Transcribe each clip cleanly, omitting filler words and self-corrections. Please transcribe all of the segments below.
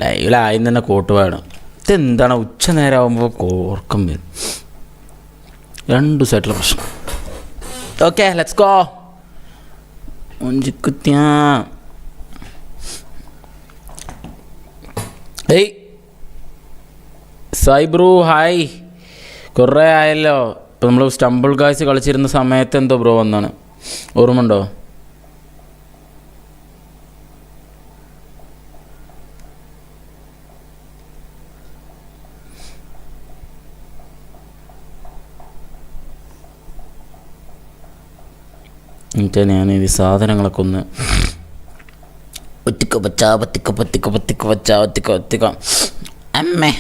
ലൈവിലായി തന്നെ കോട്ട് വേണം. ഇതെന്താണ് ഉച്ച നേരം ആകുമ്പോൾ കോർക്കം വരും. 2 ദിവസമായിട്ടുള്ള പ്രശ്നം. Okay let's go. ഒഞ്ചിക്കുത്തിയാ ഏയ് സായിബ്രോ ഹായ്. കുറേ ആയല്ലോ. ഇപ്പോൾ നമ്മൾ സ്റ്റംബിൾ ഗായ്സ് കളിച്ചിരുന്ന സമയത്ത് എന്തോ ബ്രോ വന്നാണ്, ഓർമ്മ ഉണ്ടോ? എന്നിട്ട് ഞാൻ ഈ സാധനങ്ങളൊക്കെ ഒന്ന് ഒത്തിക്ക അമ്മേ.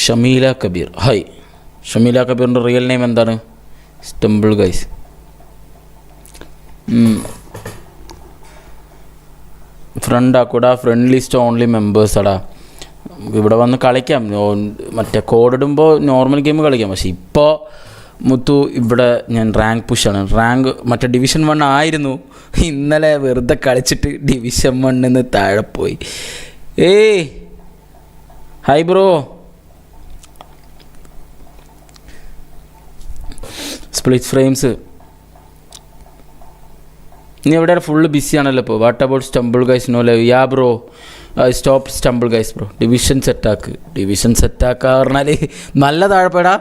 ഷമീല കബീർ ഹായ്. ഷമീല കബീറിൻ്റെ റിയൽ നെയിം എന്താണ്? Stumble Guys. ഫ്രണ്ടാക്കൂടാ. ഫ്രണ്ട് ലിസ്റ്റ് ഓൺലി മെമ്പേഴ്സാടാ. ഇവിടെ വന്ന് കളിക്കാം. മറ്റേ കോഡ് ഇടുമ്പോൾ നോർമൽ ഗെയിം കളിക്കാം. പക്ഷെ ഇപ്പോൾ മുത്തു ഇവിടെ ഞാൻ റാങ്ക് പുഷാണ്. റാങ്ക് മറ്റേ ഡിവിഷൻ 1 ആയിരുന്നു. ഇന്നലെ വെറുതെ കളിച്ചിട്ട് ഡിവിഷൻ 1 താഴെ പോയി. ഏയ് ഹായ് ബ്രോ. സ്പ്ലിറ്റ് ഫ്രെയിംസ് നീ എവിടെ ഫുള്ള് ബിസിയാണല്ലോ ഇപ്പോൾ. What about Stumble Guys? No live. Ya bro stop Stumble guys bro. Division സെറ്റാക്കുക പറഞ്ഞാൽ നല്ല താഴെപ്പെടാ.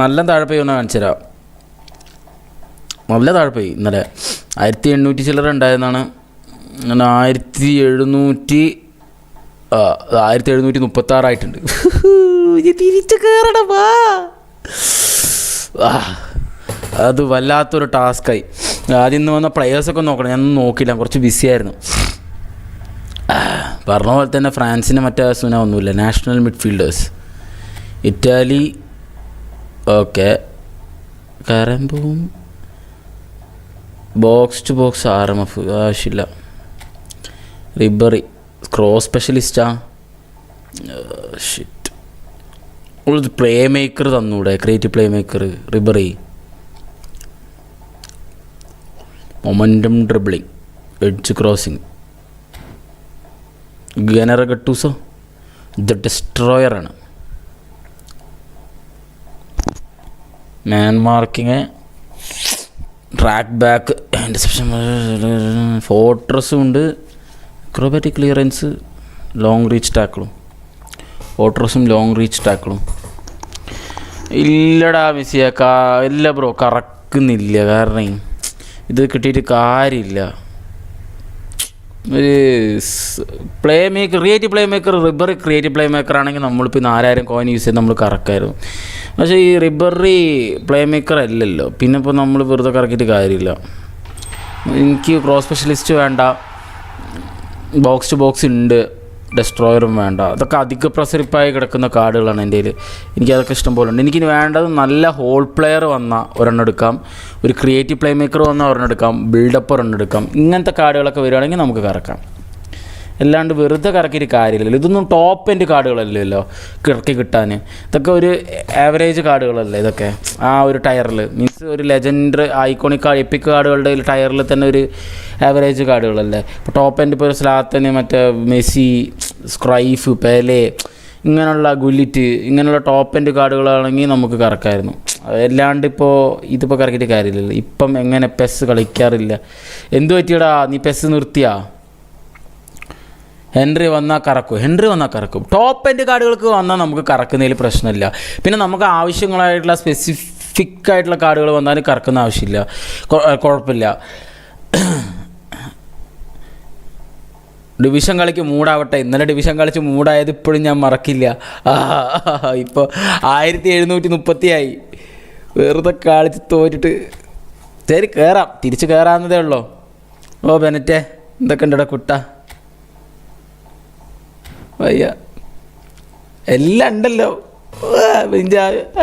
നല്ല താഴെപ്പോയി ഒന്ന് കാണിച്ചു തരാം. നല്ല താഴെപ്പോയി. ഇന്നലെ 1800 ചില്ലറ ഉണ്ടായിരുന്നാണ്. അങ്ങനെ 1736 ആയിട്ടുണ്ട്. തിരിച്ചു കയറണമാ. അത് വല്ലാത്തൊരു ടാസ്ക്കായി. ആദ്യം ഇന്ന് വന്ന പ്ലെയേഴ്സൊക്കെ നോക്കണം. ഞാനൊന്നും നോക്കിയില്ല, കുറച്ച് ബിസിയായിരുന്നു. പറഞ്ഞ പോലെ തന്നെ ഫ്രാൻസിന് മറ്റേ സുന ഒന്നുമില്ല. National midfielders Italy. ഓക്കെ കരമ്പും ബോക്സ് ടു ബോക്സ് RMF ആവശ്യമില്ല. റിബറി ക്രോസ് സ്പെഷ്യലിസ്റ്റാ. ഷിറ്റ്. ഒരു പ്ലേ മേക്കർ തന്നൂടെ, creative playmaker. Ribery momentum dribbling, edge crossing. ഗനറ ഗട്ടൂസോ ദ ഡിസ്ട്രോയറാണ്. Man marking, track back, interception, ഫോർട്രസ്സും ഉണ്ട്. അക്രോബാറ്റിക് ക്ലിയറൻസ്, ലോങ് റീച്ച് ടാക്കിളും. ഫോർട്രസ്സും ലോങ് റീച്ച് ടാക്കിളും. ഇല്ലടാ മിസ്സിയാക്കാ. ഇല്ല ബ്രോ, കറക്കുന്നില്ല. കാരണം ഇത് കിട്ടിയിട്ട് കാര്യമില്ല. ഒരു creative playmaker, Ribery creative play maker ആണെങ്കിൽ നമ്മളിപ്പോൾ 4000 കോയിൻ യൂസ് ചെയ്ത് നമ്മൾ കറക്കായിരുന്നു. പക്ഷേ ഈ റിബറി പ്ലേ മേക്കർ അല്ലല്ലോ. പിന്നെ ഇപ്പോൾ നമ്മൾ വെറുതെ കറക്കിയിട്ട് കാര്യമില്ല. എനിക്ക് ക്രോസ് സ്പെഷ്യലിസ്റ്റ് വേണ്ട, ബോക്സ് ടു ബോക്സ് ഉണ്ട്, ഡെസ്ട്രോയറും വേണ്ട. അതൊക്കെ അധിക പ്രസരിപ്പായി കിടക്കുന്ന കാർഡുകളാണ് എൻ്റെ കയ്യിൽ. എനിക്കതൊക്കെ ഇഷ്ടം പോലെ ഉണ്ട്. എനിക്കിനി വേണ്ടത് നല്ല ഹോൾ പ്ലെയർ വന്നാൽ ഒരെണ്ണം എടുക്കാം, ഒരു ക്രിയേറ്റീവ് പ്ലേ മേക്കർ വന്നാൽ ഒരെണ്ണം എടുക്കാം, ബിൽഡപ്പ് ഒരെണ്ണം എടുക്കാം. ഇങ്ങനത്തെ കാർഡുകളൊക്കെ വരികയാണെങ്കിൽ നമുക്ക് കറക്കാം. അല്ലാണ്ട് വെറുതെ കറക്കിയിട്ട് കാര്യമില്ലല്ലോ. ഇതൊന്നും ടോപ്പ് എൻഡ് കാർഡുകളല്ലല്ലോ കിറക്കി കിട്ടാൻ. ഇതൊക്കെ ഒരു ആവറേജ് കാർഡുകളല്ലേ ഇതൊക്കെ. ആ ഒരു ടയറിൽ മീൻസ് ഒരു ലെജൻഡറി ഐക്കോണിക് എപ്പിക് കാർഡുകളുടെ ടയറിൽ തന്നെ ഒരു ആവറേജ് കാർഡുകളല്ലേ. ഇപ്പോൾ ടോപ്പ് എൻഡ് ഇപ്പോൾ ഒരു സ്ലാത്തന്, മറ്റേ മെസ്സി, സ്ക്രൈഫ്, പെലെ, ഇങ്ങനെയുള്ള ഗുലിറ്റ്, ഇങ്ങനെയുള്ള ടോപ്പ് എൻഡ് കാർഡുകളാണെങ്കിൽ നമുക്ക് കറക്കായിരുന്നു. അല്ലാണ്ട് ഇതിപ്പോൾ കറക്കിയിട്ട് കാര്യമില്ലല്ലോ. ഇപ്പം എങ്ങനെ പെസ് കളിക്കാറില്ല? എന്തു പറ്റിയടാ, നീ പെസ് നിർത്തിയാ? ഹെൻറി വന്നാൽ കറക്കും. ടോപ്പ് എൻഡ് കാർഡുകൾക്ക് വന്നാൽ നമുക്ക് കറക്കുന്നതിൽ പ്രശ്നമില്ല. പിന്നെ നമുക്ക് ആവശ്യങ്ങളായിട്ടുള്ള സ്പെസിഫിക് ആയിട്ടുള്ള കാർഡുകൾ വന്നാലും കറക്കുന്ന ആവശ്യമില്ല, കുഴപ്പമില്ല. ഡിവിഷൻ കളിക്ക് മൂടാവട്ടെ. ഇന്നലെ ഡിവിഷൻ കളിച്ച് മൂടായത് ഇപ്പോഴും ഞാൻ മറക്കില്ല. ഇപ്പോൾ 1730 ആയി. വെറുതെ കളിച്ച് തോറ്റിട്ട് ശരി കയറാം, തിരിച്ച് കയറാവുന്നതേ ഉള്ളൂ. ഓ ബെനറ്റെ, എന്തൊക്കെ ഉണ്ടടാ കുട്ട? വയ്യ, എല്ലാം ഉണ്ടല്ലോ.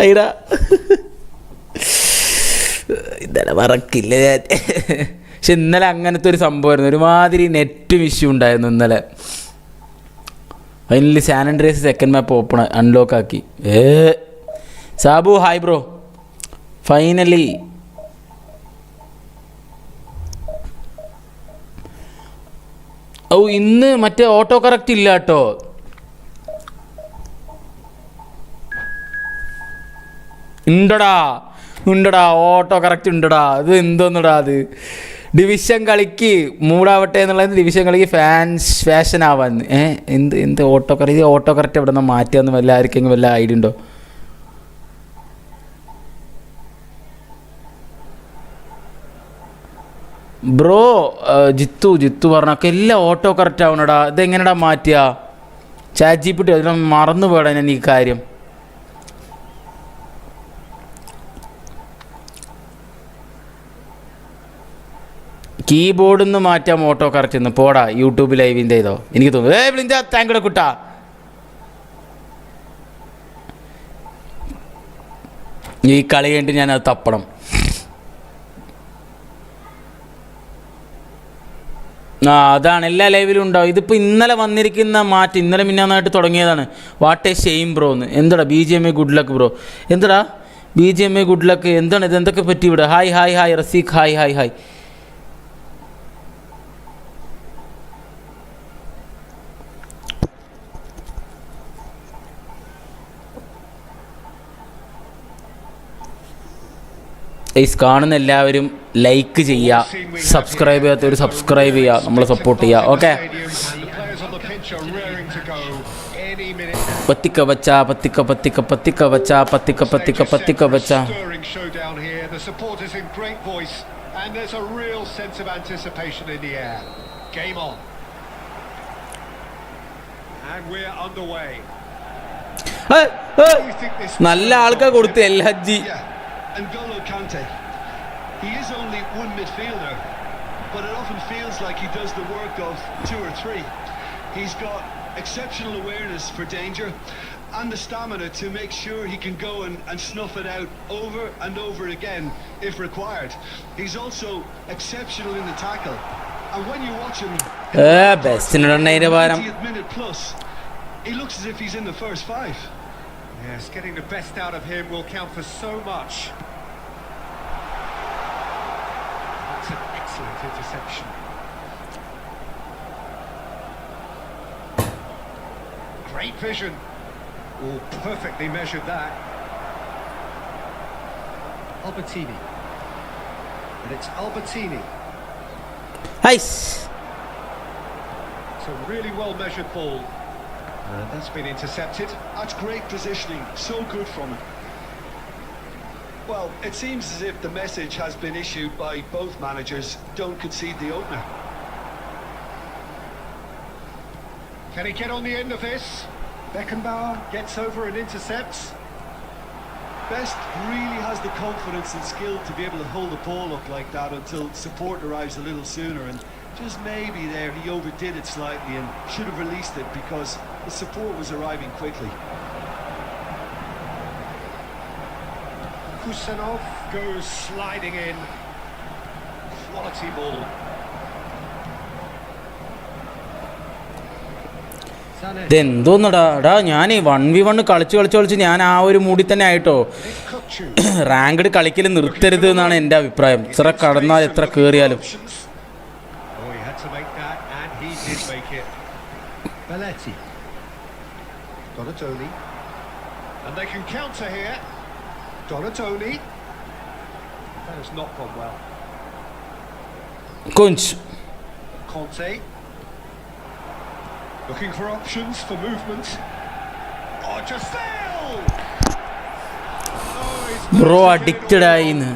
ഐറ ഇന്നലെ മറക്കില്ല ഞാൻ. പക്ഷെ ഇന്നലെ അങ്ങനത്തെ ഒരു സംഭവമായിരുന്നു. ഒരുമാതിരി നെറ്റും ഇഷ്യൂ ഉണ്ടായിരുന്നു ഇന്നലെ. Finally San Andreas second map open unlock ആക്കി. Sabu hi bro. Finally oh ഇന്ന് മറ്റേ ഓട്ടോ കറക്റ്റ് ഇല്ല കേട്ടോ. ഉണ്ടടാ ഓട്ടോ കറക്റ്റ് ഉണ്ടടാ. ഇത് എന്തോന്നടാ അത്, ഡിവിഷൻ കളിക്ക് മൂടാവട്ടെ എന്നുള്ളത് ഡിവിഷൻ കളിക്ക് ഫാഷൻ ആവാന്ന്. എന്ത് ഓട്ടോ കറക്റ്റ്, ഓട്ടോ കറക്റ്റ് എവിടെ നിന്ന് മാറ്റിയാന്ന് വല്ല ആർക്കെങ്കിലും വല്ല ഐഡിയ ഉണ്ടോ? ബ്രോ ജിത്തു പറഞ്ഞൊക്കെ എല്ലാം ഓട്ടോ കറക്റ്റ് ആവണടാ. ഇതെങ്ങനെടാ മാറ്റുക? ചാറ്റ് GPT അതിനെ മറന്നു പോയടാ ഞാൻ ഈ കാര്യം. കീബോർഡിൽ നിന്ന് മാറ്റാം ഓട്ടോ കറക്റ്റ് നിന്ന്. പോടാ യൂട്യൂബ് ലൈവിൻ്റെ ഇതോ എനിക്ക് തോന്നുന്നു. താങ്കളുടെ കുട്ടാ ഈ കളി കഴിഞ്ഞിട്ട് ഞാനത് തപ്പണം. അതാണ് എല്ലാ ലൈവിലും ഉണ്ടാവും. ഇതിപ്പോൾ ഇന്നലെ വന്നിരിക്കുന്ന മാറ്റം ഇന്നലെ മിന്നാന്നായിട്ട് തുടങ്ങിയതാണ്. വാട്ട് എ ഷെയിം ബ്രോ എന്ന്. എന്താടാ BGMA ഗുഡ് ലക്ക് ബ്രോ? എന്താടാ BGMA ഗുഡ് ലക്ക്? എന്താണ് ഇത്? എന്തൊക്കെ പറ്റി ഇവിടെ? Hi Raseeq hi. കാണുന്ന എല്ലാവരും ലൈക്ക് ചെയ്യുക, സബ്സ്ക്രൈബ് ചെയ്യാത്തവർ സബ്സ്ക്രൈബ് ചെയ്യുക, നമ്മളെ സപ്പോർട്ട് ചെയ്യുക. ഓക്കെ, പത്തിക്ക വച്ച. നല്ല ആൾക്കാർ കൊടുത്ത് എൽഹജ്ജി. N'Golo Kante, he is only one midfielder, but it often feels like he does the work of two or three. He's got exceptional awareness for danger and the stamina to make sure he can go and snuff it out over and over again if required. He's also exceptional in the tackle, and when you watch him best in the 90th minute plus, he looks as if he's in the first five. Yes, getting the best out of him will count for so much. That's an excellent interception. Great vision. Oh, perfectly measured that. Albertini. And it's Albertini. Nice. It's a really well measured ball. That's been intercepted. That's great positioning, so good from him. Well, it seems as if the message has been issued by both managers: don't concede the opener. Can he get on the end of this? Beckenbauer gets over and intercepts. Best really has the confidence and skill to be able to hold the ball up like that until support arrives a little sooner, and just maybe there he overdid it slightly and should have released it because the support was arriving quickly. Kusanov goes sliding in. Quality ball. ഇതെന്തോന്നടാ ഞാൻ 1v1 കളിച്ച് ഞാൻ ആ ഒരു മൂടി തന്നെ ആയിട്ടോ. Ranked കളിക്കൽ നിർത്തരുത് എന്നാണ് എൻ്റെ അഭിപ്രായം. എത്ര കടന്നാൽ എത്ര കയറിയാലും. Belletti. Donatoni. And they can counter here. Donatoni. That has not gone well. Kunch. Conte. Looking for options for movement. Oh, Giselle! Bro addicted ആയിന്ന്.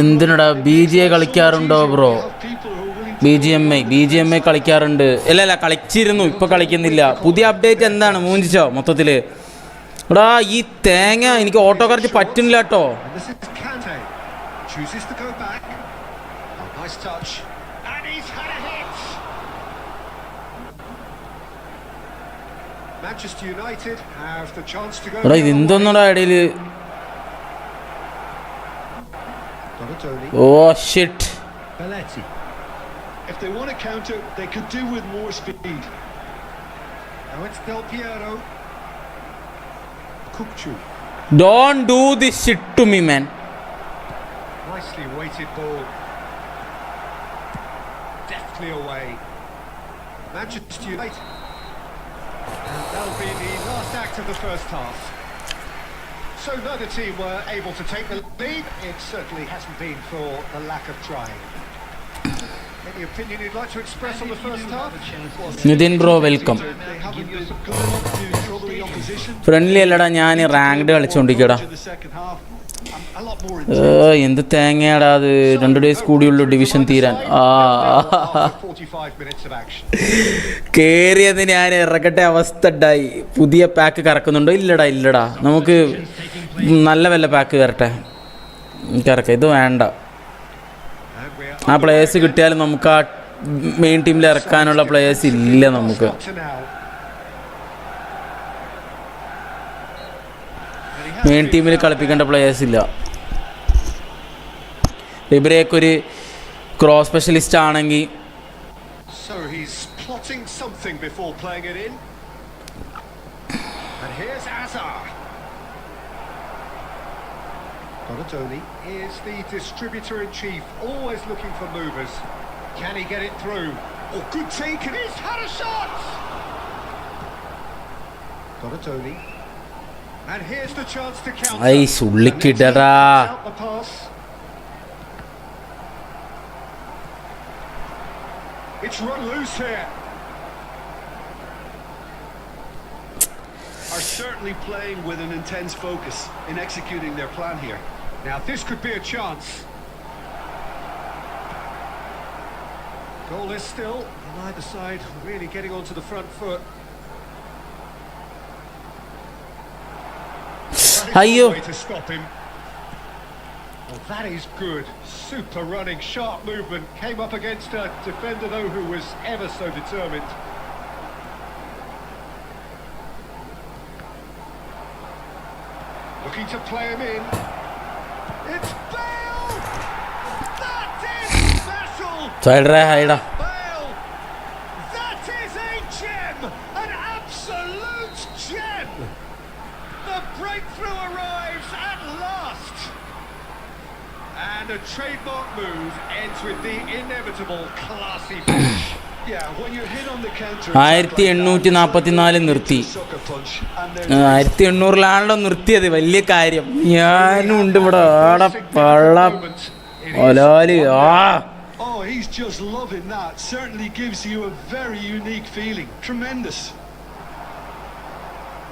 എന്തിനടാ BGA കളിക്കാറുണ്ടോ ബ്രോ? BGMA കളിക്കാറുണ്ട്. അല്ല കളിച്ചിരുന്നു, ഇപ്പോൾ കളിക്കുന്നില്ല. പുതിയ അപ്ഡേറ്റ് എന്താണ് മൂഞ്ചിച്ചോ മൊത്തത്തിൽ? എടാ ഈ തേങ്ങ എനിക്ക് ഓട്ടോ കറക്റ്റ് പറ്റുന്നില്ല കേട്ടോ. എടാ ഇതെന്തോന്നടാ ഇടയിൽ? Oh shit. If they want to counter, they could do with more speed. Now it's Del Piero. Kukcu. Don't do this shit to me, man. Nicely weighted ball. Deftly away. Manchester United. And that'll be the last act of the first half. So neither team were able to take the lead. It certainly hasn't been for the lack of trying. Any opinion you'd like to express on the first half? Nithin bro welcome. They haven't been good enough to trouble the opposition. Friendly അല്ലടാ, ഞാൻ ranked കളിച്ചോണ്ടിരിക്കടാ. In the second half, a lot more intense. എന്ത് തേങ്ങയാടാ അത്, 2 days കൂടിയുള്ളൂ division തീരാൻ. After 45 minutes of action. കേറിയത് ഞാൻ ഇറക്കട്ടെ അവസ്ഥ ഉണ്ടായി. പുതിയ പാക്ക് കറക്കുന്നുണ്ടോ? ഇല്ലടാ നമുക്ക് നല്ല വല്ല പാക്ക് വരട്ടെ, കറക്ക. ഇത് വേണ്ട, ആ പ്ലേയേഴ്സ് കിട്ടിയാലും നമുക്ക് ആ മെയിൻ ടീമിൽ ഇറക്കാനുള്ള പ്ലേയേഴ്സ് ഇല്ല നമുക്ക്. മെയിൻ ടീമിൽ കളിപ്പിക്കേണ്ട പ്ലേയേഴ്സ് ഇല്ല. റിബറിയൊക്കെ ഒരു ക്രോസ് സ്പെഷ്യലിസ്റ്റ് ആണെങ്കിൽ. So he's plotting something before playing it in. And here's Azar. Donatoni is the distributor-in-chief, always looking for movers. Can he get it through? Oh, good take, and he's had a shot! Donatoni. And here's the chance to counter. ഐ സുള്ളിക്കിടറാ. Out the pass. It's run loose here. Are certainly playing with an intense focus in executing their plan here. Now this could be a chance. Goalless still, and either side really getting onto the front foot. Ayyo. Way to stop him. Well, that is good. Super running, sharp movement. Came up against a defender though who was ever so determined. Looking to play him in. It's Bale! That is special! ഹൈഡാ. Bale! That is a gem! An absolute gem! The breakthrough arrives at last! And a trademark move ends with the inevitable classy finish. Yeah, when you're hit on the counter, 1844 നിർത്തി. sucker punch, and then 1800-ലാണല്ലോ നിർത്തിയത്, വലിയ കാര്യം. ഞാനും ഉണ്ട് ഇവിടെ. ആടെ പള്ള ഒലാല്. oh, he's just loving that. Certainly gives you a very unique feeling. Tremendous.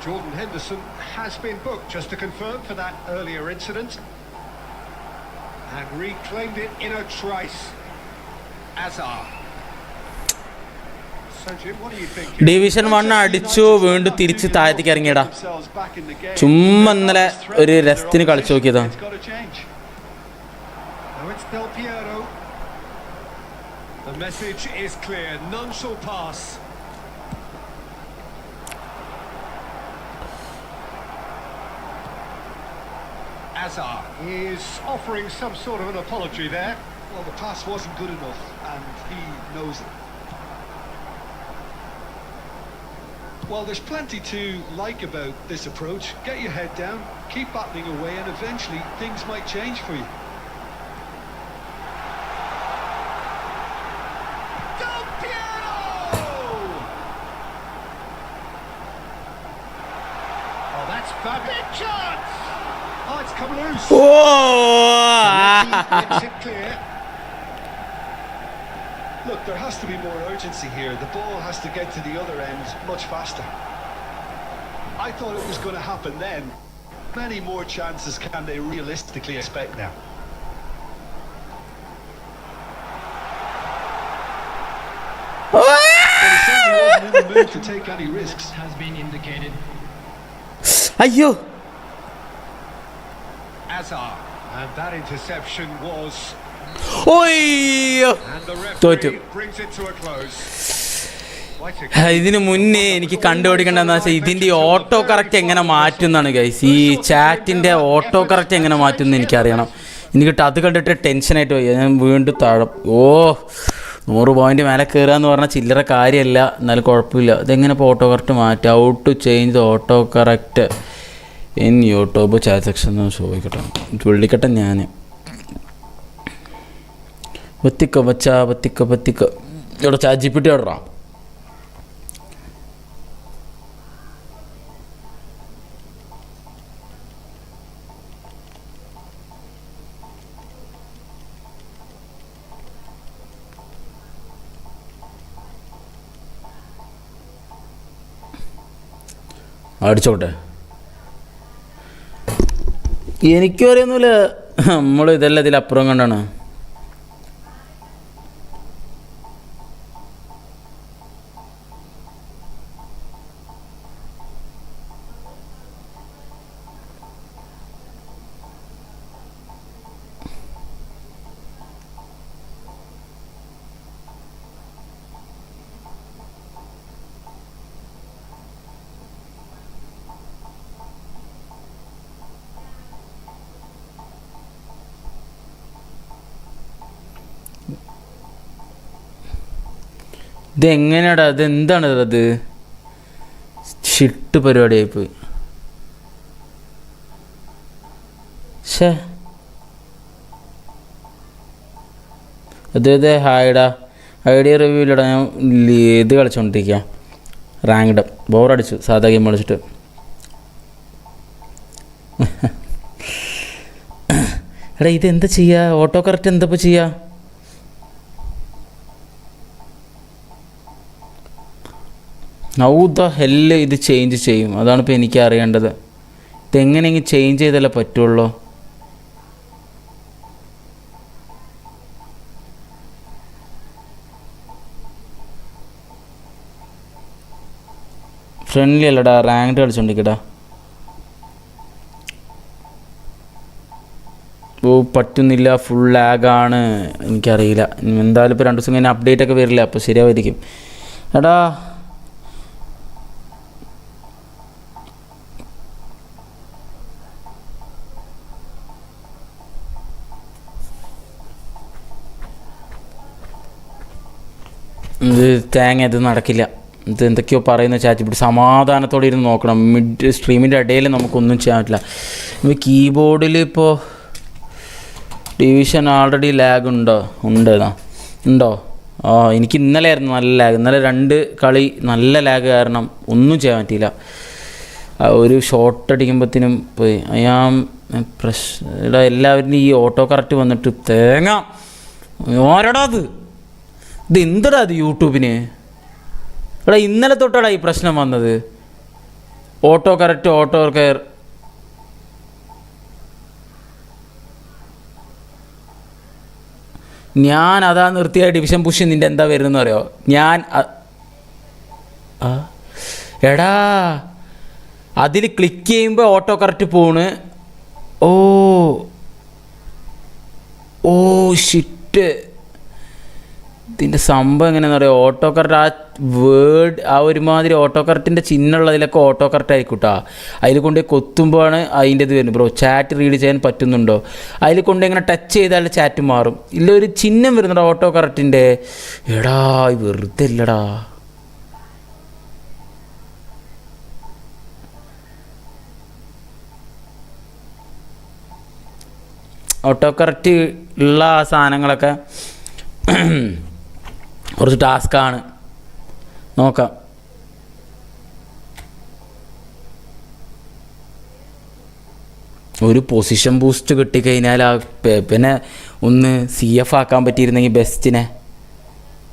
Jordan Henderson has been booked, just to confirm, for that earlier incident. And reclaimed it in a trice. Azar. So Jim, what do you think? Division 1 അടിച്ചു, വീണ്ടും തിരിച്ച് താഴത്തേക്ക് ഇറങ്ങിയടാ. ചുമ്മാ ഇന്നലെ ഒരു രസത്തിന് കളിച്ചു നോക്കിയതാ. It's got to change. Now it's Del Piero. The message is clear. None shall pass. Azar is offering some sort of an apology there. Well, the pass wasn't good enough, and he knows it. Well, there's plenty to like about this approach. Get your head down, keep battling away, and eventually things might change for you. Del Piero! Oh, that's big chance! Oh, it's come loose. Makes it clear. Look, there has to be more urgency here. The ball has to get to the other end much faster. I thought it was going to happen then. Many more chances can they realistically expect now? But he certainly wasn't in the mood to take any risks. Has been indicated. അയ്യോ. Azar, and that interception was, ഓയ്യോ. and the തോറ്റു. referee brings it to a close. ഇതിന് മുന്നേ എനിക്ക് കണ്ടുപിടിക്കേണ്ടതെന്ന് വെച്ചാൽ ഇതിൻ്റെ auto correct എങ്ങനെ മാറ്റും എന്നാണ് ഗൈസ്. ഈ ചാറ്റിൻ്റെ ഓട്ടോ കറക്റ്റ് എങ്ങനെ മാറ്റും എന്ന് എനിക്കറിയണം. എനിക്കിട്ട് അത് കണ്ടിട്ട് ടെൻഷനായിട്ട് പോയി. ഞാൻ വീണ്ടും താഴെ 100 പോയിൻ്റ് മേലെ കയറുക എന്ന് പറഞ്ഞാൽ ചില്ലറ കാര്യമല്ല. എന്നാലും കുഴപ്പമില്ല. ഇതെങ്ങനെ ഇപ്പോൾ ഓട്ടോ കറക്റ്റ് മാറ്റുക? How to change the auto correct in YouTube chat section എന്ന് ചോദിക്കട്ടെ, വിളിക്കട്ടെ ഞാൻ. ബത്തിക്ക ബച്ചാ ബത്തിക്ക ബത്തിക്ക. ഇവിടെ ചാറ്റ് GPT ഇടാം. അടിച്ചോട്ടെ. എനിക്കും അറിയൊന്നുമില്ല, നമ്മൾ ഇതെല്ലാം ഇതിലപ്പുറം കണ്ടാണ്. ഇതെങ്ങനെയാടാ, ഇതെന്താണ് അത്? ഷിട്ട് പരിപാടിയായിപ്പോയി. ഷേ അതെ ഹായ്ഡാ, ഐഡിയ റിവ്യൂ ഇല്ലടാ. ഞാൻ ഇത് കളിച്ചോണ്ടിരിക്കുക, റാങ്ക്ഡ്. ബോറടിച്ചു സാധാ ഗെയിം കളിച്ചിട്ട്. എടാ ഇതെന്താ ചെയ്യുക? ഓട്ടോ കറക്റ്റ് എന്താ ഇപ്പോൾ ചെയ്യുക? ഹൗ ദ ഹെല്ല് ഇത് ചേഞ്ച് ചെയ്യും? അതാണിപ്പോൾ എനിക്ക് അറിയേണ്ടത്. ഇതെങ്ങനെയെങ്കിലും ചേഞ്ച് ചെയ്താലേ പറ്റുള്ളൂ. ഫ്രണ്ട്ലി അല്ലടാ, റാങ്ക്ഡ് കളിച്ചോണ്ടിരിക്കടാ. ഓ പറ്റുന്നില്ല, ഫുൾ ലാഗാണ്. എനിക്കറിയില്ല, എന്തായാലും ഇപ്പോൾ 2 ദിവസം കഴിഞ്ഞാൽ അപ്ഡേറ്റ് ഒക്കെ വരില്ല, അപ്പോൾ ശരിയാവായിരിക്കും. എടാ ഇത് ഇത് നടക്കില്ല. ഇത് എന്തൊക്കെയോ പറയുന്ന ചാറ്റിപ്പിട്ട് സമാധാനത്തോടെ ഇരുന്ന് നോക്കണം. മിഡ് സ്ട്രീമിൻ്റെ ഇടയിൽ നമുക്കൊന്നും ചെയ്യാൻ പറ്റില്ല. ഇപ്പോൾ കീബോർഡിൽ ഇപ്പോൾ ഡിവിഷൻ ആൾറെഡി ലാഗ് ഉണ്ടോ? ഉണ്ടോ? എനിക്ക് ഇന്നലെ ആയിരുന്നു നല്ല ലാഗ്. ഇന്നലെ 2 കളി നല്ല ലാഗ് കാരണം ഒന്നും ചെയ്യാൻ പറ്റിയില്ല. ഒരു ഷോട്ട് അടിക്കുമ്പോഴത്തേനും പോയി. എല്ലാവരും ഈ ഓട്ടോ കറക്റ്റ് വന്നിട്ട് തേങ്ങ ആരടാ അത്? ഇത് എന്തടാ അത് യൂട്യൂബിന്? എടാ ഇന്നലെ തൊട്ടാടാ ഈ പ്രശ്നം വന്നത്. Auto correct, auto care. ഞാൻ അതാ നിർത്തിയ ഡിവിഷൻ പുഷ്. നിൻ്റെ എന്താ വരുന്നതെന്ന് അറിയോ? ഞാൻ എടാ അതിൽ ക്ലിക്ക് ചെയ്യുമ്പോൾ ഓട്ടോ കറക്റ്റ് പോണ്. Oh shit. ഇതിൻ്റെ സംഭവം എങ്ങനെയാണെന്ന് പറയുക? ഓട്ടോ കറക്റ്റ് ആ വേർഡ്, ആ ഒരുമാതിരി ഓട്ടോ കറക്റ്റിൻ്റെ ചിഹ്നമുള്ളതിലൊക്കെ ഓട്ടോ കറക്റ്റ് ആയിക്കോട്ടാ. അതിൽ കൊണ്ട് കൊത്തുമ്പോഴാണ് അതിൻ്റെ ഇത് വരുന്നത്. ബ്രോ ചാറ്റ് റീഡ് ചെയ്യാൻ പറ്റുന്നുണ്ടോ? അതിൽ കൊണ്ട് ഇങ്ങനെ ടച്ച് ചെയ്താൽ ചാറ്റ് മാറും. ഇല്ല ഒരു ചിഹ്നം വരുന്നുണ്ടോ ഓട്ടോ കറക്റ്റിൻ്റെ? എടാ വെറുതെ ഇല്ലടാ. ഓട്ടോ കറക്റ്റ് ഉള്ള ആ സാധനങ്ങളൊക്കെ കുറച്ച് ടാസ്ക്കാണ്. നോക്കാം. ഒരു പൊസിഷൻ ബൂസ്റ്റ് കിട്ടിക്കഴിഞ്ഞാൽ ആ പിന്നെ ഒന്ന് CF ആക്കാൻ പറ്റിയിരുന്നെങ്കിൽ ബെസ്റ്റിനെ.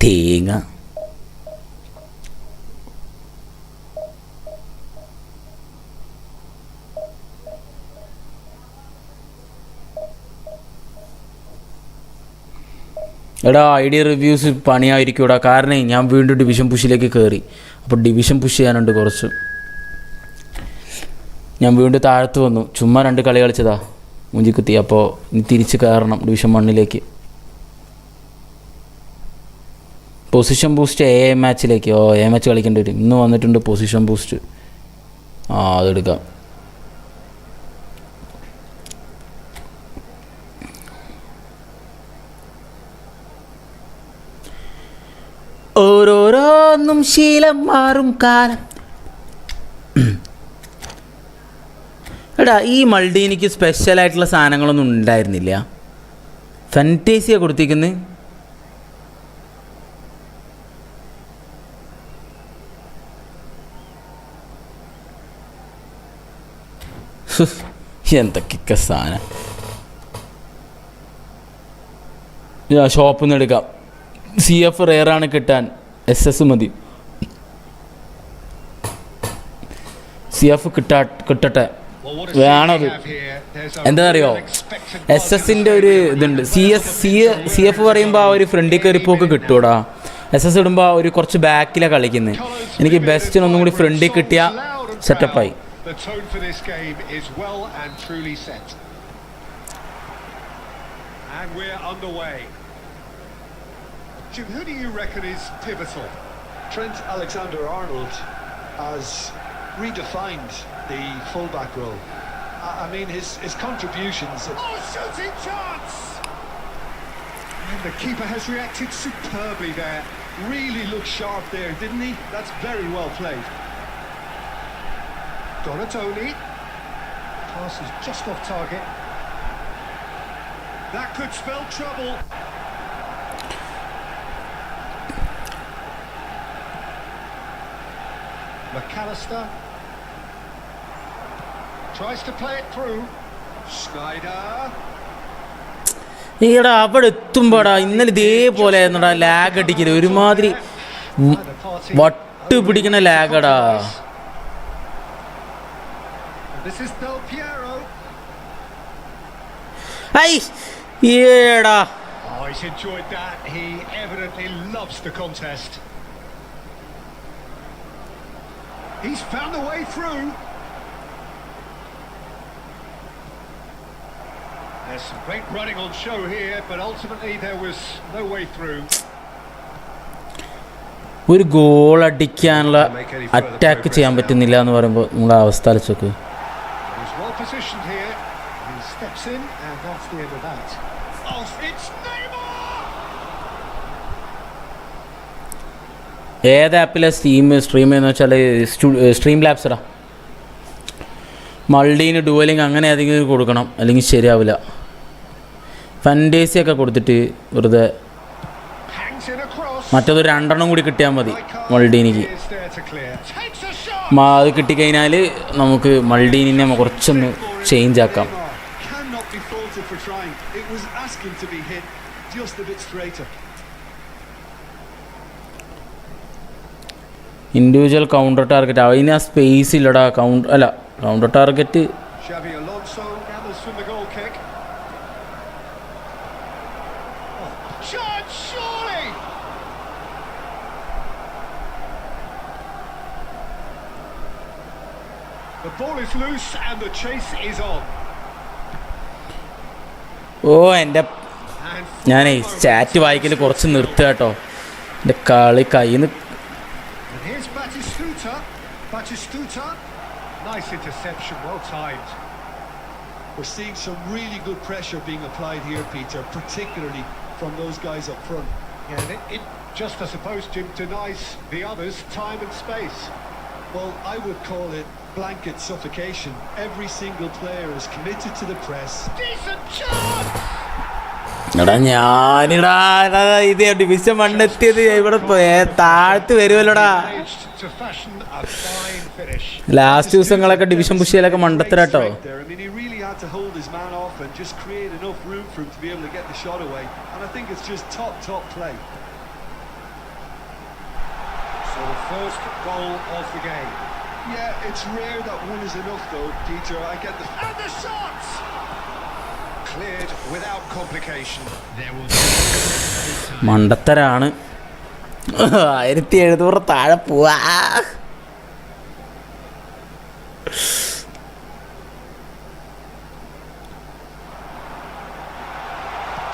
തേങ്ങ. എടാ ഐഡിയ റിവ്യൂസ് പണിയായിരിക്കൂടാ. കാരണം ഞാൻ വീണ്ടും ഡിവിഷൻ പുഷിലേക്ക് കയറി. അപ്പോൾ ഡിവിഷൻ പുഷ് ചെയ്യാനുണ്ട് കുറച്ച്. ഞാൻ വീണ്ടും താഴത്ത് വന്നു. ചുമ്മാ 2 കളി കളിച്ചതാ, മുഞ്ചിക്കുത്തി. അപ്പോൾ ഇനി തിരിച്ച് കയറണം ഡിവിഷൻ 1ലേക്ക്. പൊസിഷൻ ബൂസ്റ്റ് എ മാച്ചിലേക്ക്. എ മാച്ച് കളിക്കേണ്ടി വരും. ഇന്ന് വന്നിട്ടുണ്ട് പൊസിഷൻ ബൂസ്റ്റ്. അതെടുക്കാം. ഓരോരോന്നും ശീലം മാറും കാലം. എടാ ഈ മൾഡീനിക്ക് സ്പെഷ്യലായിട്ടുള്ള സാധനങ്ങളൊന്നും ഉണ്ടായിരുന്നില്ല. ഫാന്റേസിയ കൊടുത്തിരിക്കുന്നത്. എന്തൊക്കെ സാധനം. ഷോപ്പിൽ നിന്ന് എടുക്കാം. CF റെയറാണ് കിട്ടാൻ. SS മതി. CF കിട്ടട്ടെ Well, what a വേണത്. scene we have here. There's a എന്താണെന്നറിയോ, real unexpected buzz in the SS-ന്റെ ഒരു stadium. ഇതുണ്ട്. CF പറയുമ്പോൾ ആ ഒരു ഫ്രണ്ടിൽ കയറിപ്പോക്ക് കിട്ടൂടാ. SS ഇടുമ്പോൾ ഒരു കുറച്ച് ബാക്കിലാണ് കളിക്കുന്നത്. എനിക്ക് ബെസ്റ്റിനൊന്നും കൂടി ഫ്രണ്ടിൽ കിട്ടിയ സെറ്റപ്പായി. The tone for this game is well and truly set. And we're underway. Jim, who do you reckon is pivotal? Trent Alexander-Arnold has redefined the fullback role. I mean, his contributions. Oh, shooting chance! And the keeper has reacted superbly there. Really looked sharp there, didn't he? That's very well played. Donatoni. Pass is just off target. That could spell trouble. McAllister tries to play it through. Schneider. ഈടാ അവിടെ എത്തുമ്പോടാ ഇന്നലെ ഇതേപോലെ ആയിരുന്നടാ lag അടിക്കല്, ഒരുമാതിരി വട്ട് പിടിക്കുന്ന ലാഗടാ. This is Del Piero. I ഏടാ. Oh, he's enjoyed that. He evidently loves the contest. He's found a way through. There's some great running on show here, but ultimately there was no way through. ഒരു goal അടിക്കാനുള്ള attack ചെയ്യാൻ പറ്റുന്നില്ല എന്ന് പറയുമ്പോൾ നിങ്ങളുടെ അവസ്ഥ ആലോചിച്ച്. He's well positioned here. He steps in, and that's the end of that. Oh, it's Neymar! ഏത് ആപ്പിലെ സ്ട്രീം ചെയ്യുന്ന വെച്ചാൽ സ്ട്രീം ലാബ്സടാ. മൾഡീന് ഡുവലിങ് അങ്ങനെ ഏതെങ്കിലും കൊടുക്കണം, അല്ലെങ്കിൽ ശരിയാവില്ല. ഫാൻറ്റേസിയൊക്കെ കൊടുത്തിട്ട് വെറുതെ Hangs in across. മറ്റേത് 2 കൂടി കിട്ടിയാൽ മതി മൾഡീനിക്ക്. Is there to clear. Takes a shot. അത് കിട്ടിക്കഴിഞ്ഞാൽ നമുക്ക് മൾഡീനിനെ കുറച്ചൊന്ന് ചേഞ്ച് ആക്കാം. Cannot be faulted for trying. It was asking to be hit just a bit straighter. Individual counter target അതിന് ആ സ്പേസ് ഇല്ലടാ. Counter target. Xavi Alonso gathers from the goal kick. Oh, chance, surely! The ball is loose and the chase is on. ഓ എൻ്റെ ഞാനേ chat വായിക്കൽ കുറച്ച് നിർത്തുക കേട്ടോ. എൻ്റെ കളി കയ്യിൽ നിന്ന്. And here's Batistuta. Batistuta. Nice interception, well timed. We're seeing some really good pressure being applied here, Peter, particularly from those guys up front. Yeah, and it just, I suppose, Jim, denies the others time and space. Well, I would call it blanket suffocation. Every single player is committed to the press. Decent chance! എടാ ഞാനിടാ ഇത് division മണ്ണെത്തിയത് ഇവിടെ താഴ്ത്ത് വരുമല്ലോടാ. Managed to fashion a fine finish. Last ദിവസങ്ങളൊക്കെ division പുഷിയിലൊക്കെ മണ്ടത്തരാട്ടോ. I mean, he really had to hold his man off and just create enough room for him to be able to get the shot away. And I think it's just top play. So the first goal of the game. Yeah, it's rare that one is enough though, Peter. I get the... And the shot! Cleared without complication. മണ്ടത്തരാണ്. 1700 താഴെ പോവാ.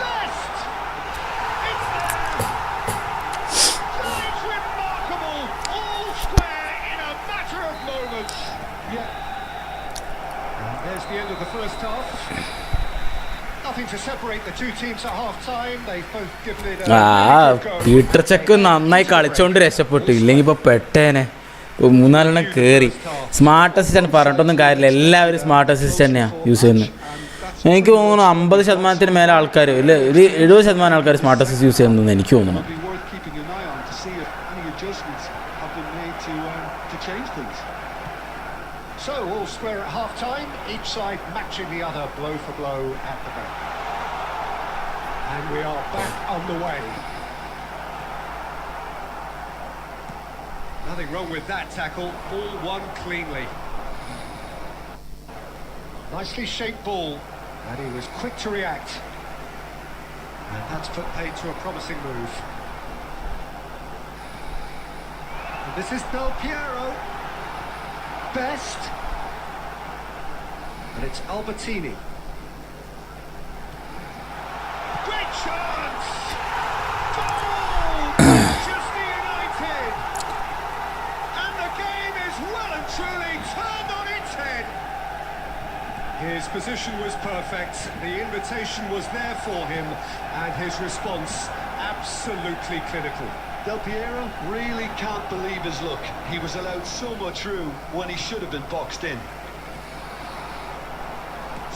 Best! It's remarkable! All square in a matter of moments. Yeah. And there's the end of the first half. Nothing to separate the two teams at half time. They've both given it a Peter check നന്നായി കളിച്ചോണ്ട് രക്ഷപ്പെട്ടു. ഇല്ലെങ്കിൽ ഇപ്പോൾ പെട്ടേനെ. 3-4 കയറി. Smart assistant പറഞ്ഞിട്ടൊന്നും കാര്യമില്ല. എല്ലാവരും smart assistant തന്നെയാണ് use ചെയ്യുന്നത്. എനിക്ക് തോന്നുന്നു 50% മേലെ ആൾക്കാർ, ഇല്ല ഒരു 70% ആൾക്കാർ സ്മാർട്ട് അസിസ്റ്റ് യൂസ് ചെയ്യുന്നതെന്ന് എനിക്ക് തോന്നുന്നു. So all square at half time, each side matching the other blow for blow at the back. And we are back on the way. Nothing wrong with that tackle, all won cleanly. Nicely shaped ball, and he was quick to react. And that's put paid to a promising move. And this is Del Piero. Best. And it's Albertini. Great chance! Goal! Manchester United! And the game is well and truly turned on its head. His position was perfect, the invitation was there for him, and his response absolutely clinical. Del Piero really can't believe his luck. He was allowed so much room when he should have been boxed in.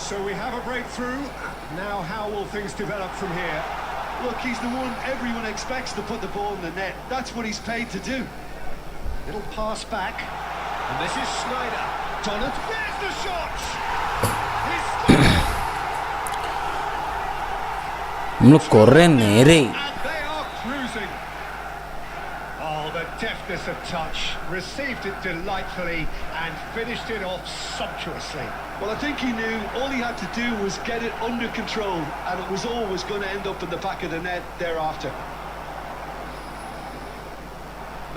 So we have a breakthrough. Now how will things develop from here? Look, he's the one everyone expects to put the ball in the net. That's what he's paid to do. Little pass back. And this is Schneider. Done it. There's the shot! He's നമ്മൾ കുറേ നേരെ and they are cruising. Oh, the deftness of touch. Received it delightfully and finished it off sumptuously. Well, I think he knew all he had to do was get it under control, and it was always going to end up in the back of the net thereafter.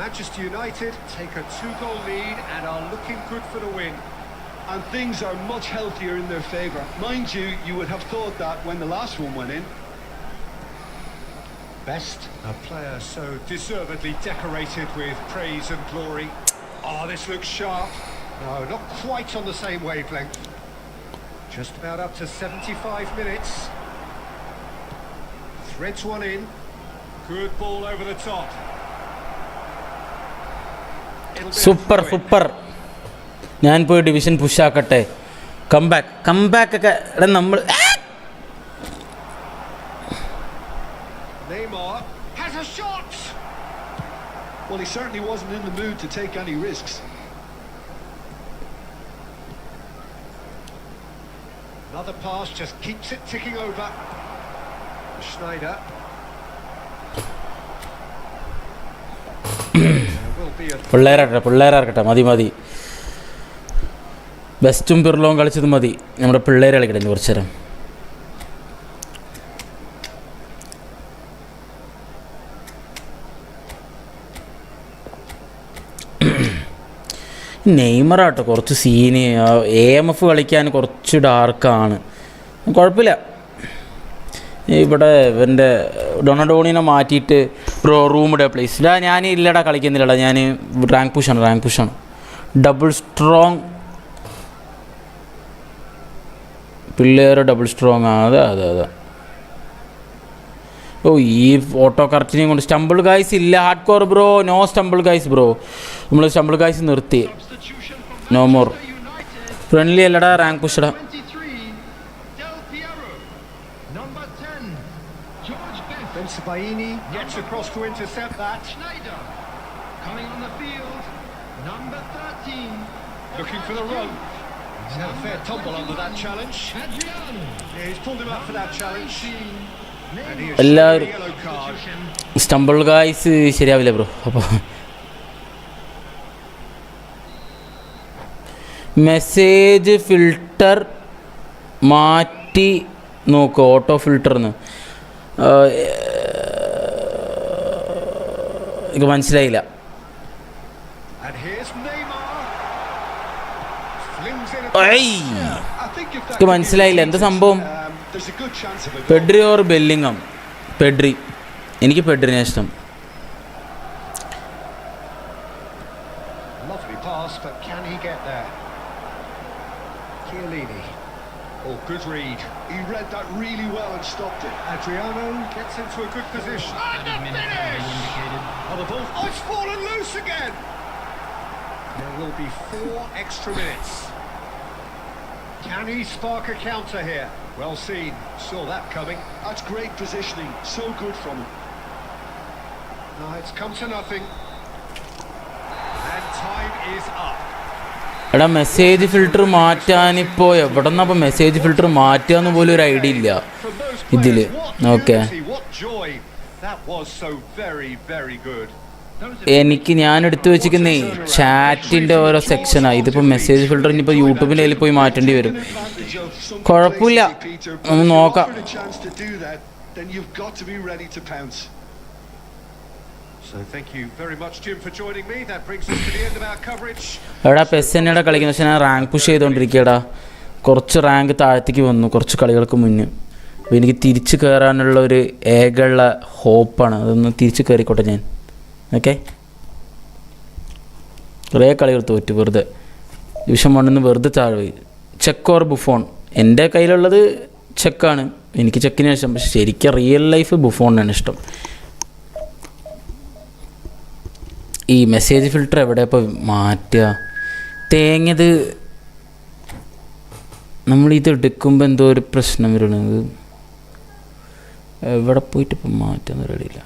Manchester United take a 2-goal lead and are looking good for the win. And things are much healthier in their favour. Mind you, you would have thought that when the last one went in. Best, a player so deservedly decorated with praise and glory. Oh, this looks sharp. No, not quite on the same wavelength. Just about up to 75 minutes. Threads one in. Good ball over the top. Super super. ഞാൻ പോയി division പുഷാക്കട്ടെ. Comeback ഒക്കെ എടാ നമ്മൾ Neymar has a shot. Well, he certainly wasn't in the mood to take any risks. Another pass just keeps it ticking over. Schneider. പിള്ളേരാകട്ടെ മതി. ബെസ്റ്റും പിർലോവും കളിച്ചത് മതി. നമ്മുടെ പിള്ളേരെ കളിക്കട്ടെ കുറച്ചു നേരം. നെയ്മറാട്ടോ കുറച്ച് സീന്. AMF കളിക്കാൻ കുറച്ച് ഡാർക്കാണ്. കുഴപ്പമില്ല. ഇവിടെ ഇവൻ്റെ ഡൊണഡോണിനെ മാറ്റിയിട്ട് റൂമിടെ പ്ലേസില്ല. ഞാൻ ഇല്ലടാ കളിക്കുന്നില്ലടാ. ഞാൻ റാങ്ക് പുഷാണ്. ഡബിൾ സ്ട്രോങ് പിള്ളേർ ഡബിൾ സ്ട്രോങ്. അതെ. ഓ ഈ ഓട്ടോ കറക്റ്റിനെയും കൊണ്ട് സ്റ്റംബിൾ ഗൈസ് ഇല്ല. Hardcore bro. No stumble guys bro. നമ്മൾ സ്റ്റംബിൾ ഗൈസ് നിർത്തി. No more. ഫ്രണ്ട്ലി അല്ലടാ, റാങ്ക് പുഷടാ. Bensebaini gets across to intercept that. Schneider coming on the field. Number 13. Looking for the run. He's had a fair tumble under that challenge. Adriano. Yeah, he's pulled him up for that challenge. And he has എല്ലാവരും shown a yellow card. Stumble guys ശരിയാവില്ല bro. അപ്പോൾ message filter മാറ്റി നോക്ക്. Auto ഫിൽട്ടർന്ന് എനിക്ക് മനസ്സിലായില്ല. And here's Neymar. Flings in a എനിക്ക് മനസ്സിലായില്ല എന്താ സംഭവം. There's a good chance of it. Pedri or ബെല്ലിങ്ങം? Pedri. എനിക്ക് പെഡ്രിനെ ഇഷ്ടം. lovely pass, but can he get there? Chiellini. Oh, good read. He read that really well and stopped it. Adriano gets into a good position. And the finish! Oh, the ball. Oh, it's fallen loose again! There will be 4 extra minutes. Can he spark a counter here? Well seen. Saw that coming. That's great positioning. So good from him. No, it's come to nothing. And time is up. എടാ message filter മാറ്റാനിപ്പോൾ എവിടെ നിന്നപ്പോൾ message filter മാറ്റാന്ന് പോലും ഒരു idea ഇല്ല ഇതിൽ. Okay What joy! That was so very, very good. എനിക്ക് ഞാൻ എടുത്തു വെച്ചിരിക്കുന്നേ ചാറ്റിൻ്റെ ഓരോ സെക്ഷനാണ്. ഇതിപ്പോൾ മെസ്സേജ് ഫിൽറ്റർ ഇനിയിപ്പോൾ യൂട്യൂബിൻ്റെ കയ്യിൽ പോയി മാറ്റേണ്ടി വരും. കുഴപ്പമില്ല, നമുക്ക് നോക്കാം. Then you've got to be ready to pounce. So thank you very much, Jim, for joining me. That brings us to the end of our coverage. എടാ പെസ് തന്നെയാണ് കളിക്കുന്നത്, പക്ഷേ ഞാൻ റാങ്ക് പുഷ് ചെയ്തുകൊണ്ടിരിക്കുകടാ. കുറച്ച് റാങ്ക് താഴത്തേക്ക് വന്നു കുറച്ച് കളികൾക്ക് മുന്നേ. അപ്പോൾ എനിക്ക് തിരിച്ച് കയറാനുള്ള ഒരു ഏകയുള്ള ഹോപ്പാണ്. അതൊന്ന് തിരിച്ച് കയറിക്കോട്ടെ ഞാൻ. ഓക്കെ, കുറേ കളികൾ തോറ്റു വെറുതെ. ഡിവിഷൻ 1 വെറുതെ താഴെ പോയി. ചെക്ക് ഓർ ബുഫോൺ, എൻ്റെ കയ്യിലുള്ളത് ചെക്കാണ്. എനിക്ക് ചെക്കിന് ഇഷ്ടം, പക്ഷെ ശരിക്കും റിയൽ ലൈഫ് ബുഫോണിനാണ് ഇഷ്ടം. ഈ മെസ്സേജ് ഫിൽറ്റർ എവിടെ ഇപ്പോൾ മാറ്റുക? തേങ്ങത് നമ്മളിത് എടുക്കുമ്പോൾ എന്തോ ഒരു പ്രശ്നം വരണത്. എവിടെ പോയിട്ട് ഇപ്പം മാറ്റാൻ റെഡിയില്ല.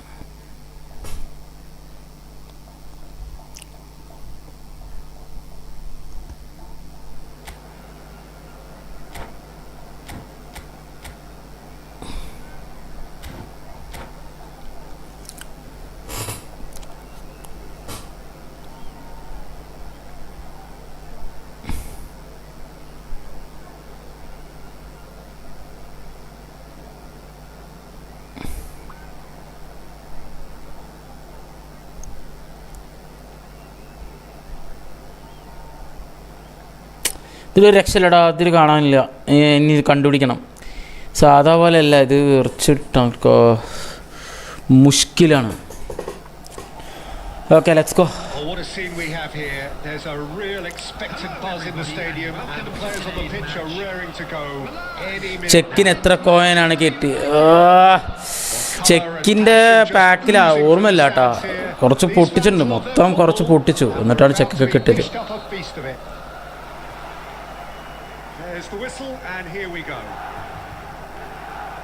ഇതിലൊരു രക്ഷയില്ലടാ, ഇതിൽ കാണാനില്ല. ഇനി ഇത് കണ്ടുപിടിക്കണം. സാധാ പോലെ അല്ല, ഇത് കുറച്ചിട്ട് മുഷ്കിലാണ്. Okay, let's go. Oh, what a scene we have here. There's a real expectant buzz in the stadium and the players on the pitch are raring to go. ചെക്കിന് എത്ര കോയിനാണ് കിട്ടി? ചെക്കിൻ്റെ പാക്കിലാ ഓർമ്മയില്ല കേട്ടോ. കുറച്ച് പൊട്ടിച്ചിട്ടുണ്ട്, മൊത്തം കുറച്ച് പൊട്ടിച്ചു, എന്നിട്ടാണ് ചെക്കൊക്കെ കിട്ടിയത്. There's the whistle and here we go.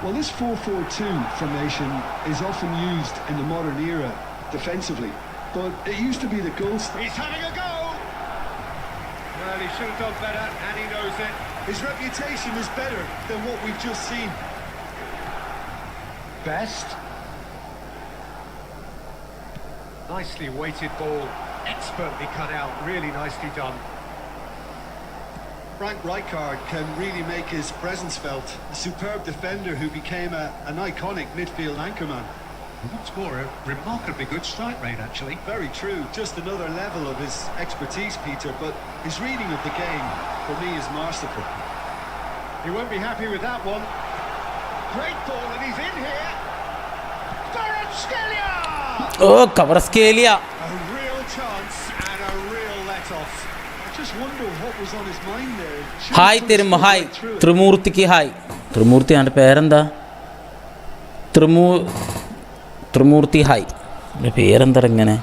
Well, this 4-4-2 formation is often used in the modern era defensively, but it used to be the goal. He's having a go. Well, he should have done better and he knows it. His reputation is better than what we've just seen. Best. Nicely weighted ball, expertly cut out, really nicely done. Frank Rijkaard can really make his presence felt. A superb defender who became an iconic midfield anchorman. What's more, a remarkably good strike rate, actually. Very true. Just another level of his expertise, Peter, but his reading of the game, for me, is masterful. He won't be happy with that one. Great ball, and he's in here. Kvaratskhelia! Oh, Kvaratskhelia! A real chance and a real let-off. Just wonder what was on his mind there. Hi തരുമ്പോ hi. ത്രിമൂർത്തിക്ക് hi. ത്രിമൂർത്തി അവൻ്റെ പേരെന്താ? ത്രിമൂർത്തി hi. എൻ്റെ പേരെന്താ ഇങ്ങനെ?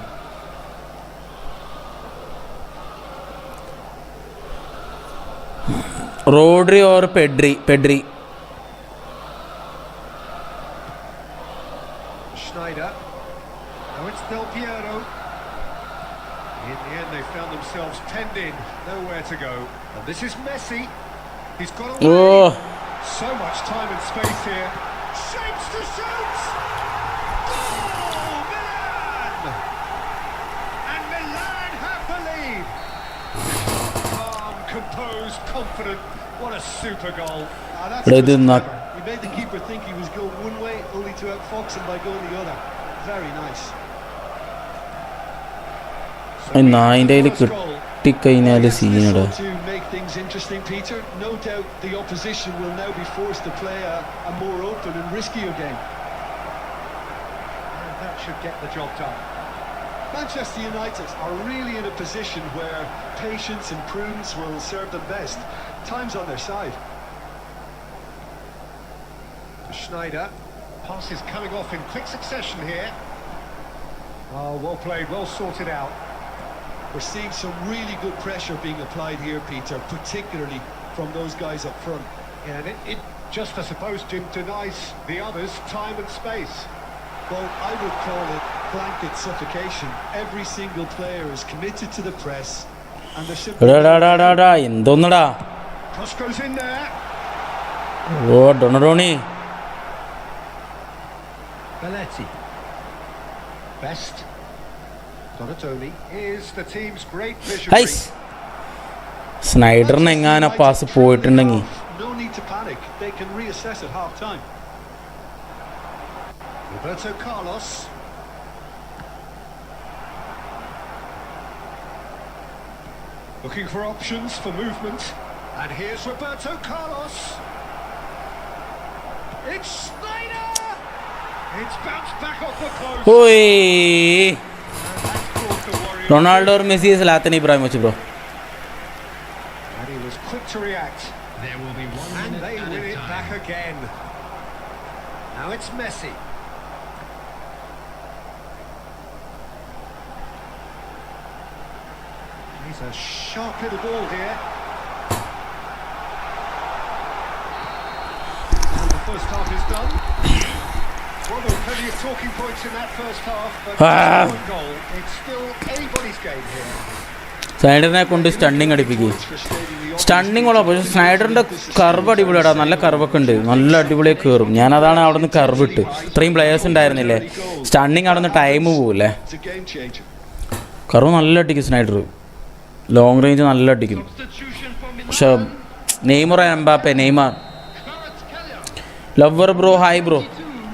Rodri or Pedri. Schneider. Now it's Del Piero. In the end, they found themselves penned in, nowhere to go. And this is Messi. He's got away. Oh. So much time and space here. Shapes to shoot. Goal, Milan! And Milan have the lead. Calm, composed, confident. What a super goal. That's clever. He made the keeper think he was going one way, only to outfox him by going the other. Very nice. നായിൻ്റെ കയ്യിൽ കിട്ടിക്കഴിഞ്ഞാൽ സീനടാ. To make things interesting, Peter, no doubt the opposition will now be forced to play a more open and riskier game. And that should get the job done. Manchester United are really in a position where patience and prudence will serve them best. Time's on their side. Schneider. Pass is coming off in quick succession here. Oh, well played, well sorted out. We're seeing some really good pressure being applied here, Peter, particularly from those guys up front. Yeah, and it just, I suppose, Jim, denies the others time and space. Well, I would call it blanket suffocation. Every single player is committed to the press, and they're simply... എന്തോന്നടാ? Cross goes in there. Oh ഡൊണറോണി. Belletti. Best. Donatoni is the team's great visionary. ഹൈസ് സ്നൈഡറിന് എങ്ങാനും pass പോയിട്ടുണ്ടെങ്കിൽ No need to panic. They can reassess at half time. Roberto Carlos. Looking for options for movement. And here's Roberto Carlos. It's Snyder! It's bounced back off the post. ഓയ് And that's caused the Warriors. Ronaldo or Messi Zlatan Ibrahimovic bro And he was quick to react. There will be 1 And minute they win added it time. back again. Now it's Messi. He's a sharp little ball here. And the first half is done. Well, there were plenty of talking points in that first half, but it's one goal. It's still anybody's game here. സ്നൈഡറിനെ കൊണ്ട് stunning അടിപ്പിക്കുക stunning ഉള്ള പക്ഷേ സ്നൈഡറിൻ്റെ curve അടിപൊളിയാടാ നല്ല കർവൊക്കെ ഉണ്ട് നല്ല അടിപൊളിയായി കയറും ഞാനതാണ് അവിടെ നിന്ന് കർവ് ഇട്ട് ഇത്രയും പ്ലെയേഴ്സ് ഉണ്ടായിരുന്നില്ലേ സ്റ്റണ്ണിങ് അവിടെ നിന്ന് ടൈം പോവില്ലേ It's a game changer. Curve നല്ല അടിക്കും സ്നൈഡർ ലോങ് റേഞ്ച് നല്ല അടിക്കും Substitution for Milan. പക്ഷെ Neymar Mbappe Neymar Kvaratskhelia. Lover bro hi bro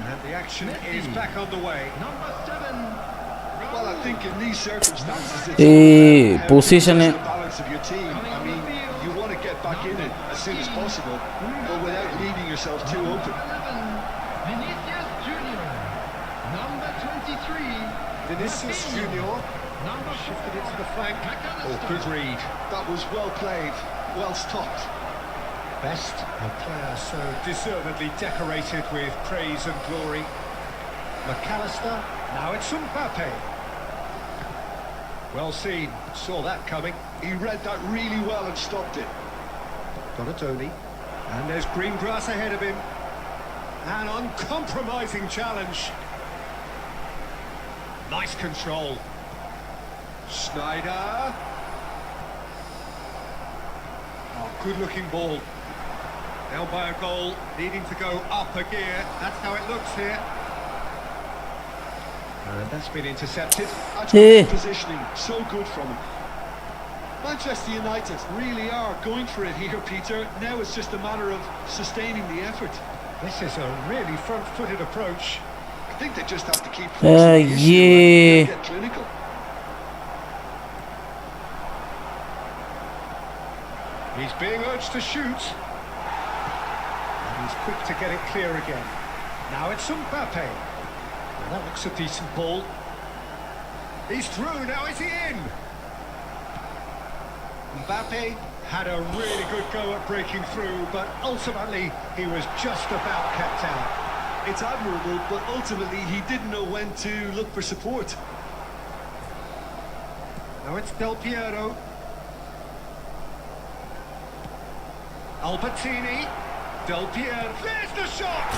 And the action is back underway. Number 7. Well, I think in these circumstances, it's ഈ about position the balance of your team. I mean, you want to get back in it as soon as possible, but without leaving yourself too open. 11. Vinicius Junior. Number 23. Vinicius Junior Number 4. shifted it to the flank. McAllister. Oh, good read. That was well played, well stopped. Best, a player so deservedly decorated with praise and glory. McAllister, now it's Mbappe. Well seen, saw that coming. He read that really well and stopped it. Donatoni, and there's green grass ahead of him. An uncompromising challenge. Nice control. Snyder. Oh, good-looking ball. Now by a goal, needing to go up a gear. That's how it looks here. And that's been intercepted. That's Hey. good positioning, so good from him. Manchester United really are going for it here, Peter. Now it's just a matter of sustaining the effort. This is a really front-footed approach. I think they just have to keep forcing the issue yeah. and get clinical. He's being urged to shoot. And he's quick to get it clear again. Now it's Mbappe. Well, that looks a decent ball. He's through, now is he in? Mbappe had a really good go at breaking through, but ultimately he was just about kept out. It's admirable, but ultimately he didn't know when to look for support. Now it's Del Piero. Albertini. Del Piero. There's the shot!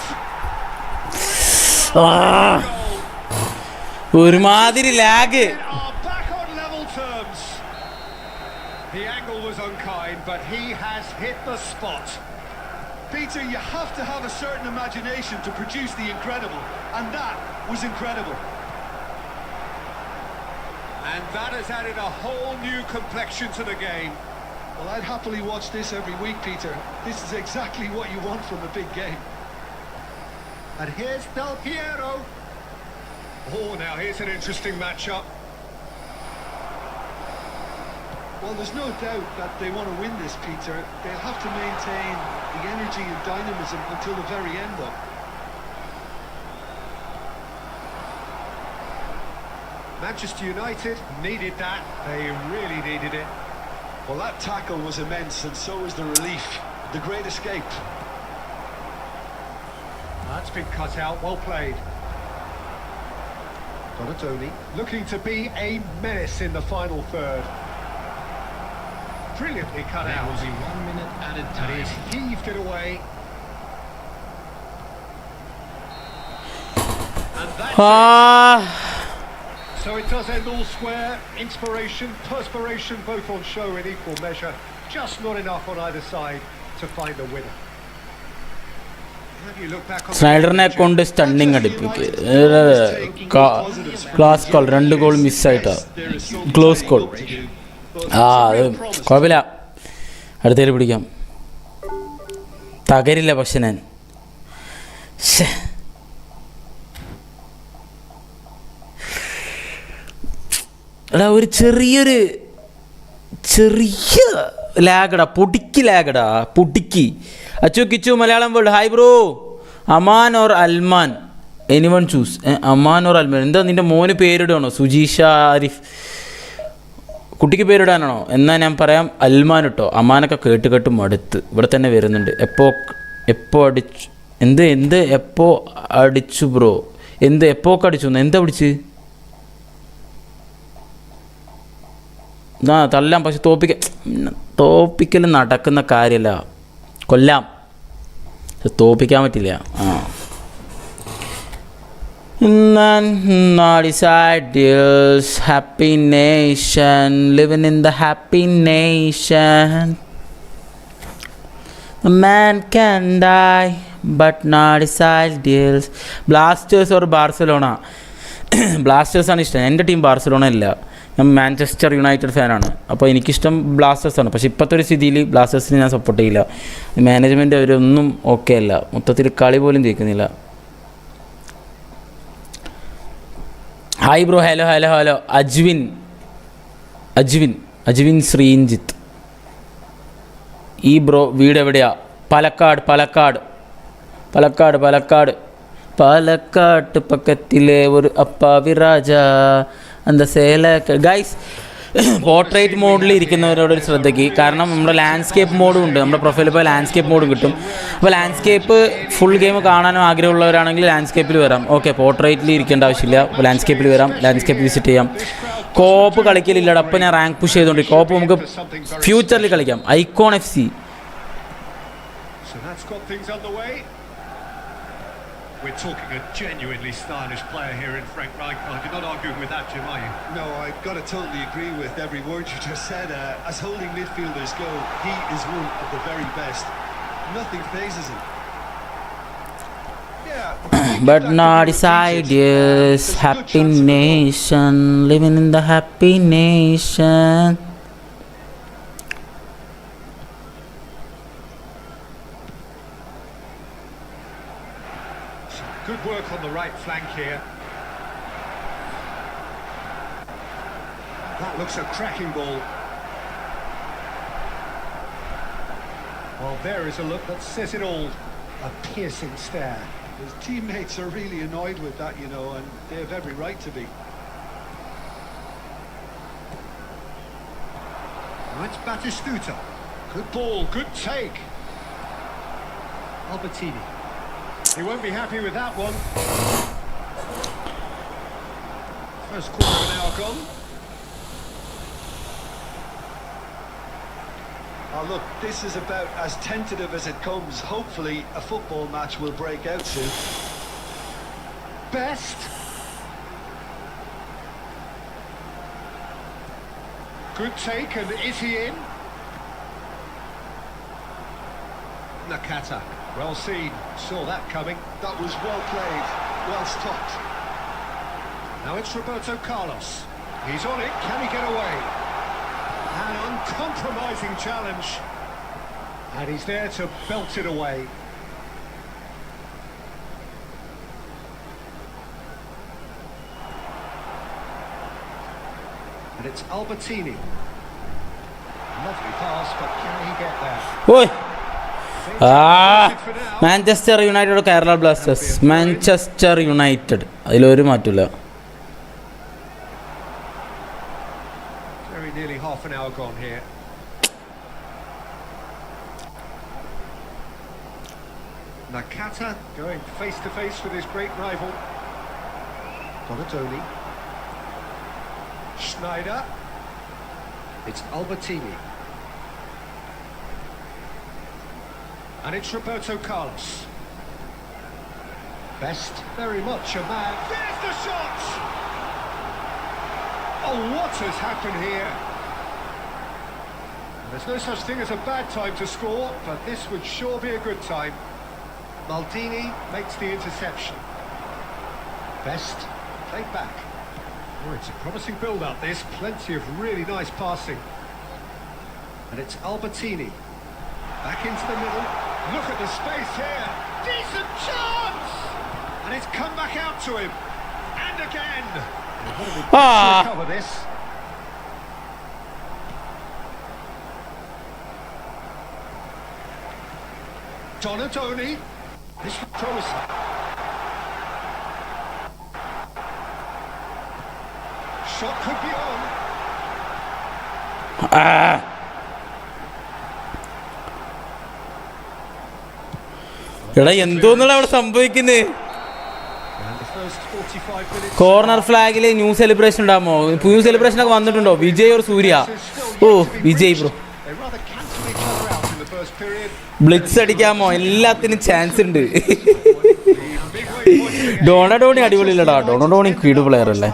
ഒരുമാതിരി lag Are back on level terms. The angle was unkind, but he has hit the spot. Peter, you have to have a certain imagination to produce the incredible, and that was incredible. And that has added a whole new complexion to the game. Well, I'd happily watch this every week, Peter. This is exactly what you want from a big game. And here's Del Piero. Oh, now here's an interesting matchup. Well, there's no doubt that they want to win this, Peter. They'll have to maintain the energy and dynamism until the very end, though. Manchester United needed that. They really needed it. Well, that tackle was immense, and so was the relief. The great escape. That's been cut out. Well played. Donatoni looking to be a menace in the final third. Brilliantly cut There out. will be 1 minute added And time. he's heaved it away. And that's ആ it. So it does end all square. Inspiration, perspiration, both on show in equal measure. Just not enough on either side to find a winner. Have you looked back on the സ്നൈഡറിനെ game, കൊണ്ട് stunning അടിപ്പിക്ക്. Close call 2 goal മിസ്സായിട്ടാ. Close call. അത് കുഴപ്പമില്ല, അടുത്തേൽ പിടിക്കാം. തകരില്ല പക്ഷെ ഞാൻ എടാ ഒരു ചെറിയ ലാഗടാ, പൊടിക്ക്. Achu Kichu Malayalam world hi bro. Aman or Alman, anyone choose. Aman or Alman, എന്താ നിൻ്റെ മോന് പേരിടണോ? സുജീഷ ആരിഫ്, കുട്ടിക്ക് പേരിടാനാണോ? എന്നാൽ ഞാൻ പറയാം അൽമാൻ കേട്ടോ. അമാനൊക്കെ കേട്ട് മടുത്ത് ഇവിടെ തന്നെ വരുന്നുണ്ട്. എപ്പോൾ അടിച്ചു എപ്പോൾ അടിച്ചു ബ്രോ? എപ്പോഴൊക്കെ അടിച്ചു? എന്താ പിടിച്ച്? തല്ലാം, പക്ഷെ തോപ്പിക്കൽ നടക്കുന്ന കാര്യമല്ല, കൊല്ലാം. തോപ്പിക്കാൻ പറ്റില്ല. Ideals, happy nation, living in the happy nation. A man can die, but not his ideals. Blasters or Barcelona? ബ്ലാസ്റ്റേഴ്സാണ് ഇഷ്ടം. എൻ്റെ ടീം ബാർസലോണ അല്ല, ഞാൻ മാഞ്ചസ്റ്റർ യുണൈറ്റഡ് ഫാനാണ്. അപ്പോൾ എനിക്കിഷ്ടം ബ്ലാസ്റ്റേഴ്സാണ്. പക്ഷേ ഇപ്പോഴത്തെ ഒരു സ്ഥിതിയിൽ ബ്ലാസ്റ്റേഴ്സിനെ ഞാൻ സപ്പോർട്ട് ചെയ്യില്ല. മാനേജ്മെൻറ്റ് അവരൊന്നും ഓക്കെ അല്ല, മൊത്തത്തിൽ കളി പോലും ജയിക്കുന്നില്ല. Hi bro. Hello Ajwin Sreenjith. ഈ ബ്രോ വീട് എവിടെയാ? പാലക്കാട് പക്കത്തിലെ ഒരു അപ്പാവി രാജ എന്താ ഗൈസ്. പോർട്രേറ്റ് മോഡിൽ ഇരിക്കുന്നവരോട് ഒരു ശ്രദ്ധയ്ക്ക്, കാരണം നമ്മുടെ ലാൻഡ്സ്കേപ്പ് മോഡും ഉണ്ട്. നമ്മുടെ പ്രൊഫൈലിൽ ഇപ്പോൾ ലാൻഡ്സ്കേപ്പ് മോഡും കിട്ടും. അപ്പോൾ ലാൻഡ്സ്കേപ്പ് ഫുൾ ഗെയിം കാണാനും ആഗ്രഹമുള്ളവരാണെങ്കിൽ ലാൻഡ്സ്കേപ്പിൽ വരാം. ഓക്കെ, പോർട്രേറ്റിൽ ഇരിക്കേണ്ട ആവശ്യമില്ല. അപ്പോൾ ലാൻഡ്സ്കേപ്പിൽ വരാം, ലാൻഡ്സ്കേപ്പ് വിസിറ്റ് ചെയ്യാം. കോപ്പ് കളിക്കലില്ലടാ, അപ്പോൾ ഞാൻ റാങ്ക് പുഷ് ചെയ്തുകൊണ്ട് കോപ്പ് നമുക്ക് ഫ്യൂച്ചറിൽ കളിക്കാം. Icon FC. We're talking a genuinely stylish player here in Frank Rijkaard. You're not arguing with that, Jim, are you? No, I've got to totally agree with every word you just said. As holding midfielders go, he is one of the very best. Nothing phases him. But not his ideas, happy nation, living in the happy nation. Good work on the right flank here. That looks a cracking ball. Well, there is a look that says it all. A piercing stare. His teammates are really annoyed with that, you know, and they have every right to be. Now it's Batistuta. Good ball, good take. Albertini. He won't be happy with that one. First quarter of an hour gone. Oh, look, this is about as tentative as it comes. Hopefully a football match will break out soon. Best. Good take, and is he in? Nakata. Well seen, saw that coming. That was well played, well stopped. Now it's Roberto Carlos. He's on it, can he get away? An uncompromising challenge. And he's there to belt it away. And it's Albertini. Lovely pass, but can he get there? Oi! Manchester United Kerala Blasters. Manchester United, അതിലൊരു മാറ്റില്ല. Very nearly half an hour gone here. Nakata going face to face with his great rival. Donatoni. Schneider. It's Albertini. And it's Roberto Carlos. Best, very much a man. There's the shot! Oh, what has happened here? There's no such thing as a bad time to score, but this would sure be a good time. Maldini makes the interception. Best played back. Oh, it's a promising build-up, this. Plenty of really nice passing. And it's Albertini. Back into the middle. Look at the space here. Decent chance! And it's come back out to him. And again. What a big to recover this. Donadoni. This is promising. Shot could be on. എടാ എന്തോന്നാണ് അവിടെ സംഭവിക്കുന്നത്? Corner ഫ്ലാഗിൽ new celebration ഉണ്ടാകുമോ? New celebration ഒക്കെ വന്നിട്ടുണ്ടോ? Vijay or Surya? Oh Vijay bro. Blitz അടിക്കാമോ? എല്ലാത്തിനും ചാൻസ് ഉണ്ട്. ഡോണഡോണി അടിപൊളിയില്ലടാ. ഡോണഡോണി കീട് പ്ലെയർ അല്ലേ?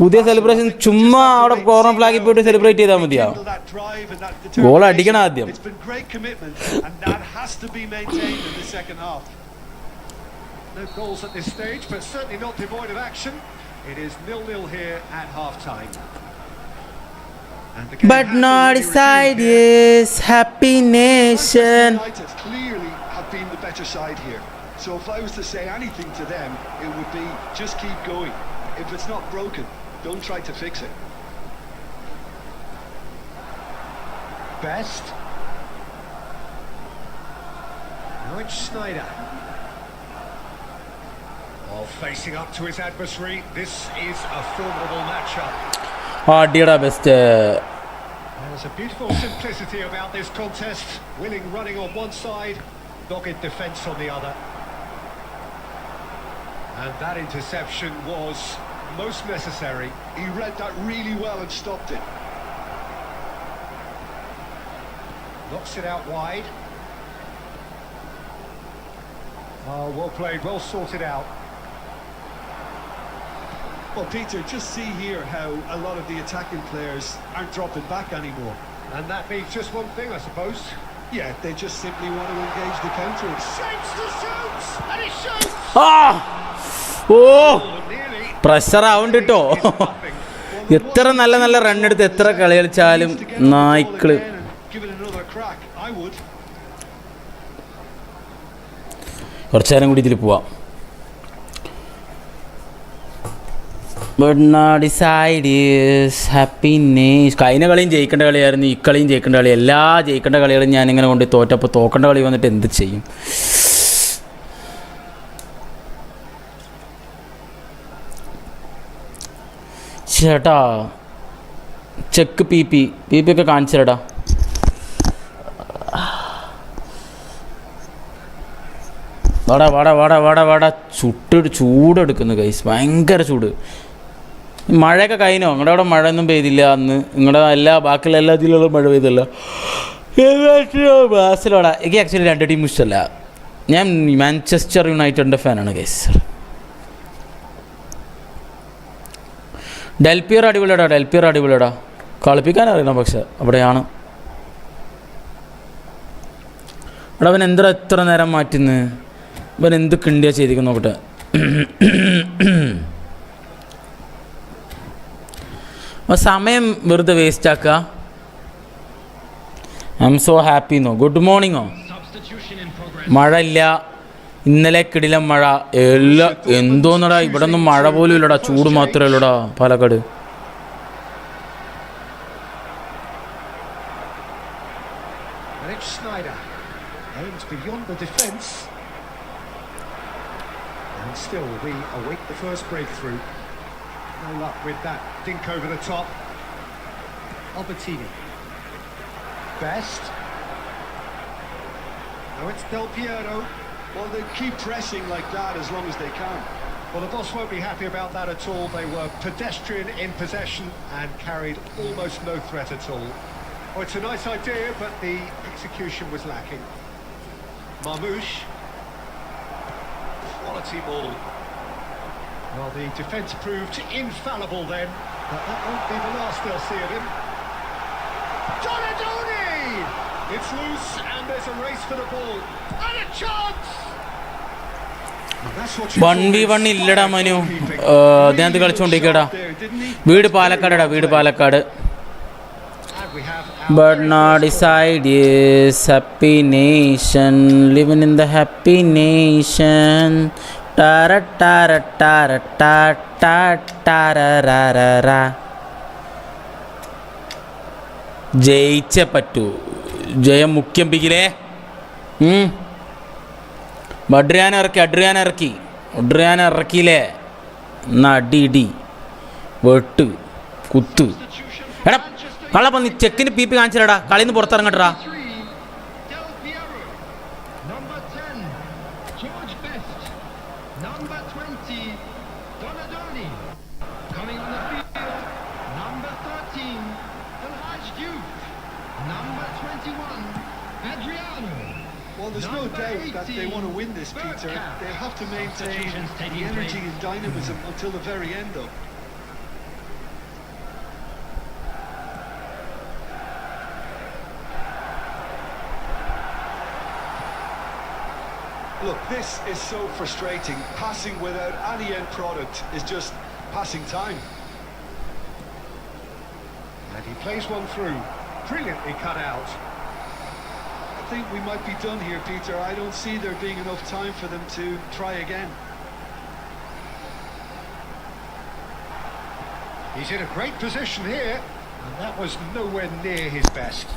പുതിയ സെലിബ്രേഷൻ ചുമ്മാ അവിടെ കോർണർ ഫ്ലാഗിൽ പോയിട്ട് സെലിബ്രേറ്റ് ചെയ്താൽ മതിയാ. ഗോൾ അടിക്കണം ആദ്യം. No goals at this stage, but certainly not devoid of action. It is 0-0 here at half-time. But not decide is happy nation. United clearly have been the better side here. So if I was to say anything to them, it would be just keep going. If it's not broken, don't try to fix it. Best. Now it's Snyder. While facing up to his adversary, this is a formidable matchup. Dear best. There's a beautiful simplicity about this contest. Willing running on one side, dogged defence on the other. And that interception was most necessary. He read that really well and stopped it. Knocks it out wide. Oh, well played, well sorted out. Well, Peter, just see here how a lot of the attacking players aren't dropping back anymore. And that means just one thing, I suppose. Yeah, they just simply want to engage the counter. Shapes to shoot! And he shoots! Pressure ആവുന്നുണ്ട് കേട്ടോ. എത്ര നല്ല നല്ല റണ്ണെടുത്ത് എത്ര കളി കളിച്ചാലും നായ്ക്കള്. കുറച്ചു നേരം കൂടി ഇതിൽ പോവാം. But not decide is happiness. കഴിഞ്ഞ കളിയും ജയിക്കേണ്ട കളിയായിരുന്നു, ഈ കളിയും ജയിക്കേണ്ട കളി. എല്ലാ ജയിക്കേണ്ട കളികളും ഞാനിങ്ങനെ കൊണ്ട് തോറ്റപ്പോൾ തോക്കേണ്ട കളി വന്നിട്ട് എന്ത് ചെയ്യും? ചേട്ടാ ചെക്ക് പി പി ഒക്കെ കാണിച്ചേടാ. വാടാ വാടാ വാടാ വാടാ വാടാ. ചൂടെടുക്കുന്നു ഗൈസ്, ഭയങ്കര ചൂട്. മഴയൊക്കെ കഴിഞ്ഞോ? നിങ്ങളുടെ അവിടെ മഴയൊന്നും പെയ്തില്ല അന്ന്? നിങ്ങളുടെ ബാക്കിയുള്ള എല്ലാ ജില്ലകളും മഴ പെയ്തല്ല. ബാസിലോടാ. എനിക്ക് ആക്ച്വലി രണ്ട് ടീം ഇഷ്ടമല്ല. ഞാൻ മാഞ്ചസ്റ്റർ യുണൈറ്റഡിൻ്റെ ഫാനാണ് ഗൈസ്. ഡെൽപിയർ അടിപൊളിയാടാ. കളിപ്പിക്കാൻ അറിയണം, പക്ഷെ അവിടെയാണ്. അവിടെ അവൻ എന്താ എത്ര നേരം മാറ്റുന്നു? ഇവൻ എന്ത് കിണ്ടിയാ ചെയ്തിരിക്കുന്നു നോക്കട്ടെ. സമയം വെറുതെ വേസ്റ്റ് ആക്കുക. ഐ എം സോ ഹാപ്പി എന്നോ. ഗുഡ് മോർണിംഗോ? മഴ ഇല്ല, ഇന്നലെ കിടിലം മഴ. എല്ലാ എന്തോന്നടാ, ഇവിടെ ഒന്നും മഴ പോലും ഇല്ലടാ, ചൂട് മാത്രമേ ഉള്ളൂടാ Palakkad. Still, we await the first breakthrough. No luck with that dink over the top. Albertini. Best. Now it's Del Piero. Well, they keep pressing like that as long as they can. Well, the boss won't be happy about that at all. They were pedestrian in possession and carried almost no threat at all. Oh, it's a nice idea, but the execution was lacking. Marmouche. Quality ball. Well, the defence proved infallible then, but that won't be the last they'll see of him. Donadoni! It's loose and there's a race for the ball. And a chance! 1v1 ഇല്ലടാ മനു. അദ്ദേഹത്തെ കളിച്ചുകൊണ്ടിരിക്കടാ. വീട് പാലക്കാടാ, വീട് Palakkad. But not decide is happy nation, living in the happy nation. Tara tara tara ta tara ra ra ra. ജയിച്ചേ പറ്റൂ. ജയം മുഖ്യം പിക്കിലേ. Adrian ഇറക്കിയില്ലേ. എന്നാ അടി ഇടി വെട്ട് കുത്ത്. എടാ കള്ളപ്പം നീ ചെക്കിന് പി പി കാണിച്ചില്ലടാ. കളിന്ന് പുറത്തിറങ്ങട്ടാ. Well, there's no doubt that they want to win this, Peter. They have to maintain the energy and dynamism until the very end, though. Look, this is so frustrating. Passing without any end product is just passing time. And he plays one through. Brilliantly cut out. I think we might be done here, Peter. I don't see there being enough time for them to try again. He's in a great position here, and that was nowhere near his best.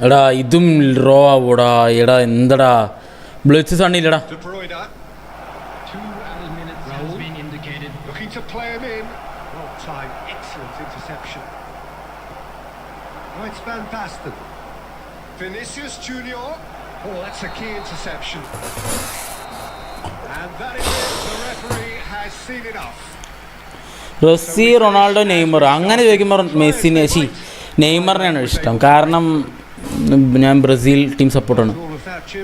എടാ ഇതും raw ആവൂടാ. എടാ എന്തടാ blitz സണ്ണില്ലടാ. Looking to play him in. Well timed, excellent interception. Oh, it's Van Basten. Vinicius Junior. Oh, that's a key interception. And that is it. The referee has seen enough. Messi, Ronaldo, Neymar അങ്ങനെ ചോദിക്കുമ്പോൾ മെസ്സിനെ നെയ്മറിനാണ് ഇഷ്ടം. കാരണം ഞാൻ Brazil team സപ്പോർട്ടാണ്.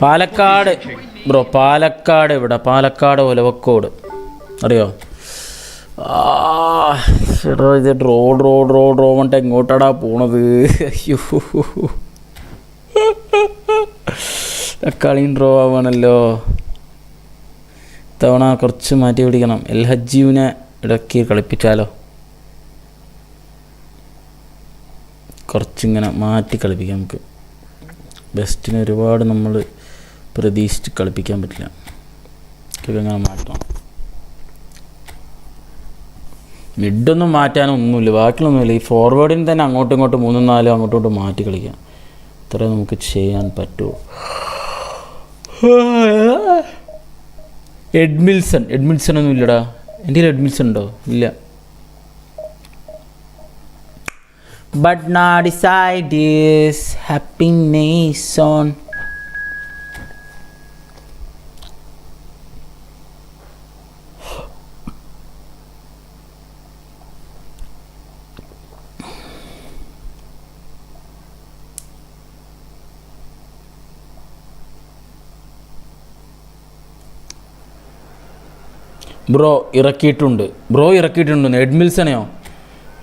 Palakkad bro, Palakkad ഇവിടെ പാലക്കാട് ഒലവക്കോട് അറിയോ? ചേട്ടാ ഇത് റോഡ് പറഞ്ഞിട്ട് എങ്ങോട്ടാടാ പോണത്? അയ്യോ കളിയും ഡ്രോ ആവാണല്ലോ. ഇത്തവണ കുറച്ച് മാറ്റി പിടിക്കണം. എൽ ഹജ്ജീവിനെ ഇടയ്ക്ക് കളിപ്പിച്ചാലോ? കുറച്ചിങ്ങനെ മാറ്റി കളിപ്പിക്കാം നമുക്ക്. ബെസ്റ്റിനെ ഒരുപാട് നമ്മൾ പ്രതീക്ഷിച്ച് കളിപ്പിക്കാൻ പറ്റില്ല. അങ്ങനെ മാറ്റണം. മിഡൊന്നും മാറ്റാനൊന്നുമില്ല, ബാക്കിയൊന്നുമില്ല. ഈ ഫോർവേഡിന് തന്നെ അങ്ങോട്ടും ഇങ്ങോട്ടും 3-4 അങ്ങോട്ടും മാറ്റി കളിക്കാം. ഇത്ര നമുക്ക് ചെയ്യാൻ പറ്റുമോ? എഡ്മിൽസൺ ഒന്നും ഇല്ലടാ. എൻ്റെ കയ്യിൽ എഡ്മിൽസൺ ഉണ്ടോ? ഇല്ല. But not decide is happy nation. Bro ഇറക്കിയിട്ടുണ്ട്. എഡ്മിൽസണെയോ?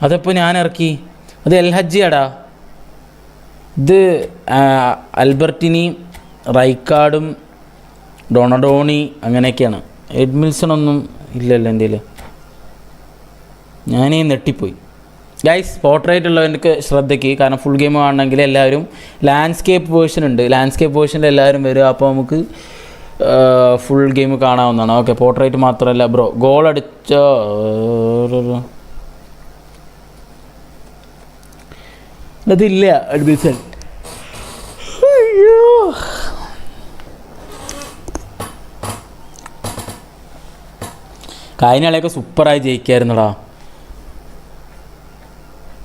അതപ്പോൾ ഞാൻ ഇറക്കി. അത് എൽ ഹജ്ജിയാടാ. ഇത് അൽബർട്ടിനി, റൈക്കാർഡും ഡൊണഡോണി അങ്ങനെയൊക്കെയാണ്. എഡ്മിൽസണൊന്നും ഇല്ലല്ലോ എൻ്റെ കയ്യിൽ. ഞാനീ നെട്ടിപ്പോയി. ഗൈസ് പോർട്രേറ്റ് ഉള്ളവർക്ക് ശ്രദ്ധയ്ക്ക്. കാരണം ഫുൾ ഗെയിം കാണണമെങ്കിൽ എല്ലാവരും ലാൻഡ്സ്കേപ്പ് വേർഷൻ ഉണ്ട്. ലാൻഡ്സ്കേപ്പ് വേർഷനിൽ എല്ലാവരും വരും. അപ്പോൾ നമുക്ക് ഫുൾ ഗെയിം കാണാവുന്നതാണ്. ഓക്കെ, പോർട്രേറ്റ് മാത്രമല്ല ബ്രോ. ഗോൾ അടിച്ച അതില്ല അഡ്മിഷൻ. അയ്യോ കഴിഞ്ഞ കളിയൊക്കെ സൂപ്പറായി ജയിക്കായിരുന്നടാ.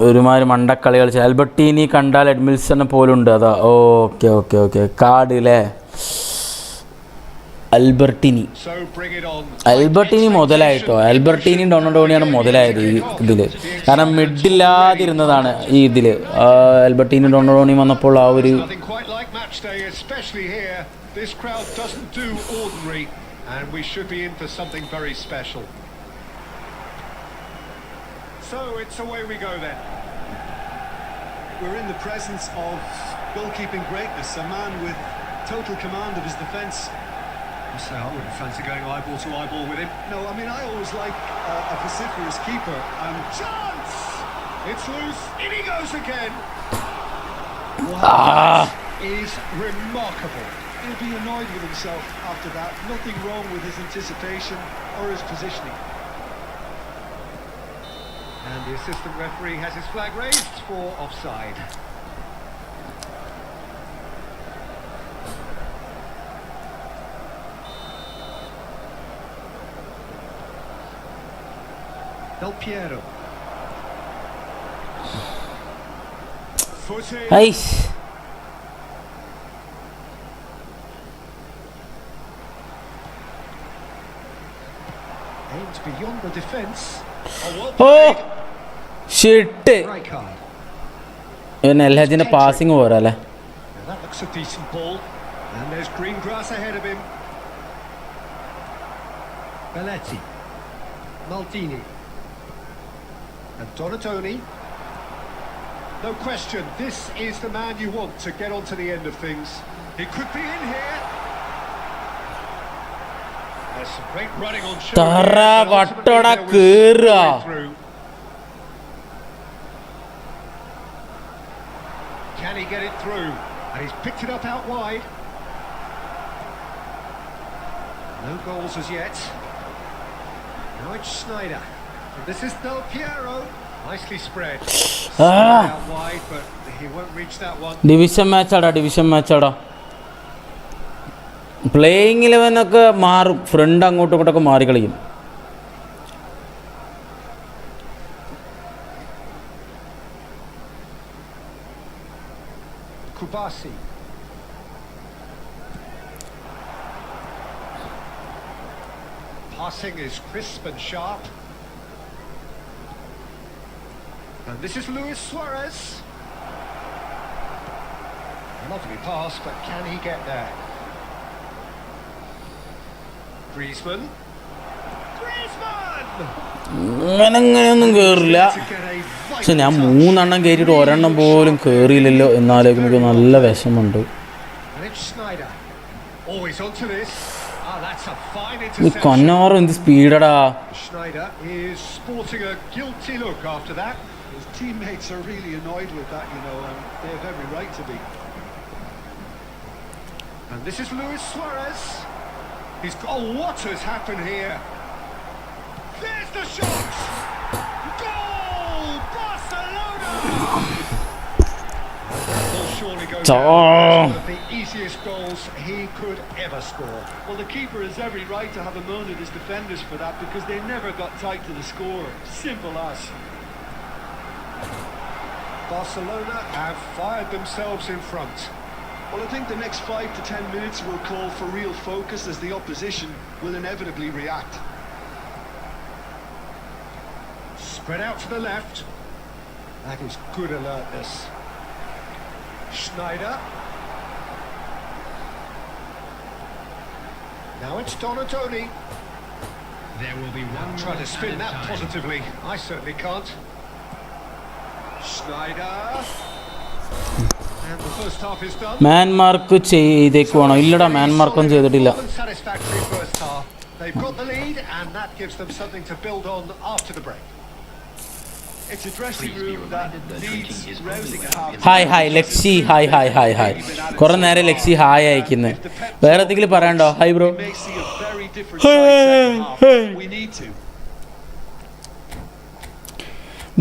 ഒരുമാതിരി മണ്ടക്കളി കളിച്ച ആൽബർട്ടീനി കണ്ടാൽ എഡ്മിൽസനെ പോലുണ്ട്. അതാ ഓക്കെ കാർഡ് അല്ലേ? അൽബർട്ടീനി മുതലായിട്ടോ. അൽബർട്ടീനി ഡൊണഡോണിയാണ് മുതലായത് ഈ ഇതിൽ. കാരണം മിഡില്ലാതിരുന്നതാണ് ഈ ഇതിൽ. അൽബർട്ടീനി ഡൊണഡോണി വന്നപ്പോൾ ആ ഒരു we're in the presence of goalkeeping greatness, a man with total command of his defence. So I wouldn't fancy going eyeball to eyeball with him. No, I mean, I always like a vociferous keeper, and Chance! It's loose. In he goes again. Ah. Is remarkable. he'll be annoyed with himself after that. Nothing wrong with his anticipation or his positioning. And the assistant referee has his flag raised for offside. Del Piero. Footing. Aish. Aims beyond the defence. Oh shit. Right card. ഇവൻ എൽഹജിന്റെ passing പോരല്ലേ? Now that looks a decent ball. And there's green grass ahead of him. Belletti. Maldini. And Donatoni. No question, this is the man you want to get on to the end of things. He could be in here. There's some great running on show. Tara here, but ultimately vattara there was no keera. way through. Can he get it through? And he's picked it up out wide. No goals as yet. Now it's Schneider. And this is Del Piero. Nicely spread. Out wide, but he won't reach that one. Division മാച്ചാടാ playing 11 ഒക്കെ മാറും, front അങ്ങോട്ടും ഇങ്ങോട്ടൊക്കെ മാറി കളിക്കും. Kubasi. Passing is crisp and sharp. And this is Luis Suarez. Lovely pass, but can he get there? Griezmann. അങ്ങനെയൊന്നും കയറില്ല. To get a പക്ഷെ ഞാൻ vital touch. 3 എണ്ണം കയറിയിട്ട് ഒരെണ്ണം പോലും കയറിയില്ലല്ലോ എന്നാലേക്ക് എനിക്ക് നല്ല വിഷമുണ്ട്. And it's Schneider. Always onto this. Ah, that's a fine ഈ interception. കണ്ണാറും എന്ത് സ്പീഡടാ. Schneider is sporting a guilty look after that. His teammates are really annoyed with that, you know, and they have every right to be. And this is Luis Suarez. He's oh, what has happened here? There's the shot. Goal, Barcelona. Will surely go down as one of the easiest goals he could ever score. Well, the keeper has every right to have a moan at his defenders for that because they never got tight to the score. Simple as. Barcelona have fired themselves in front. Well, I think the next 5 to 10 minutes will call for real focus as the opposition will inevitably react. Spread out to the left. That is good alertness. Schneider. Now it's Donatoni. There will be one Try more to spin added that time. positively. I certainly can't. Schneider. And the first half is done. Man mark ചെയ്തേക്കുവാണോ? ഇല്ലടാ, man മാർക്കൊന്നും ചെയ്തിട്ടില്ല. More than satisfactory first half. They've got the lead, and that gives them something to build on after the break. It's a dressing room that needs rousing at half. Hi Lexie, hi കുറെ നേരം Lexie hi അയക്കുന്നത്. വേറെ എന്തെങ്കിലും പറയാണ്ടോ? Hi bro. We may see a very different side second half. We need to.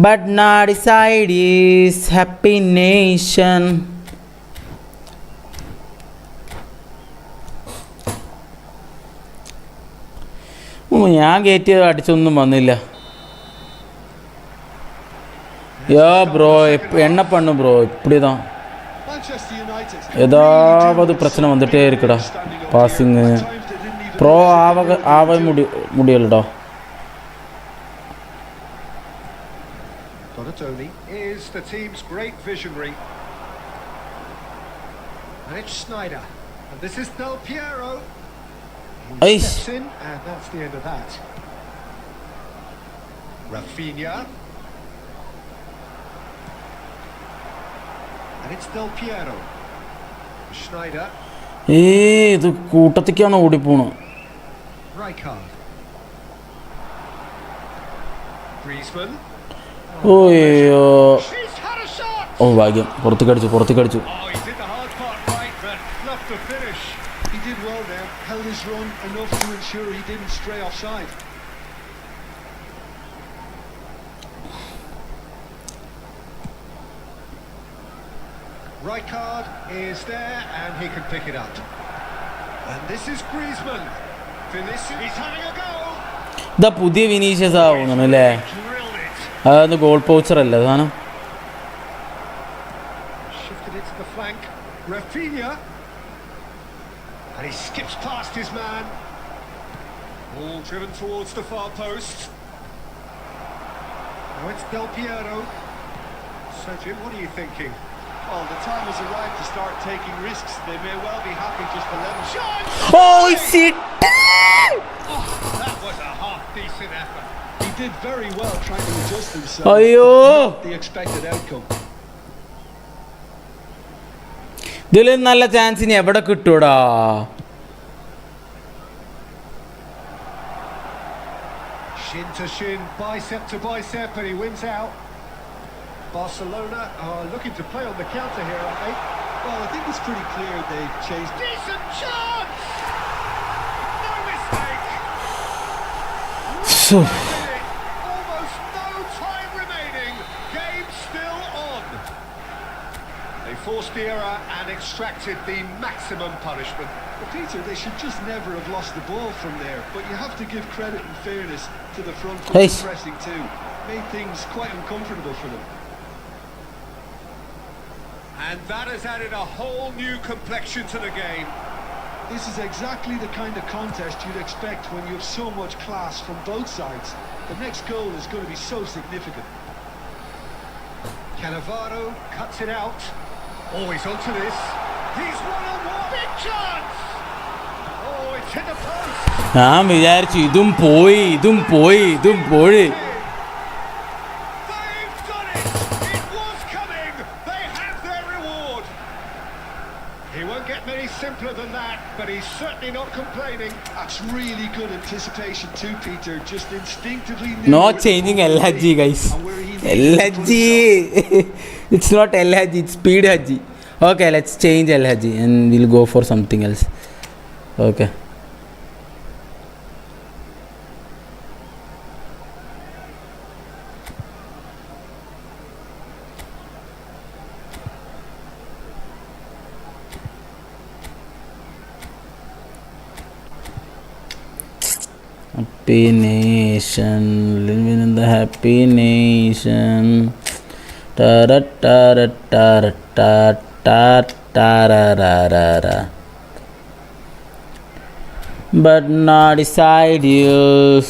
But not decide is happy nation. ഞാൻ കയറ്റിയത് അടിച്ചൊന്നും വന്നില്ല. யா bro என்ன பண்ணு ப்ரோ, இப்படிதான் Manchester United. ஏதாவது பிரச்சனை வந்துட்டே இருக்குடா. பாசிங்கு ப்ரோ ஆக முடியலடா. Donatoni is the team's great visionary. And it's Schneider. And this is Del Piero. He Aish. steps in, and that's the end of that. Rafinha. And it's Del Piero. Schneider. ഇത് കൂട്ടത്തിക്കാണ് ഓടിപ്പോണു. Rijkaard. Griezmann. ഓയ്യോ, She's had a shot. ഓ ഭാഗ്യം, പുറത്തേക്കടിച്ചു. Oh, he did the hard part right, but love to finish. He did well there, held his run enough to ensure he didn't stray offside. Rijkaard is there and he can pick it up. And this is Griezmann. Vinicius. He's having a go. ഇതാ പുതിയ Vinicius ആവുന്നു അല്ലേ? Drilled it. അതൊന്ന് goal poacher അല്ലേ സാധനം? Shifted it to the flank. Rafinha. And he skips past his man. Ball driven towards the far post. Now it's Del Piero. So Jim, what are you thinking? Well, the time has arrived to start taking risks. They may well be happy just to let him. Oh shit! That was a half-decent effort. He did very well trying to adjust himself. അയ്യോ, Not the expected outcome. ഇതിൽ നല്ല chance ഇനി എവിടെ കിട്ടൂടാ? Shin to shin, bicep to bicep, and he wins out. Barcelona are looking to play on the counter here, aren't they? Well, I think it's pretty clear they've changed. Decent chance! No mistake! So, Almost no time remaining. Game still on. They forced the error and extracted the maximum punishment. But Peter, they should just never have lost the ball from there. But you have to give credit and fairness to the front foot Hey. pressing too. Made things quite uncomfortable for them. And that has added a whole new complexion to the game. This is exactly the kind of contest you'd expect when you have so much class from both sides. The next goal is going to be so significant. Cannavaro cuts it out. Oh, he's onto this. He's one-on-one. Big chance! Oh, it's hit the post. ഞാൻ വിചാരിച്ചു ഇതും പോയി. They've done it! It was coming! They have their reward! He won't get many simpler than that, but he's certainly not complaining. That's really good anticipation too, Peter. Just instinctively knew No where the changing ball would LHG, be guys. and where he needed to put LHG. himself. It's not LHG, it's speed HG. Okay, let's change LHG and we'll go for something else. Okay. Happy nation, living in the happy nation. Ta-da, ta-da, ta-da, ta-da, ta-da-da-da-da. But not decide you.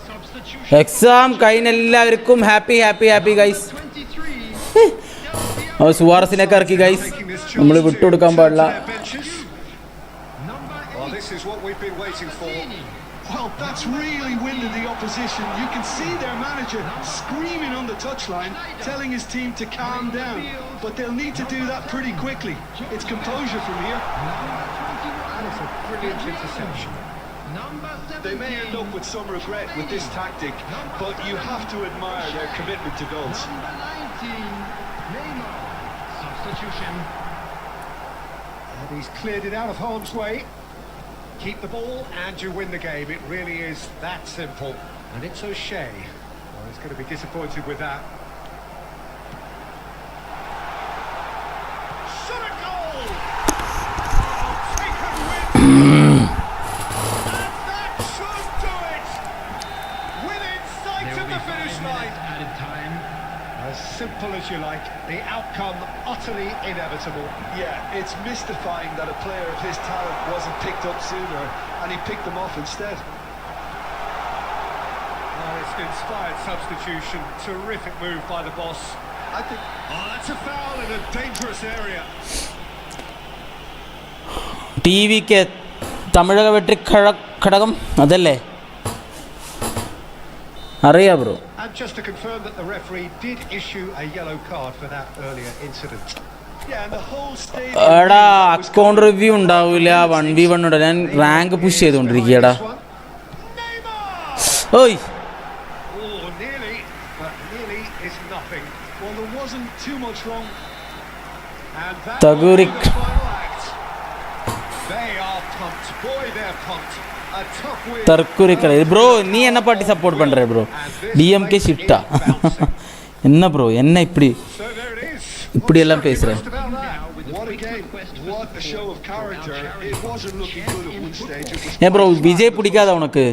Substitution. Exam കഴിഞ്ഞ എല്ലാവർക്കും happy guys. 23. സുവാറസിനൊക്കെ ഇറക്കി guys. നമ്മൾ വിട്ടുകൊടുക്കാൻ പാടില്ല. Well, this is what we've been waiting for. Well, that's really winded the opposition. You can see their manager screaming on the touchline, telling his team to calm down. But they'll need to do that pretty quickly. It's composure from here. That is a brilliant interception. They may end up with some regret with this tactic, but you have to admire their commitment to goals. Number 19, Neymar. Substitution. And he's cleared it out of harm's way. Keep the ball and you win the game. It really is that simple. And it's O'Shea. Well, he's going to be disappointed with that. Shot a goal! Oh, taken with. And that should do it! Within sight of the finish line. Added time. As simple as you like. The outcome utterly inevitable. Yeah, it's mystifying that a player of his talent wasn't picked up sooner, and he picked them off instead. Oh, it's an inspired substitution. Terrific move by the boss. I think Oh, that's a foul in a dangerous area. T VK Tamizhaga Vettri Kazhagam അതല്ലേ? അറിയാം bro. And just to confirm that the referee did issue a yellow card for that earlier incident. Yeah, and the whole stadium എടാ account review ഉണ്ടാവില്ല 1v1 ഉണ്ട് ഞാൻ rank push ചെയ്തുകൊണ്ടിരിക്കുകടാ ഓയ് Oh, nearly, but nearly is nothing. Well, there wasn't too much wrong. And that Tagurik. will be the final act. They are pumped. Boy, they're pumped. A tough win. தற்கொலைக்கலை bro நீ என்ன பாட்டி support பண்ற bro DMK ஷிஃப்டா என்ன bro என்ன இப்படி So there it is. இப்படி எல்லாம் பேசுற Just about that. What a game. What a show of character. It wasn't looking good at one stage. It was ஏன் ப்ரோ விஜய் பிடிக்காதா உனக்கு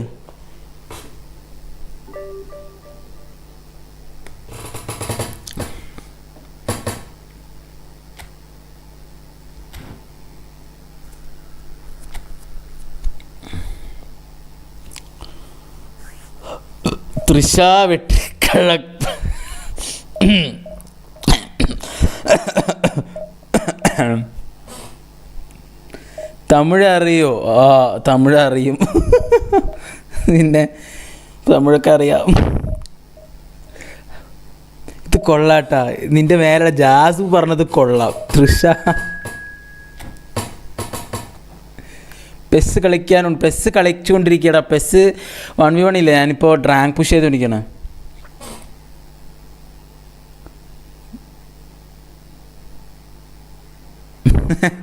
തൃശ വെട്ടിക്കഴക് തമിഴ് അറിയോ ആ തമിഴ് അറിയും പിന്നെ തമിഴൊക്കെ അറിയാം ഇത് കൊള്ളാട്ടാ നിന്റെ മേലെ ജാസു പറഞ്ഞത് കൊള്ളാം തൃശ പെസ് കളിക്കാനുണ്ട് പെസ് കളിച്ചുകൊണ്ടിരിക്കടാ പെസ് 1v1 ഇല്ല ഞാനിപ്പോൾ റാങ്ക് പുഷ് ചെയ്തുകൊണ്ടിരിക്കണം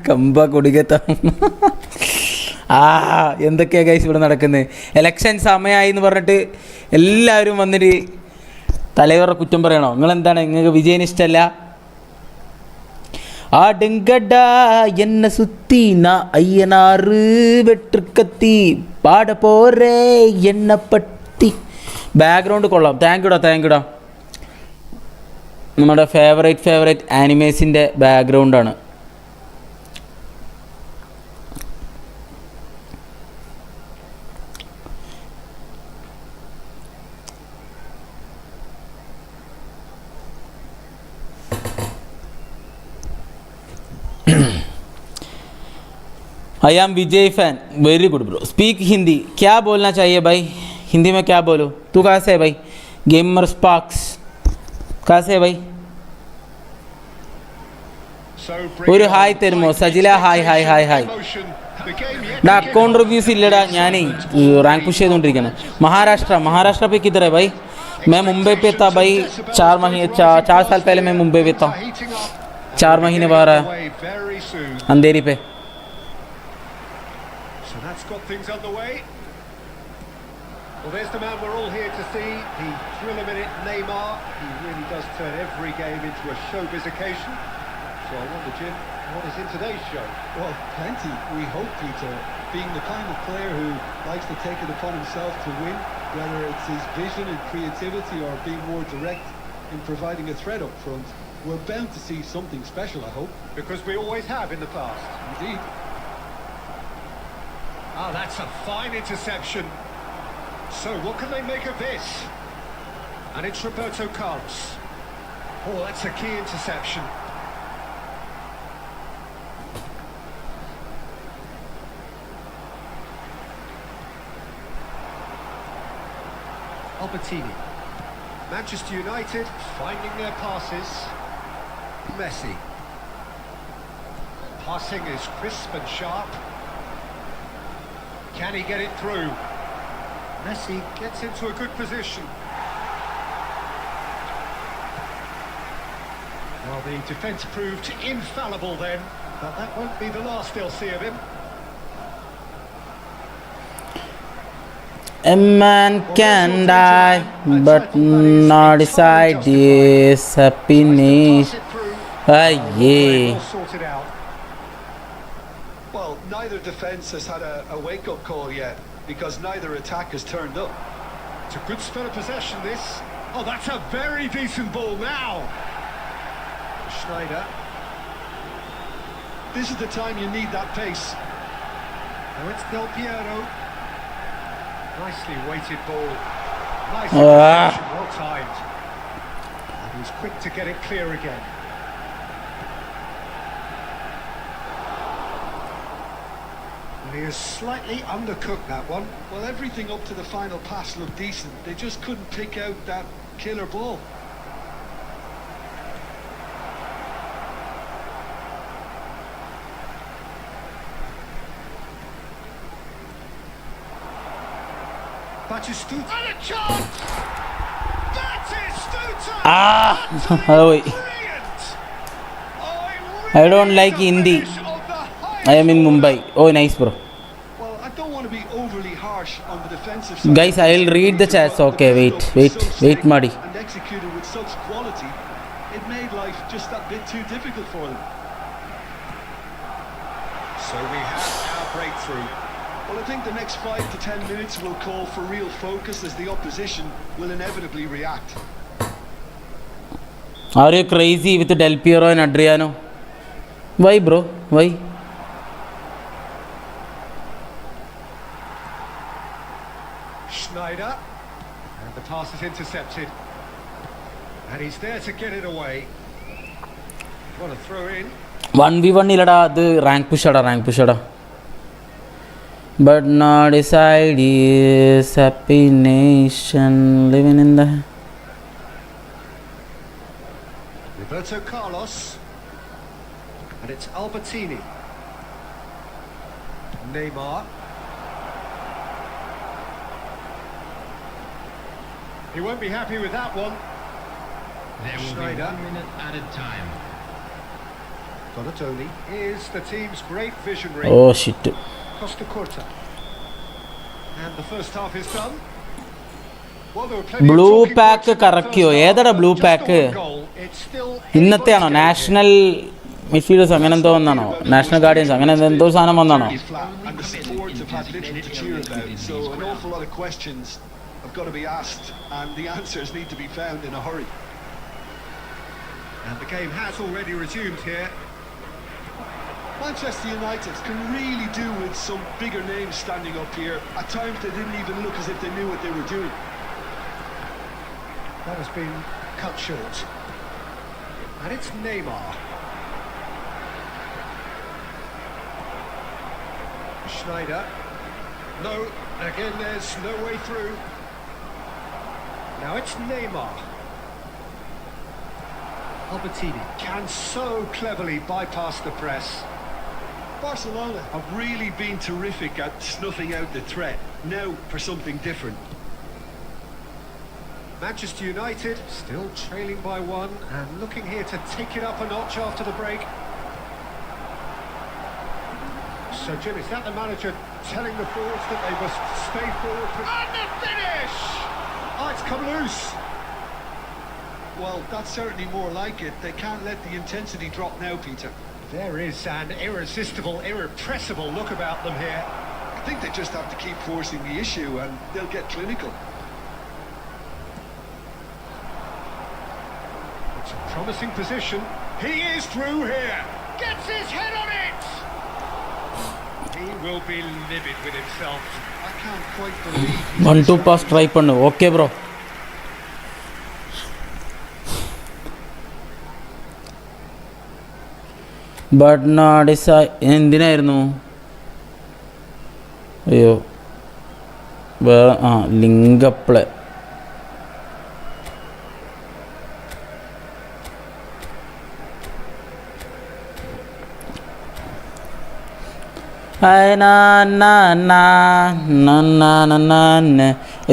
കമ്പ കൊടുക്കത്ത എന്തൊക്കെയാ ഗൈസ് ഇവിടെ നടക്കുന്നത് എലക്ഷൻ സമയമായി എന്ന് പറഞ്ഞിട്ട് എല്ലാവരും വന്നിട്ട് തലവരുടെ കുറ്റം പറയണോ നിങ്ങളെന്താണ് നിങ്ങൾക്ക് വിജയന് ഇഷ്ടമല്ല ஆடுங்கடா என்ன சுத்தி நான் ஐயனாறு வெற்று கத்தி பாட போறே என்ன പറ്റി ബാക്ക്ഗ്രൗണ്ട് കൊള്ളാം താങ്ക്യൂടാ നമ്മുടെ ഫേവറേറ്റ് ആനിമേസിൻ്റെ ബാക്ക്ഗ്രൗണ്ടാണ് I am Vijay fan very good bro speak Hindi क्या बोलना चाहिए भाई हिंदी में क्या बोलो तू कहाँ से है भाई गेमर स्पार्क्स कहाँ से है भाई ഒരു ഹായ് തരുമോ സജില ഹായ് ഡാ അക്കൗണ്ട് റിവ്യൂസ് ഇല്ലടാ ഞാനേ റാങ്ക് പുഷ് ചെയ്തുകൊണ്ടിരിക്കുകയാണ് महाराष्ट्र पे किधर है भाई मैं मुंबई पे था भाई 4 साल पहले मैं मुंबई पे था 4 महीने बाहर आया अंधेरी पे So that's got things underway. Well, there's the man we're all here to see, the thrill-a-minute Neymar. He really does turn every game into a showbiz occasion. So I wonder, Jim, what is in today's show? Well, plenty. We hope, Peter. Being the kind of player who likes to take it upon himself to win, whether it's his vision and creativity or being more direct in providing a threat up front, we're bound to see something special, I hope. Because we always have in the past. Indeed. Ah, that's a fine interception. So what can they make of this? And it's Roberto Carlos. Oh, that's a key interception. Albertini. Manchester United finding their passes. Messi. Passing is crisp and sharp. Can he get it through? Messi gets into a good position. Well, the defence proved infallible then, but that won't be the last they'll see of him. A man can die, but not decide his happiness. Yeah. Sorted out. Well, neither defence has had a wake-up call yet, because neither attack has turned up. It's a good spell of possession, this. Oh, that's a very decent ball now. Schneider. This is the time you need that pace. Now it's Del Piero. Nicely weighted ball. Nice well timed. And he was quick to get it clear again. And he has slightly undercooked that one. Well, everything up to the final pass looked decent. They just couldn't pick out that Killer ball. Batistuta. And a chance! Batistuta! പോയി. Brilliant! I don't like Hindi. I am in Mumbai. Oh, nice, bro. Well, I don't want to be overly harsh on the defensive side. Guys, I'll read the chats. Okay, wait, Madi. And executed with such quality, it made life just that bit too difficult for them. So we have our breakthrough. Well, I think the next 5 to 10 minutes will call for real focus as the opposition will inevitably react. Are you crazy with Del Piero and Adriano? Why, bro? Why? Schneider. And the pass is intercepted. And he's there to get it away. What a throw in. 1v1 ഇല്ലടാ, അത് rank പുഷാടാ. But not decide is happy nation living in the... Roberto Carlos. And it's Albertini. Neymar. He won't be happy with that one. There will be Schneider. 1 minute added time. Donatoni is the team's great visionary. Oh shit. Costa Curta. And the first half is done. Well, there were plenty of blue talking pack points in the കറക്കിയോ? first half. ഏതാടാ blue Just pack? the one goal. It's still ഇന്നത്തെയാണോ? anybody's game national midfielders അങ്ങനെ എന്തോ വന്നാണോ? National guardians അങ്ങനെ എന്തോ സാധനം വന്നാണോ? Very flat, and the supports have had little to cheer about, so an awful lot of questions have got to be asked, and the answers need to be found in a hurry. And the game has already resumed here. Manchester United can really do with some bigger names standing up here. At times they didn't even look as if they knew what they were doing. That has been cut short. And it's Neymar. Schneider. No, again there's no way through. Now it's Neymar. Albertini can so cleverly bypass the press. Barcelona have really been terrific at snuffing out the threat. Now for something different. Manchester United still trailing by one and looking here to take it up a notch after the break. So Jim, is that the manager telling the forwards that they must stay forward? And the finish! Oh, it's come loose. Well, that's certainly more like it. They can't let the intensity drop now, Peter. There is an irresistible, irrepressible look about them here. I think they just have to keep forcing the issue and they'll get clinical. It's a promising position. He is through here. Gets his head on it. He will be livid with himself. I can't quite believe 1-2 pass try பண்ணு. Okay bro. But not എന്തിനായിരുന്നു? അയ്യോ link apply.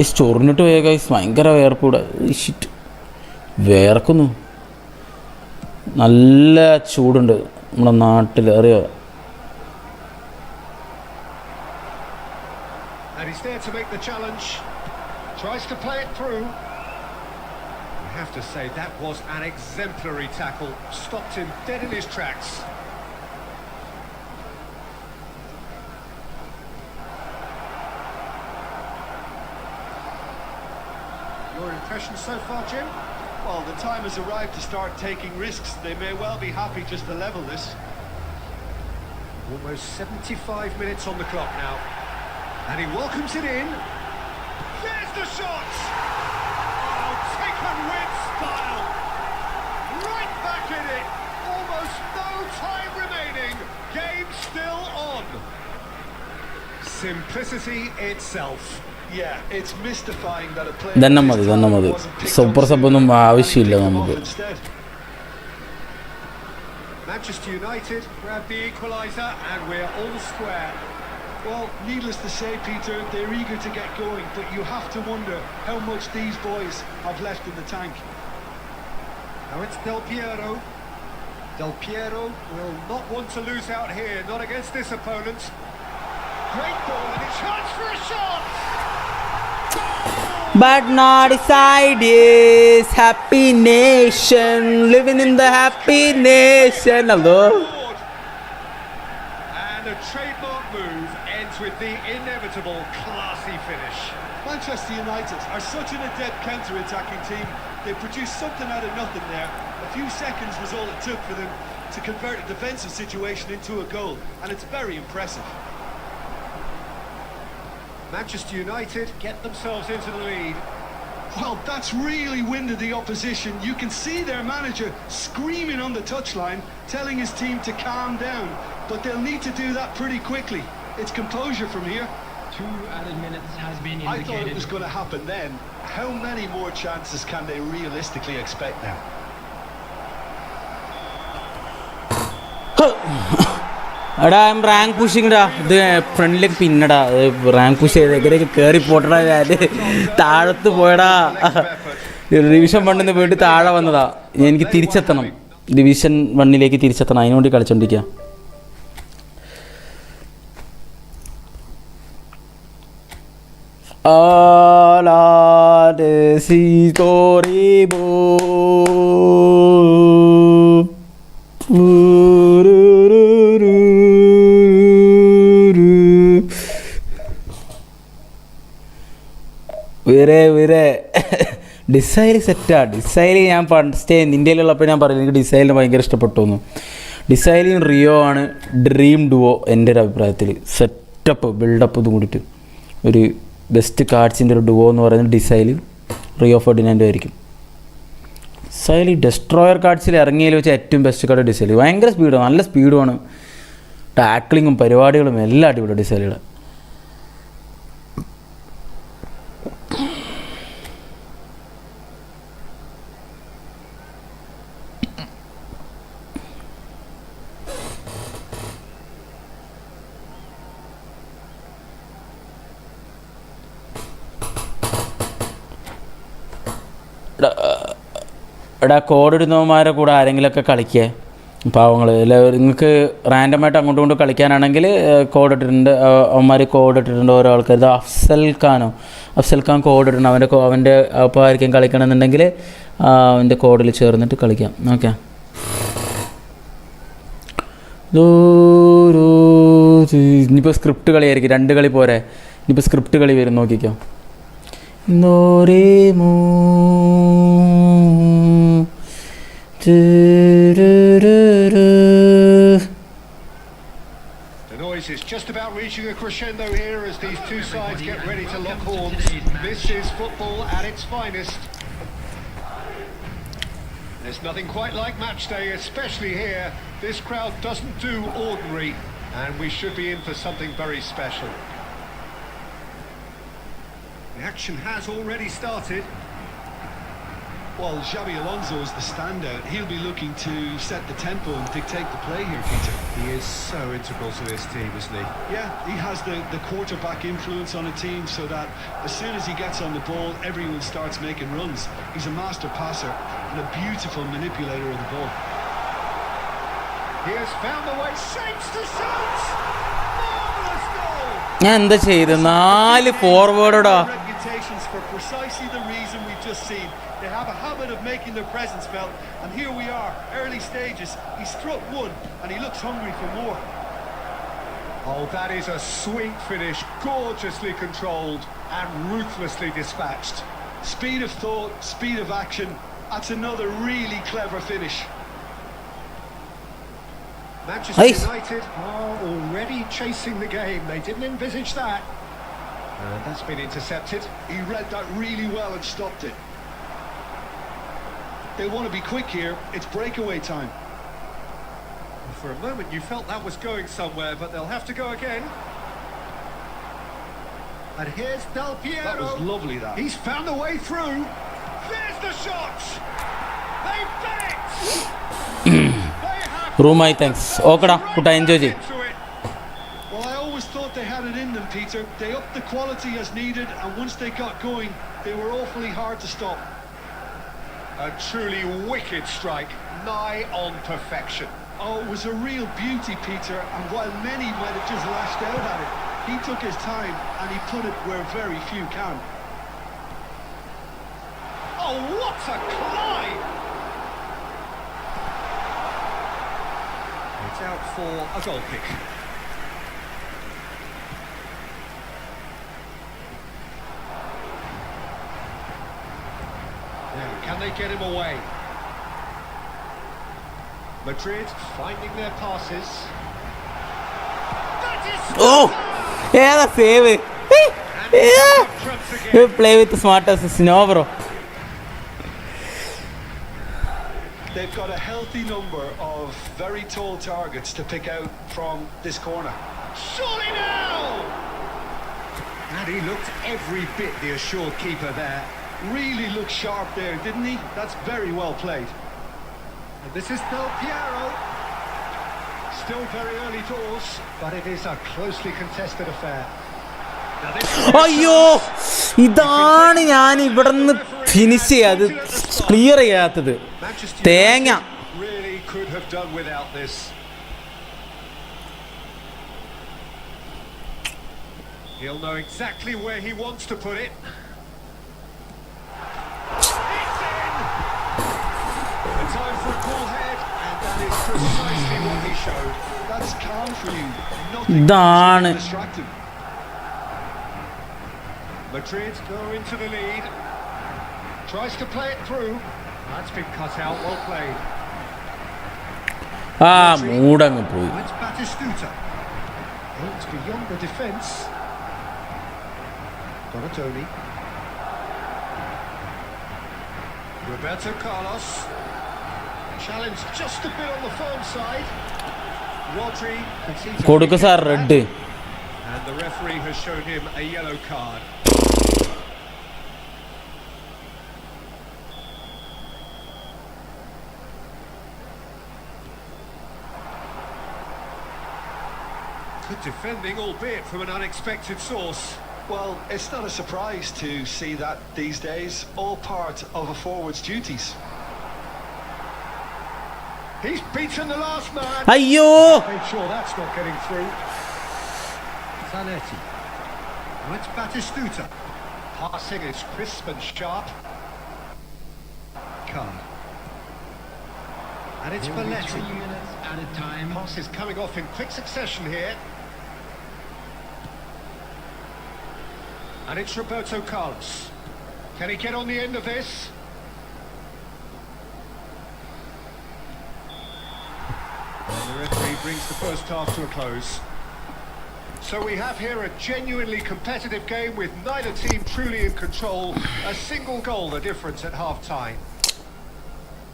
സ്റ്റോറിനിട്ട് പോയ guys ഭയങ്കര വേർപ്പൂടെ. Shit വേർക്കുന്നു. നല്ല ചൂടുണ്ട് നമ്മുടെ നാട്ടിൽ, അറിയോ? And he's there to make the challenge. Tries to play it through. You have to say that was an exemplary tackle. Stopped him dead in his tracks. Your impressions so far, Jim? Well, the time has arrived to start taking risks. They may well be happy just to level this. Almost 75 minutes on the clock now. And he welcomes it in. There's the shot! Oh, taken with style. Right back in it. Almost no time remaining. Game still on. Simplicity itself. Yeah, it's mystifying that a player തന്നെ of മതി his തന്നെ talent മതി wasn't picked super up സബ്ബൊന്നും sooner and ആവശ്യമില്ല picked him നമുക്ക്. off instead. Manchester United grab the equaliser and we're all square. Well, needless to say, Peter, they're eager to get going, but you have to wonder how much these boys have left in the tank. Now it's Del Piero. Del Piero will not want to lose out here, not against this opponent. Great ball and a chance for a shot! But not decide is happy nation, living in the happy nation. Hello. And a trademark move ends with the inevitable classy finish. Manchester United are such an adept counter-attacking team. They produced something out of nothing there. A few seconds was all it took for them to convert a defensive situation into a goal, and it's very impressive. Manchester United get themselves into the lead. Well, that's really winded the opposition. You can see their manager screaming on the touchline, telling his team to calm down, but they'll need to do that pretty quickly. It's composure from here. 2 added minutes has been I thought it indicated. was going to happen then. How many more chances can they realistically expect now? എടാ rank പുഷിങ്ങടാ, ഇത് ഫ്രണ്ടിലേക്ക് പിന്നടാ, rank push ചെയ്ത് എങ്ങനെയൊക്കെ കയറി പോട്ടടാ. ഞാൻ താഴത്ത് പോയടാ, division 1 പോയിട്ട് താഴെ വന്നതാ. എനിക്ക് തിരിച്ചെത്തണം, ഡിവിഷൻ 1 തിരിച്ചെത്തണം, അതിനുവേണ്ടി കളിച്ചോണ്ടിരിക്കുക. ഡിസൈൽ സെറ്റാ. ഡിസൈൽ ഞാൻ ഫസ്റ്റ് ഇന്ത്യയിലുള്ളപ്പോൾ ഞാൻ പറഞ്ഞു എനിക്ക് ഡിസൈലിന് ഭയങ്കര ഇഷ്ടപ്പെട്ടു എന്ന്. ഡിസൈലും റിയോ ആണ് ഡ്രീം ഡുവോ എൻ്റെ ഒരു അഭിപ്രായത്തിൽ. സെറ്റപ്പ് ബിൽഡപ്പ് ഇത് കൂടിയിട്ട് ഒരു ബെസ്റ്റ് കാർഡ്സിൻ്റെ ഒരു ഡുവോ എന്ന് പറയുന്നത് ഡിസൈലും റിയോ ഫെർഡിനാൻഡും ആയിരിക്കും. ഡിസൈൽ ഡെസ്ട്രോയർ കാർഡ്സിൽ ഇറങ്ങിയതിൽ വെച്ച് ഏറ്റവും ബെസ്റ്റ് കാർഡ് ഡിസൈൽ. ഭയങ്കര സ്പീഡാണ്, നല്ല സ്പീഡുമാണ്, ടാക്ലിങ്ങും പരിപാടികളും എല്ലാം അടിപൊളി ഡിസൈലുകൾ. എടാ കോഡ് ഇടുന്നവന്മാരെ കൂടെ ആരെങ്കിലുമൊക്കെ കളിക്കുക പാവങ്ങൾ. അല്ല നിങ്ങൾക്ക് റാൻഡമായിട്ട് അങ്ങോട്ടും ഇങ്ങോട്ടും കളിക്കാനാണെങ്കിൽ കോഡ് ഇട്ടിട്ടുണ്ട്, അവന്മാർ കോഡ് ഇട്ടിട്ടുണ്ട് ഓരോ ആൾക്കാർ. ഇത് അഫ്സൽ ഖാൻ കോഡ് ഇടണം. അവൻ്റെ അപ്പോൾ ആയിരിക്കും കളിക്കണമെന്നുണ്ടെങ്കിൽ അവൻ്റെ കോഡിൽ ചേർന്നിട്ട് കളിക്കാം. ഓക്കെ, ഇനിയിപ്പോൾ സ്ക്രിപ്റ്റ് കളിയായിരിക്കും, 2 കളി പോരെ. ഇനിയിപ്പോൾ സ്ക്രിപ്റ്റ് കളി വരും, നോക്കിക്കോ. The noise is just about reaching a crescendo here as these two sides get ready to lock horns. This is football at its finest. There's nothing quite like match day, especially here. This crowd doesn't do ordinary, and we should be in for something very special. The action has already started. Well, Xabi Alonso is the standout. He'll be looking to set the tempo and dictate the play here, Peter. He is so integral to this team, isn't he? Yeah, he has the quarterback influence on a team so that as soon as he gets on the ball, everyone starts making runs. He's a master passer and a beautiful manipulator of the ball. He has found the way, shapes to shoot! Marvellous goal! ഞാൻ എന്താ ചെയ്ത് 4 ഫോർവേഡോടാ. Reputations for precisely the reason we've just seen. They have a habit of making their presence felt, and here we are, early stages. He struck one, and he looks hungry for more. Oh, that is a sweet finish, gorgeously controlled and ruthlessly dispatched. Speed of thought, speed of action. That's another really clever finish. Manchester Nice. United are already chasing the game. They didn't envisage that. And that's been intercepted. He read that really well and stopped it. They want to be quick here. It's breakaway time. For a moment you felt that was going somewhere, but they'll have to go again. And here's Del Piero. That was lovely, that. He's found a way through. There's the shot. They've done it. They have റൂമായി thanks ഓക്കെടാ കുട്ടാ enjoy ചെയ്യും. into it. Well, I always thought they had it in them, Peter. They upped the quality as needed, and once they got going, they were awfully hard to stop. A truly wicked strike, nigh on perfection. Oh, it was a real beauty, Peter, and while many might have just lashed out at it, he took his time and he put it where very few can. Oh, what a climb! It's out for a goal kick. Now, can they get him away? Madrid finding their passes. That is oh ഏതാ save play with smart assist no bro. They've got a healthy number of very tall targets to pick out from this corner. surely now! And he looked every bit the assured keeper there. Really looked sharp there, didn't he? That's very well played. And this is Del Piero. Still very early doors, but it is a closely contested affair. Now this is അയ്യോ ഇതാണ് ഞാൻ ഇവിടെ നിന്ന് finish ചെയ്യാത് clear ചെയ്യാത്തത്. Manchester തേങ്ങ. United really could have done without this. He'll know exactly where he wants to put it. It's in! The time for a cool head, and that is precisely what he showed. That's calm for you. Nothing ഇതാണ് to distract him. Madrid go into the lead. Tries to play it through. That's been cut out. Well played. ആ മൂടങ്ങ് പോയി. It's Batistuta. It's beyond the defence. Donatoni. Roberto Carlos. Challenge just a bit on the firm side. Rodri concedes a കൊടുക്ക് free sir kick red. back, and the referee has shown him a yellow card. Good defending, albeit from an unexpected source. Well, it's not a surprise to see that these days, all part of a forward's duties. He's beaten the last man. അയ്യോ Make sure that's not getting through. Zanetti. Now it's Batistuta. Passing is crisp and sharp. Card. And it's There will be Belletti. 3 minutes at a time. Pass is coming off in quick succession here. And it's Roberto Carlos. Can he get on the end of this? And the referee brings the first half to a close. So we have here a genuinely competitive game with neither team truly in control. A single goal the difference at half-time.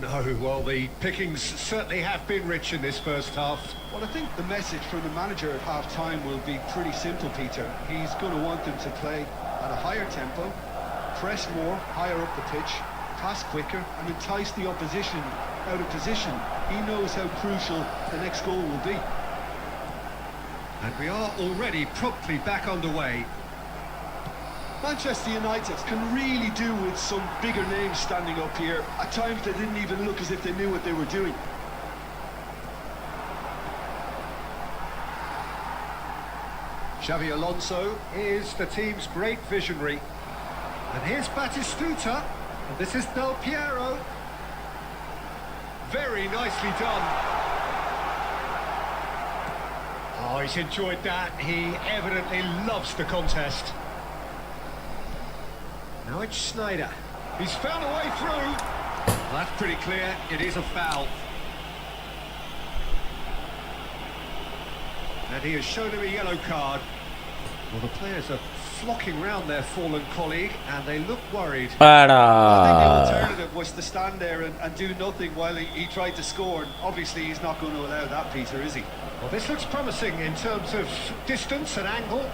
No, well, the pickings certainly have been rich in this first half. Well, I think the message from the manager at half-time will be pretty simple, Peter. He's going to want them to play at a higher tempo, press more, higher up the pitch, pass quicker, and entice the opposition out of position. He knows how crucial the next goal will be. And we are already promptly back underway. Manchester United can really do with some bigger names standing up here. At times they didn't even look as if they knew what they were doing. Xavi Alonso is the team's great visionary. And here's Batistuta, and this is Del Piero. Very nicely done. Oh, he's enjoyed that. He evidently loves the contest. Now it's Schneider. He's found a way through. Well, that's pretty clear. It is a foul. And he has shown him a yellow card. Well, the players are flocking round their fallen colleague, and they look worried. ആടാ I think the alternative was to stand there and do nothing while he tried to score. And obviously he's not going to allow that, Peter, is he? Well, this looks promising in terms of distance and angle.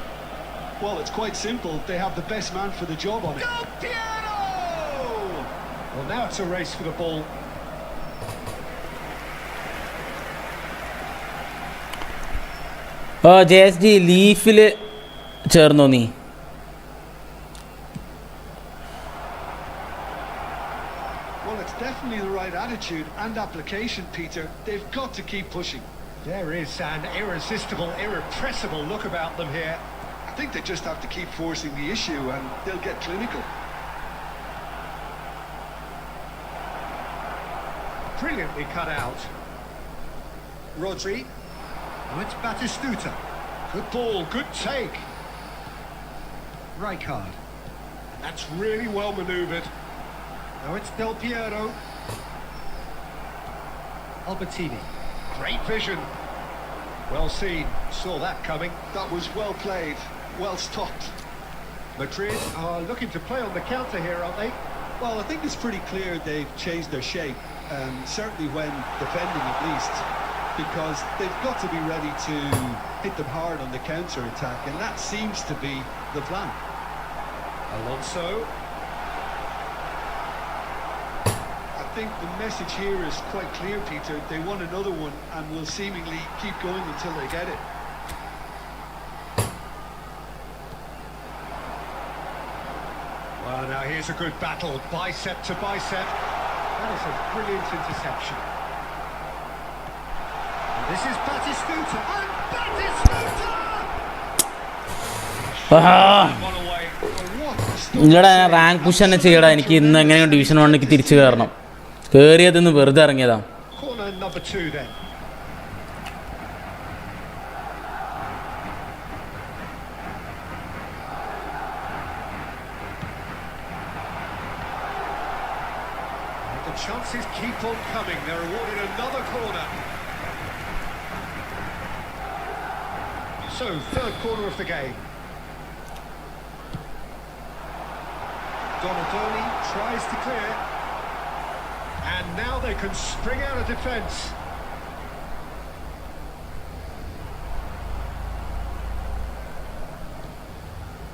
Well, it's quite simple. They have the best man for the job on it. Del Piero! Well, now it's a race for the ball. JSG ലീഫിൽ ചേർന്നോ നീ? Well, it's definitely the right attitude and application, Peter. They've got to keep pushing. There is an irresistible, irrepressible look about them here. I think they just have to keep forcing the issue and they'll get clinical. Brilliantly cut out. Rodri. Oh, it's Batistuta. Good ball, good take. Rijkaard. That's really well manoeuvred. Now it's Del Piero. Albertini. Great vision. Well seen. Saw that coming. That was well played, well stopped. Madrid are looking to play on the counter here, aren't they? Well, I think it's pretty clear they've changed their shape, certainly when defending at least, because they've got to be ready to hit them hard on the counter-attack, and that seems to be the plan. Alonso. I think the message here is quite clear, Peter. They want another one and will seemingly keep going until they get it. Well, now here's a good battle, bicep to bicep. That is a brilliant interception. And this is Batistuta, and Batistuta! One away. ഇല്ലടാ, ഞാൻ rank push തന്നെ ചെയ്യടാ. എനിക്ക് ഇന്ന് എങ്ങനെയോ division 1 തിരിച്ചു കയറണം. കയറിയതെന്ന് വെറുതെ ഇറങ്ങിയതാ. Corner number 2 then. The chances keep on coming. They're awarded another corner. So, third corner of the game. Donaldoni tries to clear. And now they can spring out of defence.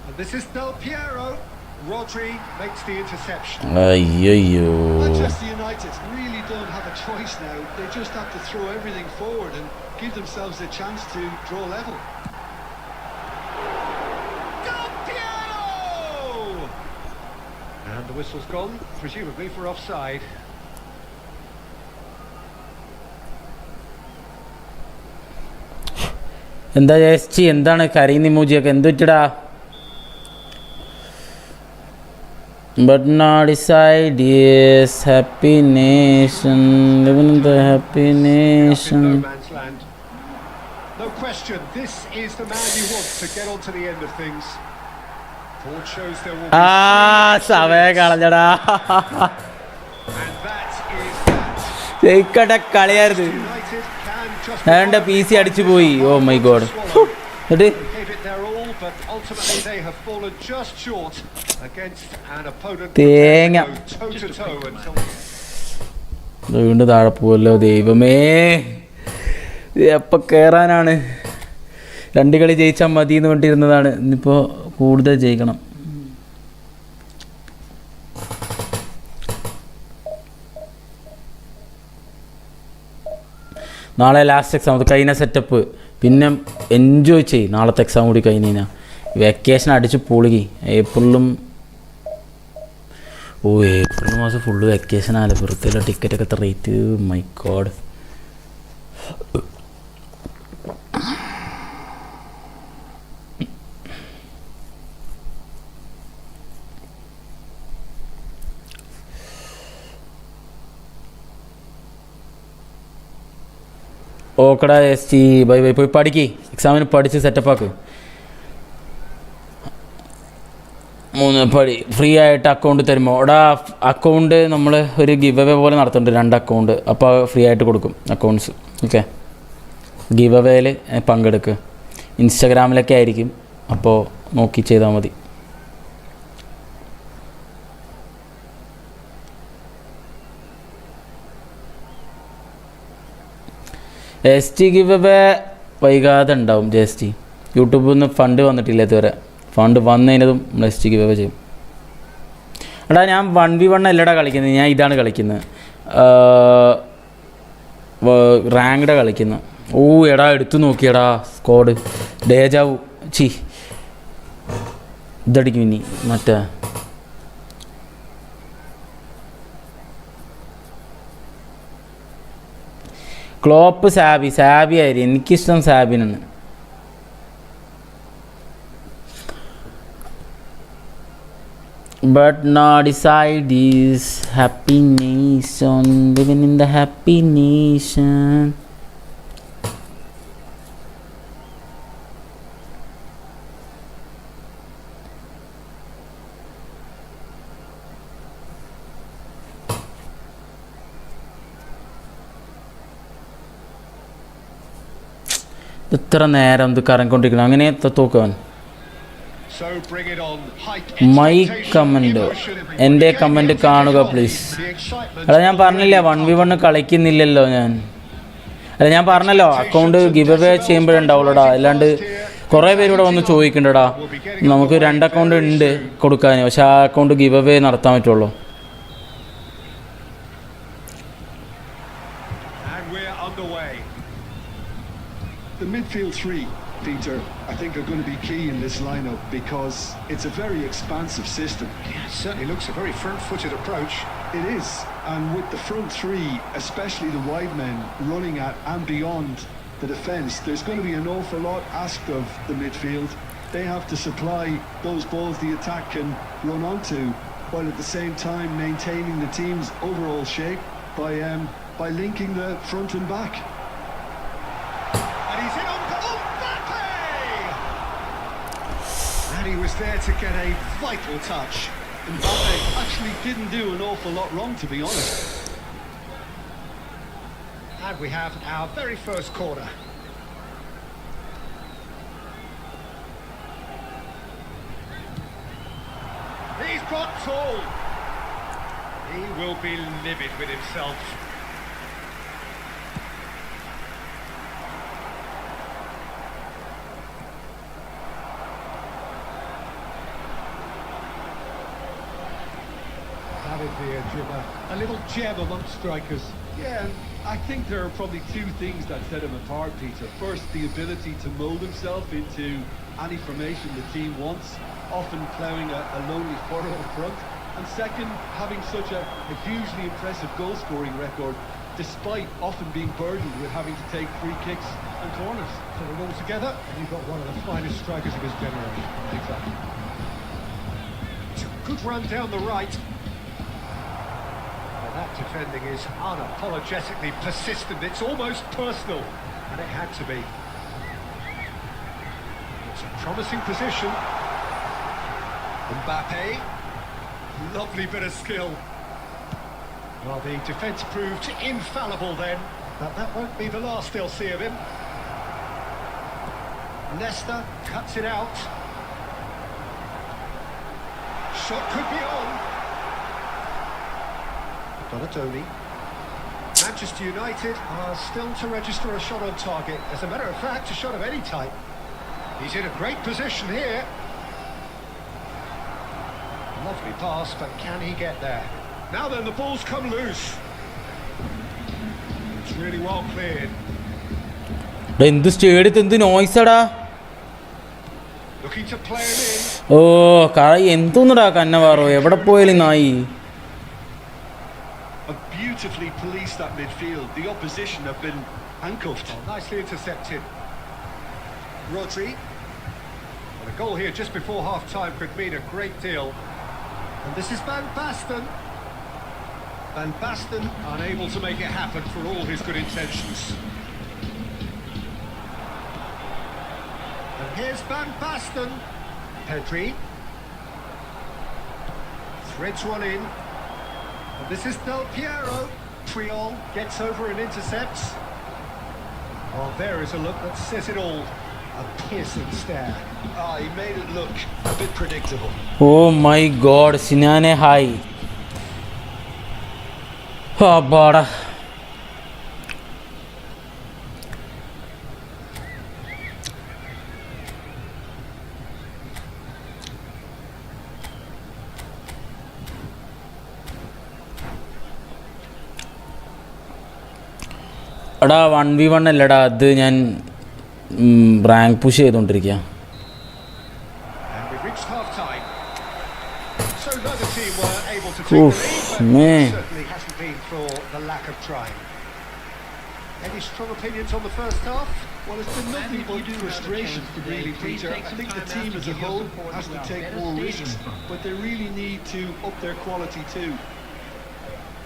And this is Del Piero. Rodri makes the interception. അയ്യോ, Manchester United really don't have a choice now. They just have to throw everything forward and give themselves a chance to draw level. Del Piero! And the whistle's gone, presumably for offside. എന്താ ജയശ്ചി, എന്താണ് കരയുന്ന ഇമോജിയൊക്കെ? എന്ത് പറ്റിടാ? But not decide, yes, happy nation, living in the happy nation. No man's land. No question, this is the man you want to get on to the end of things. Paul shows there will be സമയം കളഞ്ഞടാ. and that is that. ജയിക്കട്ടെ, കളിയായിരുന്നു. United can just അവൻ്റെ PC അടിച്ചു പോയി. Oh my god. എന്നിട്ട് gave it their all, but ultimately they have fallen just short against an opponent തേങ്ങ. toe to toe until വീണ്ടും താഴെ പോവല്ലോ. ദൈവമേ, എപ്പോൾ കയറാനാണ്? 2 കളി ജയിച്ചാൽ മതി എന്ന് വേണ്ടിയിരുന്നതാണ്. ഇന്നിപ്പോൾ കൂടുതൽ ജയിക്കണം. നാളെ ലാസ്റ്റ് എക്സാം, അത് കഴിഞ്ഞ സെറ്റപ്പ്. പിന്നെ എൻജോയ് ചെയ്യും. നാളത്തെ എക്സാം കൂടി കഴിഞ്ഞ് കഴിഞ്ഞാൽ വെക്കേഷൻ അടിച്ച് പൊളുകി. ഏപ്രിൽ മാസം ഫുള്ള് വെക്കേഷനാണ്. വെറുതെ ടിക്കറ്റൊക്കെ എത്ര റേറ്റ്? My god. ഓക്കടാ എസ് ടി, ബൈ ബൈ. പോയി പഠിക്ക്, എക്സാമിന് പഠിച്ച് സെറ്റപ്പാക്ക്. 3 പടി ഫ്രീ ആയിട്ട് അക്കൗണ്ട് തരുമോ? എടാ, അക്കൗണ്ട് നമ്മൾ ഒരു ഗിവ് അവേ പോലെ നടത്തുന്നുണ്ട്, 2 അക്കൗണ്ട്. അപ്പോൾ ഫ്രീ ആയിട്ട് കൊടുക്കും അക്കൗണ്ട്സ്. ഓക്കെ, ഗിവ് അവേയിൽ പങ്കെടുക്കുക. ഇൻസ്റ്റാഗ്രാമിലൊക്കെ ആയിരിക്കും, അപ്പോൾ നോക്കി ചെയ്താൽ മതി. എസ് ടി ഗിവ് അവേ വൈകാതെ ഉണ്ടാവും. ജെ എസ് ടി യൂട്യൂബിൽ നിന്ന് ഫണ്ട് വന്നിട്ടില്ല ഇതുവരെ. ഫണ്ട് വന്നതിനതും നെക്സ്റ്റ് ഗിവ് അവേ ചെയ്യും. എടാ ഞാൻ 1v1 അല്ലടാ കളിക്കുന്നത്, ഞാൻ ഇതാണ് കളിക്കുന്നത്, റാങ്ക്ഡാണ് കളിക്കുന്നത്. ഓ എടാ എടുത്തു നോക്കിയടാ സ്കോഡ് ഡേജാവു ഇതടിക്കും ഇനി മറ്റേ ക്ലോപ്പ് സാബി ആയിരുന്നു, എനിക്കിഷ്ടം സാബിനാണ്. But now decide is happy nation, living in the happy nation. ഇത്ര നേരം ഇത് കറങ്ങിക്കൊണ്ടിരിക്കണം, അങ്ങനെ തോക്കുവാൻ. മൈ കമൻറ്റ്, എൻ്റെ കമൻറ്റ് കാണുക പ്ലീസ്. അല്ല ഞാൻ പറഞ്ഞില്ല 1v1 കളിക്കുന്നില്ലല്ലോ ഞാൻ. അല്ല ഞാൻ പറഞ്ഞല്ലോ അക്കൗണ്ട് ഗിവ് അവേ ചെയ്യുമ്പോഴുണ്ടാവുള്ളൂടാ, അല്ലാണ്ട് കുറേ പേര് ഇവിടെ വന്ന് ചോദിക്കണ്ടടാ. നമുക്ക് 2 അക്കൗണ്ട് ഉണ്ട് കൊടുക്കാൻ, പക്ഷെ ആ അക്കൗണ്ട് ഗിവ് അവേ നടത്താൻ പറ്റുള്ളൂ. The midfield three, Peter, I think are going to be key in this lineup because it's a very expansive system. Yeah, it certainly looks a very front-footed approach. It is, and with the front three, especially the wide men running at and beyond the defence, there's going to be an awful lot asked of the midfield. They have to supply those balls the attack can run onto, while at the same time maintaining the team's overall shape by linking the front and back. And he's in on Mbappe! And he was there to get a vital touch. Mbappe actually didn't do an awful lot wrong, to be honest. And we have our very first corner. He's brought tall. He will be livid with himself. That would be a little gem amongst strikers. Yeah, and I think there are probably two things that set him apart, Peter. First, the ability to mould himself into any formation the team wants, often ploughing a lonely furrow up front. And second, having such a hugely impressive goal-scoring record, despite often being burdened with having to take free kicks and corners. Put it all together, and you've got one of the finest strikers of his generation. Exactly. It's a good run down the right. That defending is unapologetically persistent. It's almost personal, and it had to be. It's a promising position. Mbappe, lovely bit of skill. Well, the defence proved infallible then, but that won't be the last they'll see of him. Leicester cuts it out. Shot could be on. Donatoni. Manchester United are still to register a shot on target. As a matter of fact, a shot of any type. He's in a great position here. Lovely pass, but can he get there? Now then, the ball's come loose. It's really well cleared. എന്ത് സ്റ്റേഡിയത്തിൽ എന്ത് നോയ്സടാ. Looking to play him in. ഓ എന്തോന്നടാ കന്നവാറോ, എവിടെ പോയാലും നായി. Beautifully policed that midfield. The opposition have been handcuffed. Oh, nicely intercepted. Rodri. And a goal here just before half-time could mean a great deal. And this is Van Basten. Van Basten unable to make it happen for all his good intentions. And here's Van Basten. Pedri. Threads one in. And this is Del Piero. Triol gets over and intercepts. Oh, there is a look that says it all. A piercing stare. He made it look a bit predictable. Oh my god, Sinane hi. Oh, bada. എടാ 1v1 അല്ലടാ, അത് ഞാൻ rank push ചെയ്തുകൊണ്ടിരിക്കുക. And we've reached half-time. So neither team were able to take the lead, but man. it certainly hasn't been for the lack of trying. Any strong opinions on the first half? Well, it's been nothing but frustration, really, Peter. I think the team as a whole has to take more risks, but they really need to up their quality too.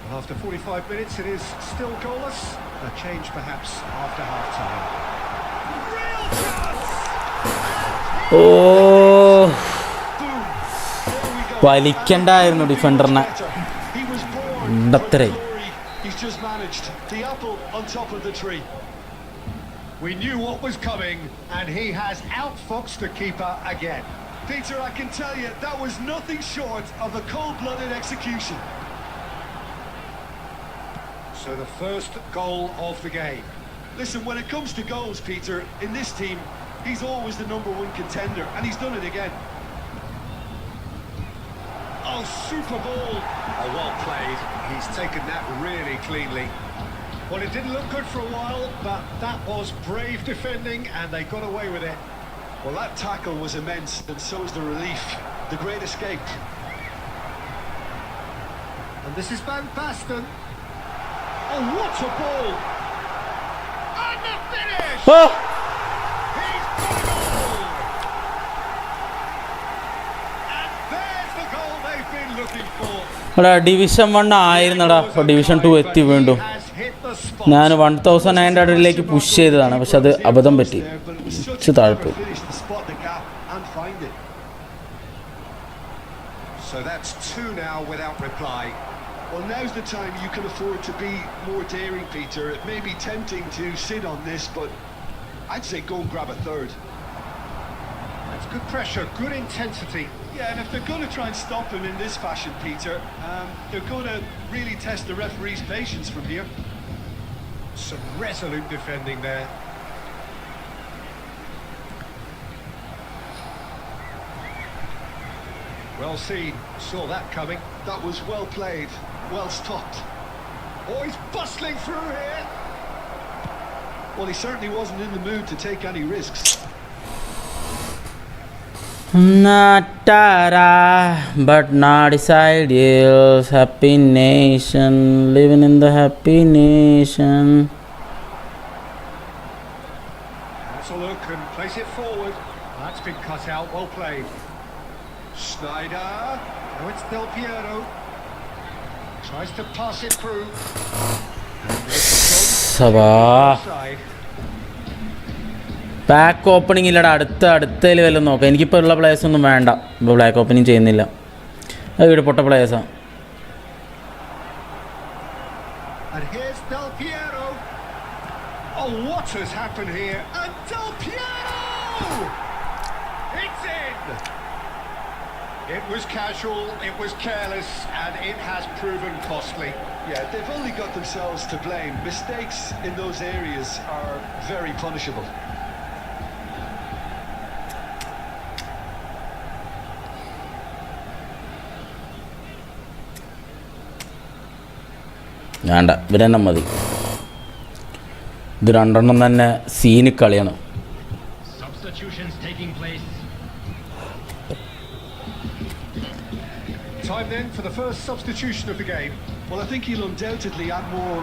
Well, after 45 minutes, it is still goalless. A change perhaps after half-time. Real chance! Oh Boom! There we go. വലിക്കണ്ടായിരുന്നു ഡിഫൻഡറിനെ. He was born ഉണ്ടത്രേ. for glory. He's just managed. The apple on top of the tree. We knew what was coming, and he has outfoxed the keeper again. Peter, I can tell you, that was nothing short of a cold-blooded execution. So the first goal of the game. Listen, when it comes to goals, Peter, in this team, he's always the number one contender, and he's done it again. Oh, super ball. Oh, well played. He's taken that really cleanly. Well, it didn't look good for a while, but that was brave defending, and they got away with it. Well, that tackle was immense, and so is the relief. The great escape. And this is Van Basten. Oh, what a ball! And the finish! Oh! He's got a goal! And there's the goal they've been looking for. എടാ division 1 ആയിരുന്നടാ, ഇപ്പോൾ division 2 എത്തി വീണ്ടും. He has hit the spot. ഞാൻ 1900 push ചെയ്തതാണ്, പക്ഷെ അത് അബദ്ധം പറ്റി. ഇച്ച് താഴ്പോയി. So that's 2 now without reply. Well, now's the time you can afford to be more daring, Peter. It may be tempting to sit on this, but I'd say go and grab a third. That's good pressure, good intensity. Yeah, and if they're going to try and stop him in this fashion, Peter, they're going to really test the referee's patience from here. Some resolute defending there. Well seen, saw that coming. That was well played, well stopped. Oh, he's bustling through here. Well, he certainly wasn't in the mood to take any risks. Natara, but not ideals. Happy nation, living in the happy nation. That's a look and place it forward. That's been cut out, well played. Snyder. Now it's Del Piero. Tries to pass it through. Sabah. Side. Back opening ഇല്ലടാ, അടുത്തതിൽ വല്ലതും നോക്കാം. എനിക്കിപ്പോൾ ഉള്ള players ഒന്നും വേണ്ട, ഇപ്പോൾ back opening ചെയ്യുന്നില്ല. അത് ഇവിടെ പൊട്ട പ്ലേയേഴ്സാണ്. And here's Del Piero. Oh, what has happened here? And Del Piero! It's in! It was casual, it was careless, and it has proven costly. Yeah, they've only got themselves to blame. Mistakes in those areas are very punishable. വേണ്ട, ഇവരെന്നെ മതി. ഇത് രണ്ടെണ്ണം തന്നെ scene കളിയാണ്. Substitutions taking place. Time then for the first substitution of the game. Well, I think he'll undoubtedly add more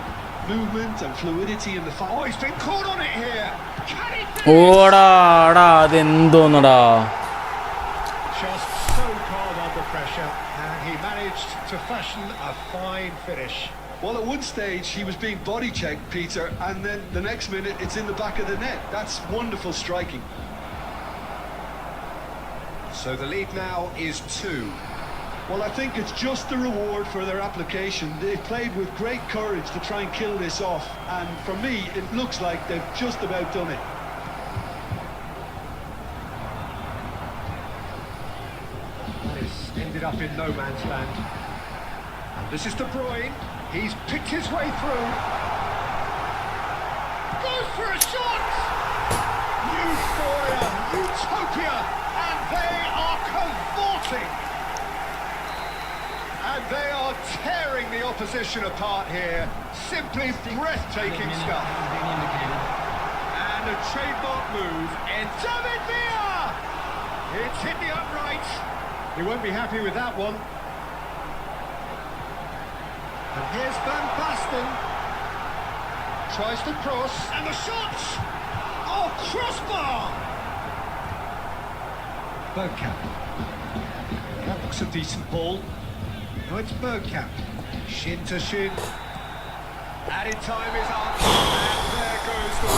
movement and fluidity in the fight. Oh, he's been caught on it here. Can he ഓടാ അതെന്തോന്നടാ. Just so calm under pressure, and he managed to fashion a fine finish. Well, at one stage he was being body checked, Peter, and then the next minute it's in the back of the net. That's wonderful striking. So the lead now is 2. Well, I think it's just the reward for their application. They played with great courage to try and kill this off, and for me it looks like they've just about done it. This ended up in no man's land. And this is De Bruyne. He's picked his way through. Goes for a shot! Euphoria, utopia, and they are cavorting. And they are tearing the opposition apart here. Simply breathtaking stuff. And a trademark move. And David Villa! It's hit the upright. He won't be happy with that one. And here's Van Basten. Tries to cross. And the shot! Oh, crossbar! Bergkamp. That looks a decent ball. Now it's Bergkamp. Shin to shin. Added time is up. And there goes the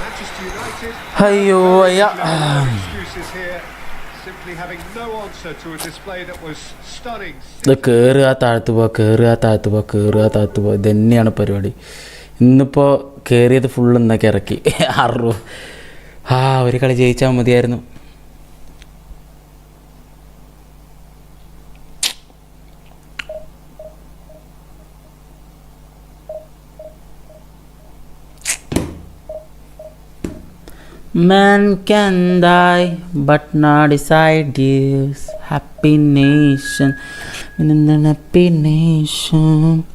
Manchester United. അയ്യോ അയ്യ Excuses here. Simply having no answer to a display that was stunning. ഇത് കയറുക താഴ്ത്തു പോവുക കയറുക താഴ്ത്തു പോവുക കയറുക താഴ്ത്തു പോവുക ഇത് തന്നെയാണ് പരിപാടി. ഇന്നിപ്പോൾ കയറിയത് ഫുള്ള് ഇന്നൊക്കെ ഇറക്കി 60. ഒരു കളി ജയിച്ചാൽ മതിയായിരുന്നു. Man can die, but not decide this happy nation. In the happy nation.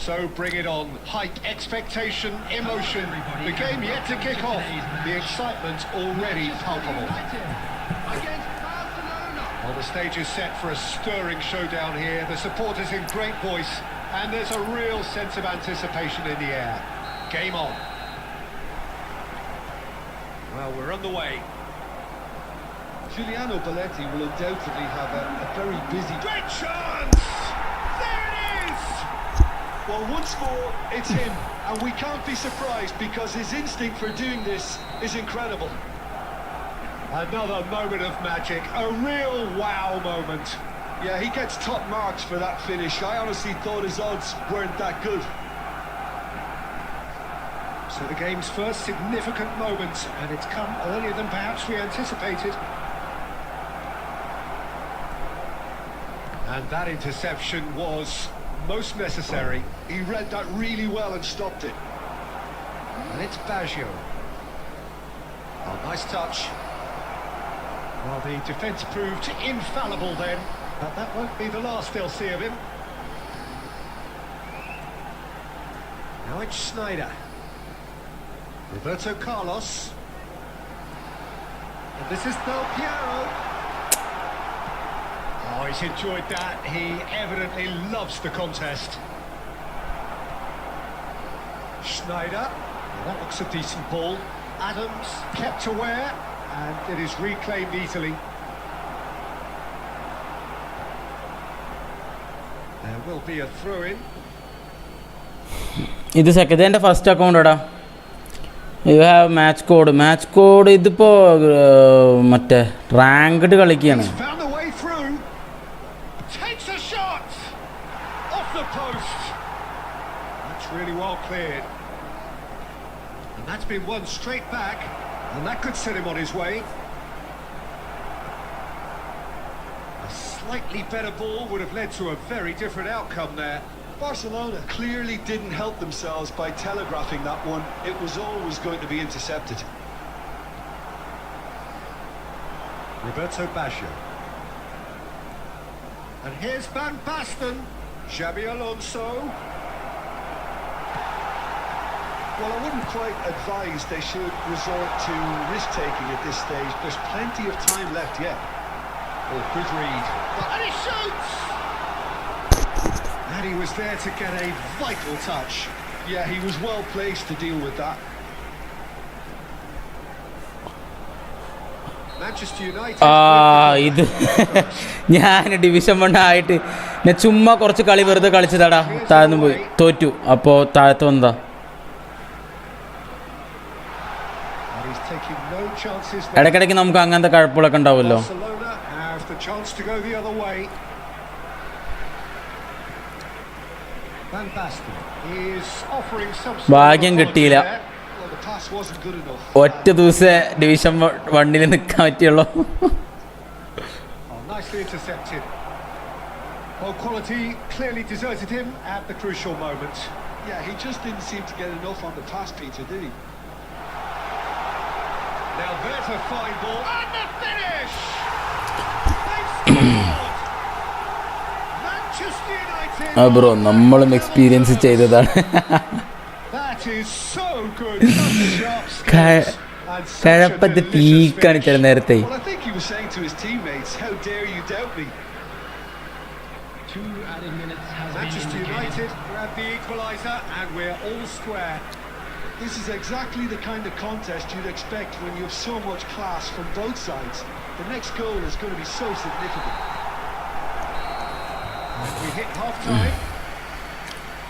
So bring it on. Hype, expectation, emotion. The game yet to kick off. The excitement already palpable. Well, the stage is set for a stirring showdown here. The supporters in great voice, and there's a real sense of anticipation in the air. Game on. Well, we're underway. Giuliano Belletti will undoubtedly have a very busy... Great chance! There it is! Well, once more, it's him, and we can't be surprised because his instinct for doing this is incredible. Another moment of magic, a real wow moment. Yeah, he gets top marks for that finish. I honestly thought his odds weren't that good. So the game's first significant moment, and it's come earlier than perhaps we anticipated. And that interception was most necessary. He read that really well and stopped it. And it's Baggio. Oh, nice touch. Well, the defence proved infallible then, but that won't be the last they'll see of him. Now it's Schneider. Roberto Carlos. And this is Del Piero. Oh, he's enjoyed that. He evidently loves the contest. Schneider. Well, that looks a decent ball. Adams kept aware, and it is reclaimed easily. There will be a throw-in. ഇത് second first account എടാ. You have match code. Match code ഇതിപ്പോൾ മറ്റേ ranked കളിക്കുകയാണ്. He's found the way through. Takes a shot off the post. That's really well cleared. And that's been won straight back, and that could set him on his way. A slightly better ball would have led to a very different outcome there. Barcelona clearly didn't help themselves by telegraphing that one. It was always going to be intercepted. Roberto Baggio. And here's Van Basten. Xabi Alonso. Well, I wouldn't quite advise they should resort to risk-taking at this stage. There's plenty of time left yet. Oh, good read. And he shoots! And he was there to get a vital touch. Yeah, he was well placed to deal with that. Manchester United. ഇത് ഞാൻ division 1 ആയിട്ട് ഞാൻ ചുമ്മാ കുറച്ച് കളി വെറുതെ കളിച്ചതാടാ, താഴ്ന്നു പോയി തോറ്റു. അപ്പോൾ താഴത്ത് വന്നതാ. And he's taking no chances. ഇടയ്ക്കിടയ്ക്ക് നമുക്ക് അങ്ങനത്തെ കഴപ്പുകളൊക്കെ ഉണ്ടാവുമല്ലോ. Barcelona have the chance to go the other way. Van Basten is offering some sort of ഭാഗ്യം കിട്ടിയില്ല. Well, the pass wasn't good enough. ഒറ്റ ദിവസം ഡിവിഷൻ 1 നിൽക്കാൻ പറ്റുള്ളൂ. nicely intercepted. Well, quality clearly deserted him at the crucial moment. Yeah, he just didn't seem to get enough on the pass, Peter, did he? Now there's a fine ball and the finish. They've scored. Manchester United. Bro നമ്മളും experience ചെയ്തതാണ്. That is so good. Such sharp skills. കഴപ്പത്ത് തീക്കാണ് ചില നേരത്തെ. Well, I think he was saying to his teammates, how dare you doubt me? 2 added minutes has Manchester been United indicated. grab the equaliser and we're all square. This is exactly the kind of contest you'd expect when you have so much class from both sides. The next goal is going to be so significant. We hit half-time.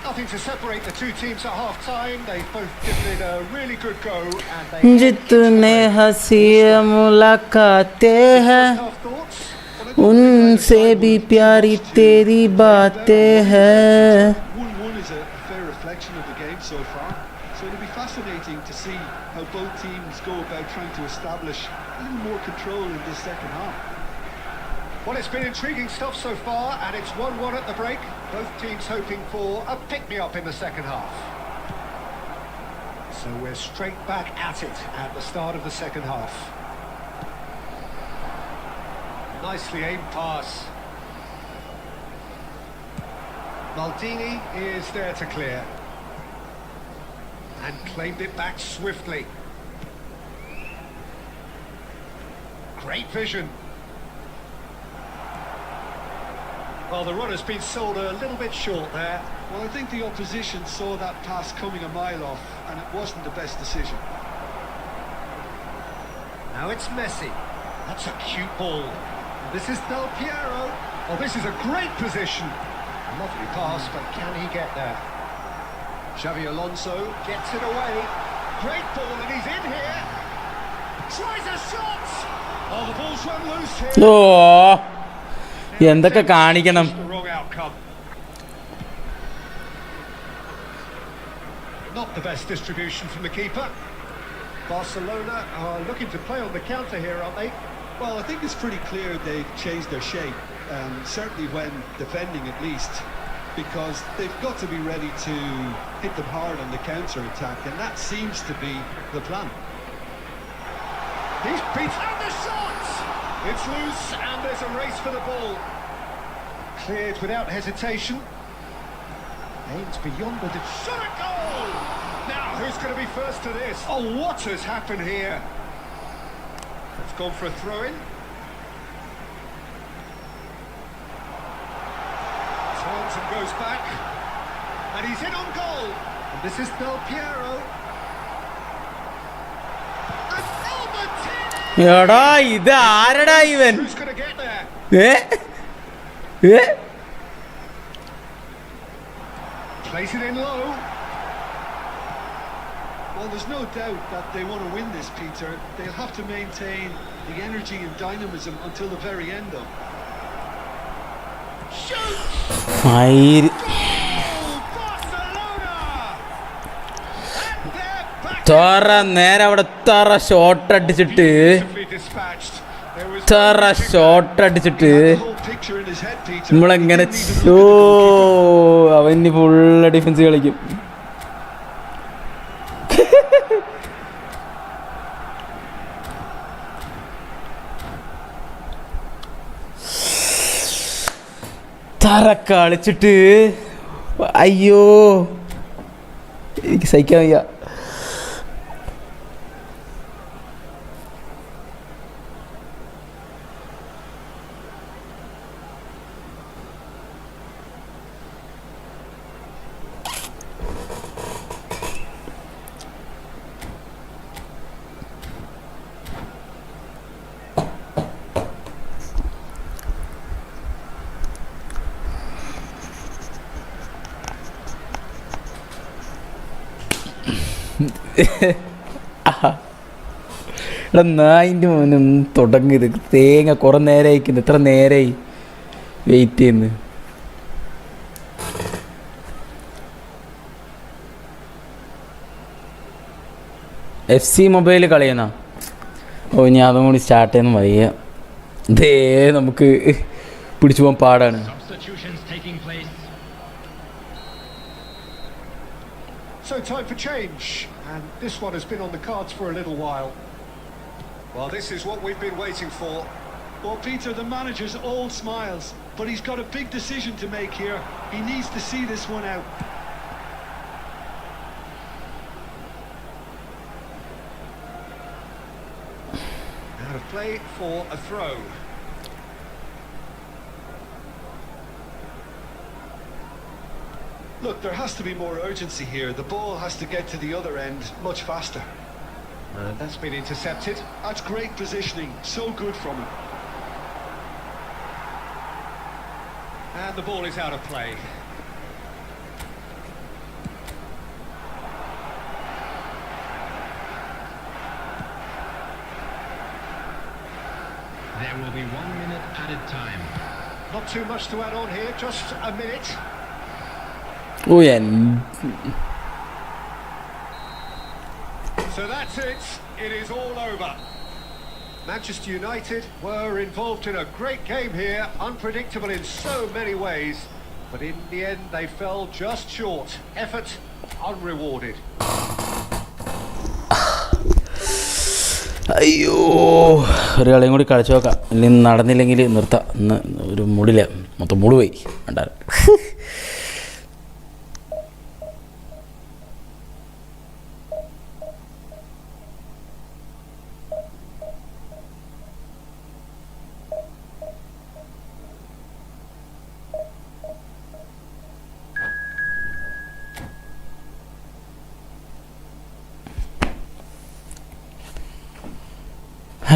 Nothing to separate the two teams at half-time. They both given it a really good go and they जितने हंसी मुलाकातें हैं half thoughts. उनसे भी प्यारी तेरी बातें हैं. 1-1 is a fair reflection of the game so far. So it'll be fascinating to see how both teams go about trying to establish a little more control in this second half. Well, it's been intriguing stuff so far, and it's 1-1 at the break. Both teams hoping for a pick-me-up in the second half. So we're straight back at it at the start of the second half. Nicely aimed pass. Maldini is there to clear. And claimed it back swiftly. Great vision. Well, the run has been sold a little bit short there. Well, I think the opposition saw that pass coming a mile off, and it wasn't the best decision. Now it's Messi. That's a cute ball. This is Del Piero. Oh, this is a great position. A lovely pass, but can he get there? Xavi Alonso. Gets it away. Great ball, and he's in here. Tries a shot. Oh, the ball's run loose here. ഓ എന്തൊക്കെ കാണിക്കണം. The wrong outcome. Not the best distribution from the keeper. Barcelona are looking to play on the counter here, aren't they? Well, I think it's pretty clear they've changed their shape, certainly when defending at least, because they've got to be ready to hit them hard on the counter-attack, and that seems to be the plan. He's beat out the shot! It's loose and there's a race for the ball. Cleared without hesitation. Aims beyond the... Shot a goal! Now, who's going to be first to this? Oh, what has happened here? It's gone for a throw-in. Turns and goes back. And he's in on goal. And this is Del Piero. And Albertini! എടാ ഇത് ആരടാ ഇവൻ? Who's going to get there? Plays it in low. Well, there's no doubt that they want to win this, Peter. They'll have to maintain the energy and dynamism until the very end, though. Shoot! ഫൈർ Goal! Barcelona! And they're back. തറ നേരെ അവിടെ തറ shot അടിച്ചിട്ട് Beautifully dispatched. There was തറ shot അടിച്ചിട്ട് The whole picture in his head, Peter. നമ്മളെങ്ങനെ He didn't even look at the അവന് full defence കളിക്കും. തറ കളിച്ചിട്ട് അയ്യോ എനിക്ക് സഹിക്കാൻ വയ്യ. എടാ നായിൻ്റെ മോനെ ഒന്ന് തുടങ്ങിയത് തേങ്ങ കുറേ നേരമായിക്കുന്നു, എത്ര നേരമായി വെയിറ്റ് ചെയ്യുന്നു. FC മൊബൈൽ കളിയുന്ന ഞാൻ അതും കൂടി സ്റ്റാർട്ട് ചെയ്യുന്ന വയ്യ. ഇതേ നമുക്ക് പിടിച്ചു പോകാൻ പാടാണ്. So time for change, and this one has been on the cards for a little while. Well, this is what we've been waiting for. Well, Peter, the manager's all smiles, but he's got a big decision to make here. He needs to see this one out. Out of play for a throw. Look, there has to be more urgency here. The ball has to get to the other end much faster. And that's been intercepted. That's great positioning. So good from him. And the ball is out of play. There will be 1 minute added time. Not too much to add on here, just a minute. So that's it. It is all over. Manchester United were involved in a great game here, unpredictable in so many ways, but in the end they fell just short. Effort unrewarded. അയ്യോ, ഒരാളെയും കൂടി കളിച്ചു നോക്കാം. ഇനി നടന്നില്ലെങ്കിൽ നിർത്താം. ഇന്ന് ഒരു മൂടില്ല, മൊത്തം മൂട് പോയി കണ്ടാൽ.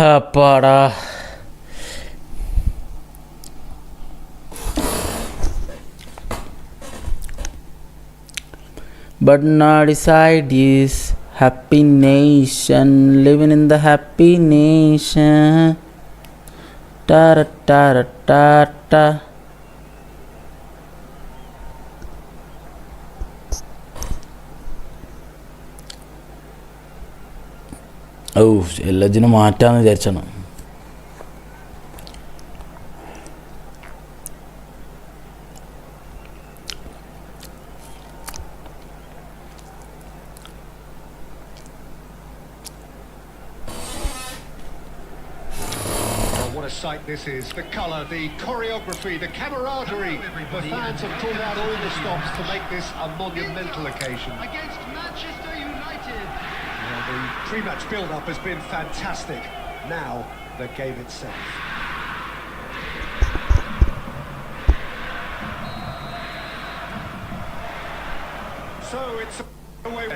അപ്പാടാ, but now decide is happy nation, living in the happy nation. Ta ta ta ta ta. എല്ലാത്തിനും മാറ്റാമെന്ന് വിചാരിച്ചാണ്. What a sight this is. The colour, the choreography, the camaraderie. The fans have pulled out all the stops to make this a monumental occasion. Against Manchester United. The pre-match build-up has been fantastic. Now, the game itself. So it's away.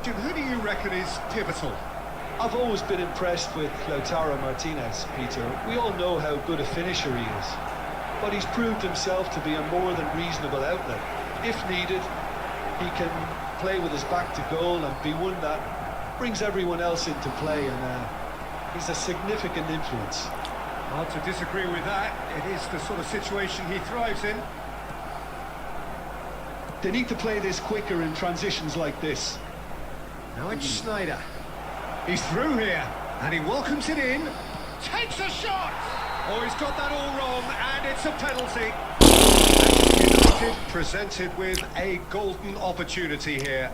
Jim, who do you reckon is pivotal? I've always been impressed with Lautaro Martinez, Peter. We all know how good a finisher he is, but he's proved himself to be a more than reasonable outlet. If needed, he can play with his back to goal and be one that brings everyone else into play, and he's a significant influence. Hard to disagree with that. It is the sort of situation he thrives in. They need to play this quicker in transitions like this. Now it's Sneijder. He's through here, and he welcomes it in. Takes a shot! Oh, he's got that all wrong, and it's a penalty. United presented with a golden opportunity here.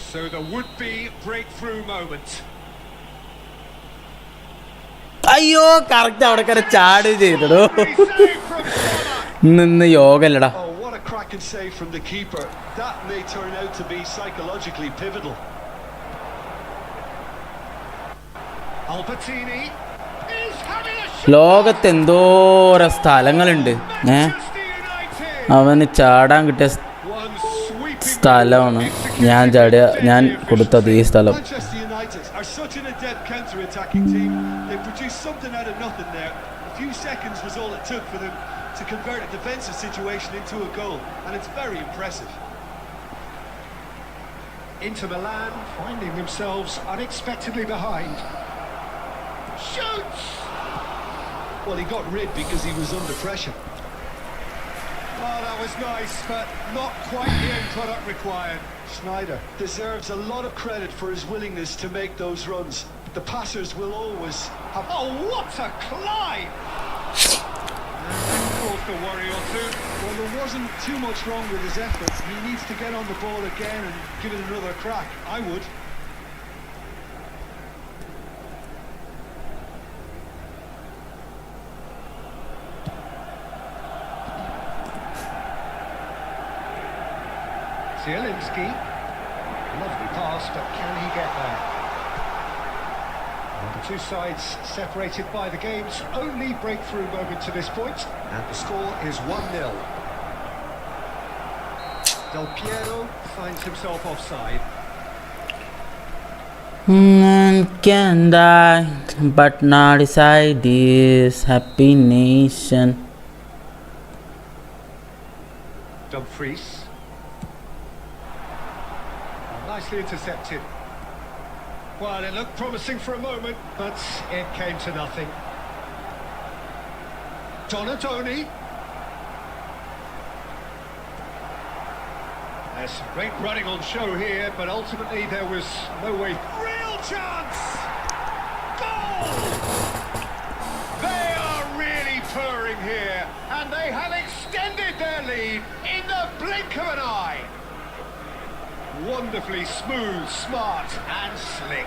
So the would-be breakthrough moment. അയ്യോ, correct അവിടെ കയറി ചാട് ചെയ്തോ. Save from Sommer. ഇന്ന് യോഗ അല്ലടാ. Oh, what a cracking save from the keeper. That may turn out to be psychologically pivotal. Albertini is having a shot. ലോകത്ത് എന്തോരം സ്ഥലങ്ങളുണ്ട്. Manchester United. അവന് ചാടാൻ കിട്ടിയ One sweeping സ്ഥലമാണ് ഞാൻ കൊടുത്തത് ഈ സ്ഥലം. Manchester United are such an adept counter-attacking team. They produced something out of nothing there. A few seconds was all it took for them to convert a defensive situation into a goal, and it's very impressive. Inter Milan finding themselves unexpectedly behind. Shoots! Well, he got rid because he was under pressure. Oh, that was nice, but not quite the end product required. Schneider deserves a lot of credit for his willingness to make those runs. The passers will always have... Oh, what a climb! And that caused a worry or two. Well, there wasn't too much wrong with his effort. He needs to get on the ball again and give it another crack. I would. Zielinski. Lovely pass, but can he get there? And the two sides separated by the game's only breakthrough moment to this point, and the score is 1-0. Del Piero finds himself offside. Man can die, but not decide this happy nation. Dumfries. Nicely intercepted. Well, it looked promising for a moment, but it came to nothing. Donadoni. There's some great running on show here, but ultimately there was no way. Real chance! Goal! They are really purring here, and they have extended their lead in the blink of an eye. Wonderfully smooth, smart and slick.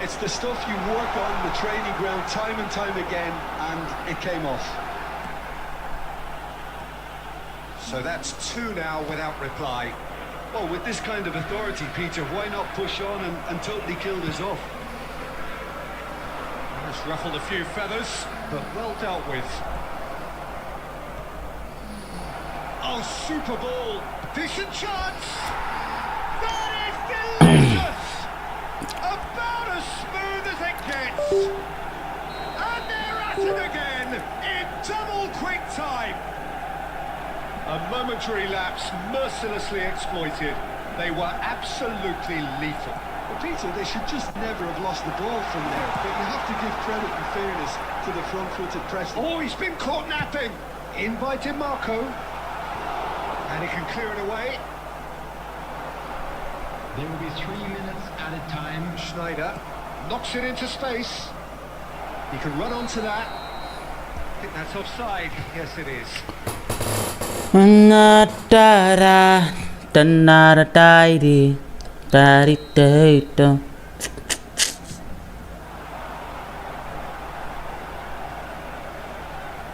It's the stuff you work on the training ground time and time again, and it came off. So that's 2 now without reply. Oh, with this kind of authority, Peter, why not push on and totally kill this off? It's ruffled a few feathers, but well dealt with. Oh, super ball. Decent chance. That is delicious! About as smooth as it gets. And they're at it again in double quick time. A momentary lapse mercilessly exploited. They were absolutely lethal. Well, Peter, they should just never have lost the ball from there, but you have to give credit and fairness to the front-footed Preston. Oh, he's been caught napping. In by DiMarco. And he can clear it away. There will be 3 minutes at a time. Schneider knocks it into space. He can run onto that. I think that's offside. Yes, it is.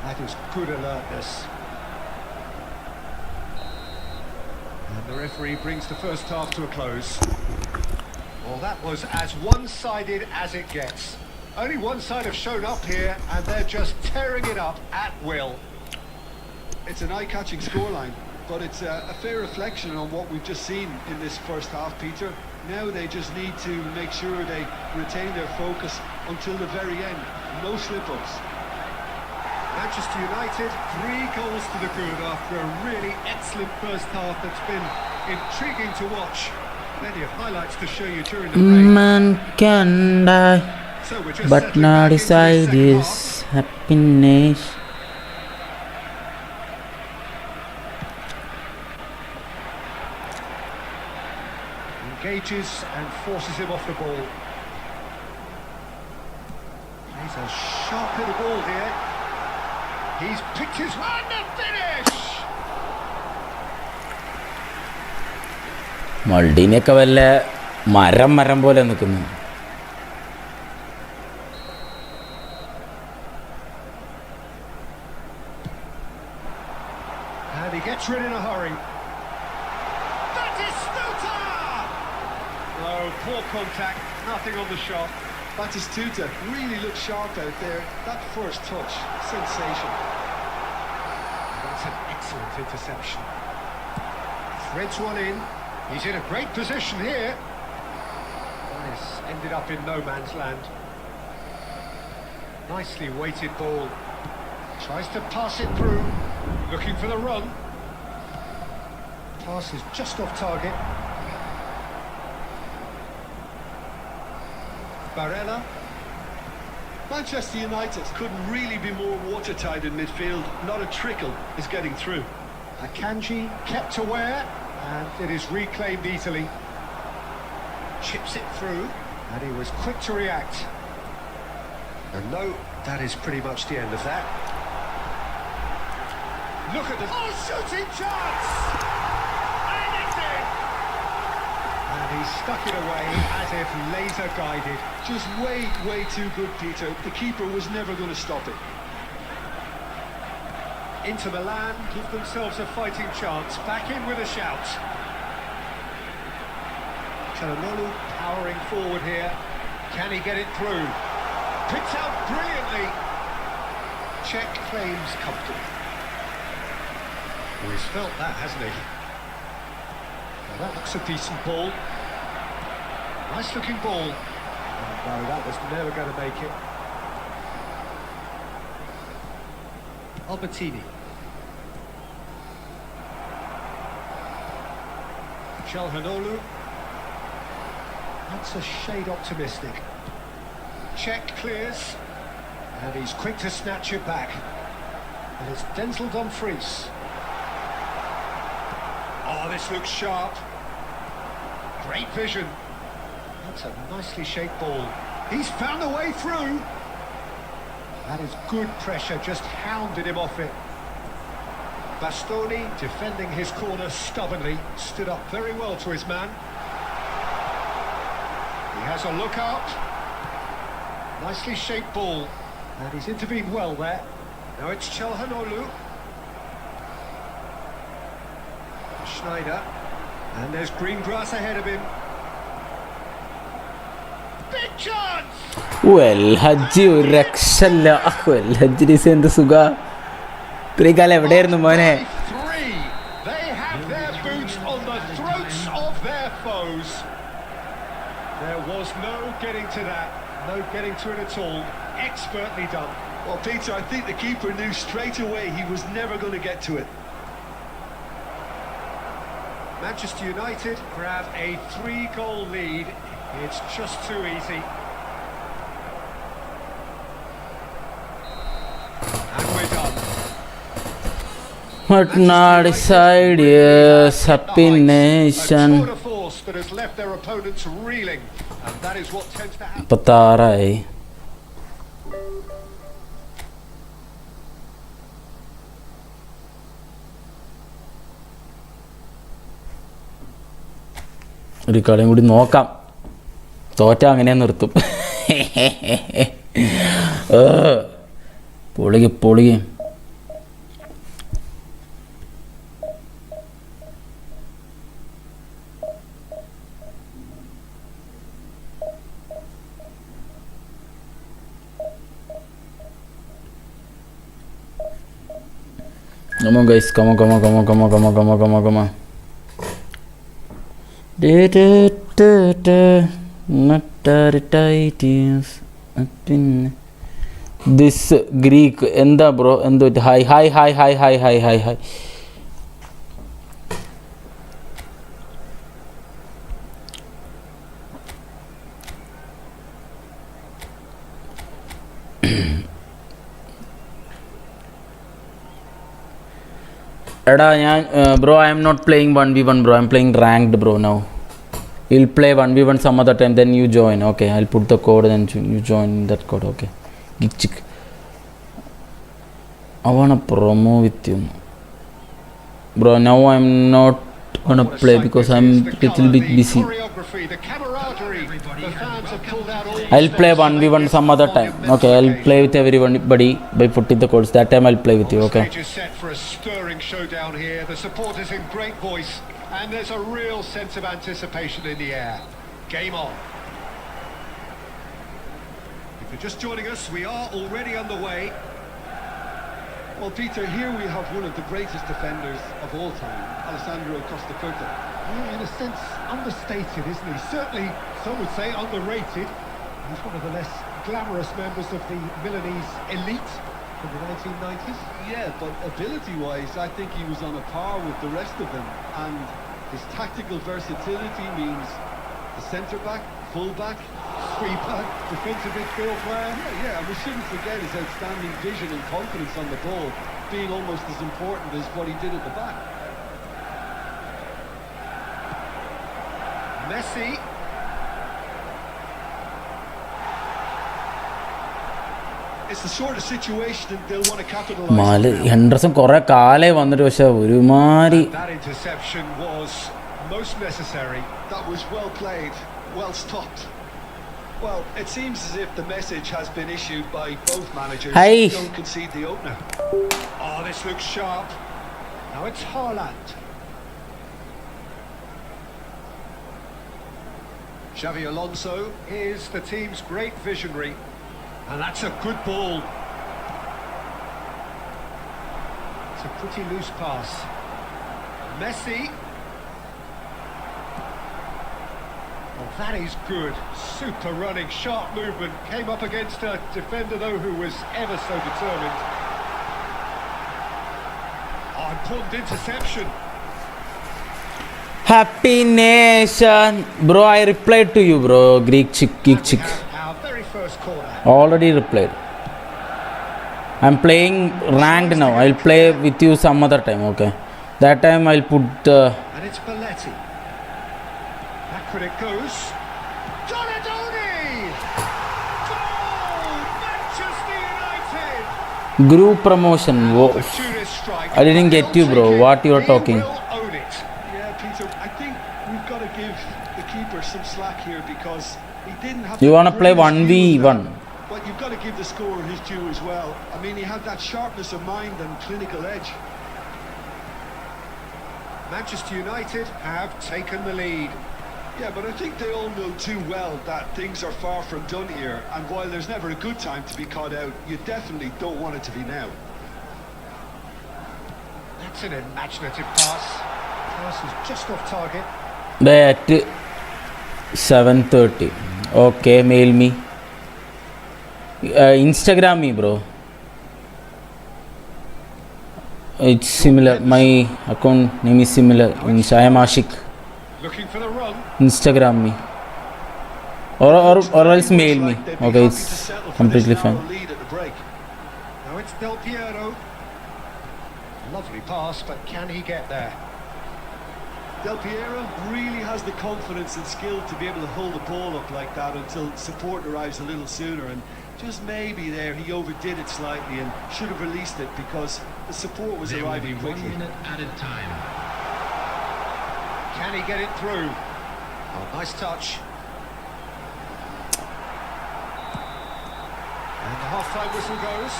That is good alertness. And the referee brings the first half to a close. Well, that was as one-sided as it gets. Only one side have shown up here, and they're just tearing it up at will. It's an eye-catching scoreline, but it's a fair reflection on what we've just seen in this first half, Peter. Now they just need to make sure they retain their focus until the very end. No slip-ups. Manchester United, 3 goals to the good after a really excellent first half that's been intriguing to watch. Plenty of highlights to show you during the break. Man can die, So we're just but settling not back into decide the second this half. happiness. Engages and forces him off the ball. Plays a sharp little ball here. He's picked his one to finish! മൾഡീനെയൊക്കെ വല്ല മരം പോലെ നിൽക്കുന്നു. And he gets rid in a hurry. That is Stuta! Oh, poor contact, nothing on the shot. Batistuta really looked sharp out there. That first touch, sensational. That's an excellent interception. Threads one in. He's in a great position here. One is ended up in no man's land. Nicely weighted ball. Tries to pass it through. Looking for the run. Pass is just off target. Barella. Manchester United couldn't really be more watertight in midfield. Not a trickle is getting through. Akanji kept aware, and it is reclaimed easily. Chips it through, and he was quick to react. And no, that is pretty much the end of that. Look at the... Oh, shooting chance! And it's in! And he stuck it away as if laser-guided. Just way too good, Peter. The keeper was never going to stop it. Inter Milan give themselves a fighting chance. Back in with a shout. Çalhanoğlu powering forward here. Can he get it through? Picked out brilliantly. Czech claims comfortable. Well, he's felt that, hasn't he? Well, that looks a decent ball. Nice looking ball. Oh, no, that was never going to make it. Albertini. Çalhanoğlu. That's a shade optimistic. Czech clears. And he's quick to snatch it back. And it's Denzel Dumfries. Oh, this looks sharp. Great vision. That's a nicely shaped ball. He's found a way through. That is good pressure, just hounded him off it. Bastoni, defending his corner stubbornly, stood up very well to his man. He has a look out. Nicely shaped ball. And he's intervened well there. Now it's Çalhanoğlu. Schneider. And there's green grass ahead of him. Big chance! Well ഹജ്ജി ഒരു രക്ഷല്ല. Well ഹജ്ജി ഡിസ് എന്ത് സുഖ. ഇത്രയും കാലം എവിടെയായിരുന്നു മോനെ? They have their boots on the throats of their foes. There was no getting to that. No getting to it at all. Expertly done. Well, Peter, I think the keeper knew straight away he was never going to get to it. Manchester United grab a 3-goal lead. It's just too easy. And we're done. But not decide, yes, happy nation. A tour de force that has left their opponents reeling, and that is what tends to happen. പത്താറായി. ഒരു കളിയും കൂടി നോക്കാം. തോറ്റ അങ്ങനെ നിർത്തും. പൊളിക്ക്. Come on guys, come on. This Greek എന്താ bro എന്തോ ഹായ് എടാ ഞാൻ bro I am not playing 1v1 bro I am playing ranked bro now. You'll play 1v1 some other time, then you join. Okay, I'll put the code and you join that code. Okay, geek chick. I wanna promo with you, bro. Now I'm not gonna play because I'm little bit busy. I'll play 1v1 some other time. Okay, I'll play with everybody by putting the codes. That time I'll play with you. Okay. Set for a stirring showdown here. The supporters in great voice. And there's a real sense of anticipation in the air. Game on. If you're just joining us, we are already underway. Well, Peter, here we have one of the greatest defenders of all time, Alessandro Costa Curta. Yeah, in a sense, understated, isn't he? Certainly, some would say underrated. He's one of the less glamorous members of the Milanese elite from the 1990s. Yeah, but ability-wise, I think he was on a par with the rest of them. And his tactical versatility means the centre-back, full-back, Sweeper, defensive midfield player. yeah, and we shouldn't forget his outstanding vision and confidence on the ball being almost as important as what he did at the back. Messi. It's the sort of situation they'll want to capitalise മാല് on now. ഹെൻഡർസൺ കുറെ കാലേ വന്നിട്ട് പക്ഷെ ഒരുമാതിരി That interception was most necessary. That was well played, well stopped. Well, it seems as if the message has been issued by both managers. Hey. Don't concede the opener. Oh, this looks sharp. Now it's Haaland. Xavi Alonso is the team's great visionary. And that's a good ball. It's a pretty loose pass. Messi. Oh, that is good. Super running, sharp movement. Came up against a defender, though, who was ever so determined. Oh, important interception. Happy Nation. Bro, I replied to you, bro. Geek chick. Our very first corner. Already replied. I'm playing ranked now. I'll play with you some other time, okay? That time I'll put... And it's Belletti. Back when it goes. Donadoni! Goal! Manchester United! group promotion. Opportunist strike. I didn't get you, bro. What you are talking? They will own it. Yeah, Peter, I think we've got to give the keeper some slack here because he didn't have... You the want to play greatest view of 1v1? that. But you've got to give the scorer his due as well. I mean, he had that sharpness of mind and clinical edge. Manchester United have taken the lead. Yeah, but I think they all know too well that things are far from done here. And while there's never a good time to be caught out, you definitely don't want it to be now. That's an imaginative pass. Pass is just off target. At 7:30. Okay, mail me. Instagram me, bro. It's similar. My account name is similar. I am Ashik. Looking for the run. Instagram me. Or else mail me. Okay, it's completely fine. Now it's Del Piero. Lovely pass, but can he get there? Del Piero really has the confidence and skill to be able to hold the ball up like that until support arrives a little sooner, and just maybe there he overdid it slightly and should have released it because the support was There will be arriving 1 quickly. minute added time. Can he get it through? Oh, nice touch. And the half-time whistle goes.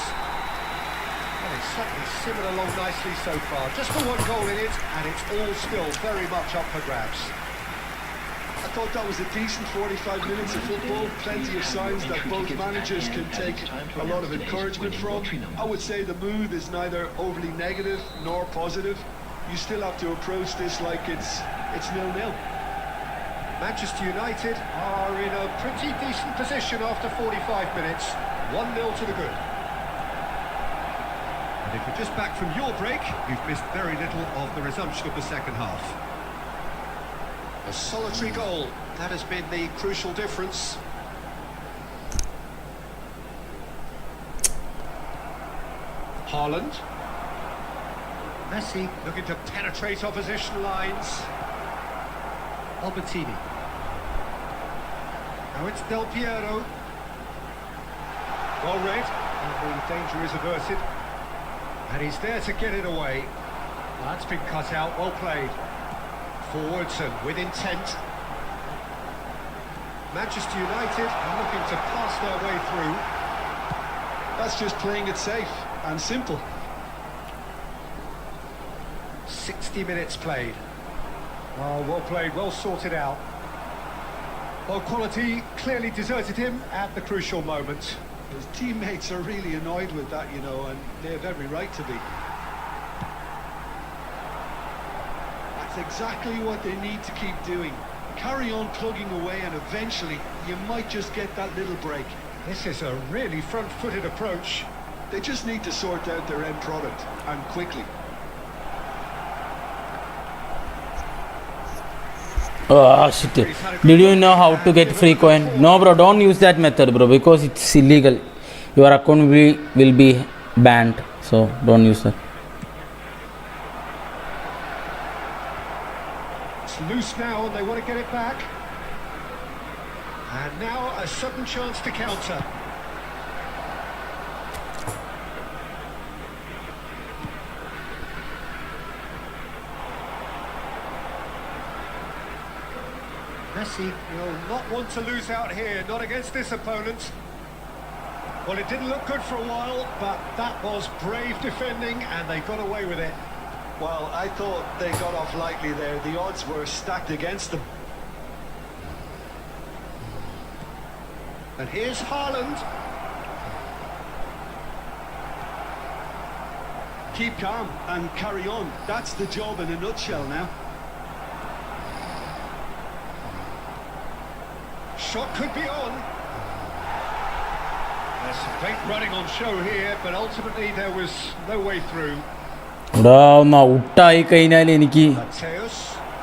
Well, it's certainly simmered along nicely so far. Just the one goal in it, and it's all still very much up for grabs. I thought that was a decent 45 minutes of football, plenty of signs that both managers can take a lot of encouragement from. I would say the mood is neither overly negative nor positive. You still have to approach this like it's 0-0. Manchester United are in a pretty decent position after 45 minutes. 1-0 to the good. And if you're just back from your break, you've missed very little of the resumption of the second half. A solitary goal, that has been the crucial difference. Haaland. Messi looking to penetrate opposition lines. Albertini. Now it's Del Piero. Well read, and the danger is averted. And he's there to get it away. Well, that's been cut out, well played. Forwards and with intent. Manchester United are looking to pass their way through. That's just playing it safe and simple. 60 minutes played. Oh, well played, well sorted out. Well, quality clearly deserted him at the crucial moment. His teammates are really annoyed with that, you know, and they have every right to be. That's exactly what they need to keep doing. Carry on plugging away and eventually you might just get that little break. This is a really front-footed approach. They just need to sort out their end product, and quickly. Oh shit. Did you know how to get free coin? No bro, don't use that method bro, because it's illegal. Your account will be banned. So don't use that. It's loose now and they want to get it back. And now a sudden chance to counter. Messi will not want to lose out here, not against this opponent. Well, it didn't look good for a while, but that was brave defending and they got away with it. Well, I thought they got off lightly there. The odds were stacked against them. And here's Haaland. Keep calm and carry on. That's the job in a nutshell now. Shot could be on. There's some great running on show here, but ultimately there was no way through. ഔട്ടായി കഴിഞ്ഞാൽ എനിക്ക് Mateus.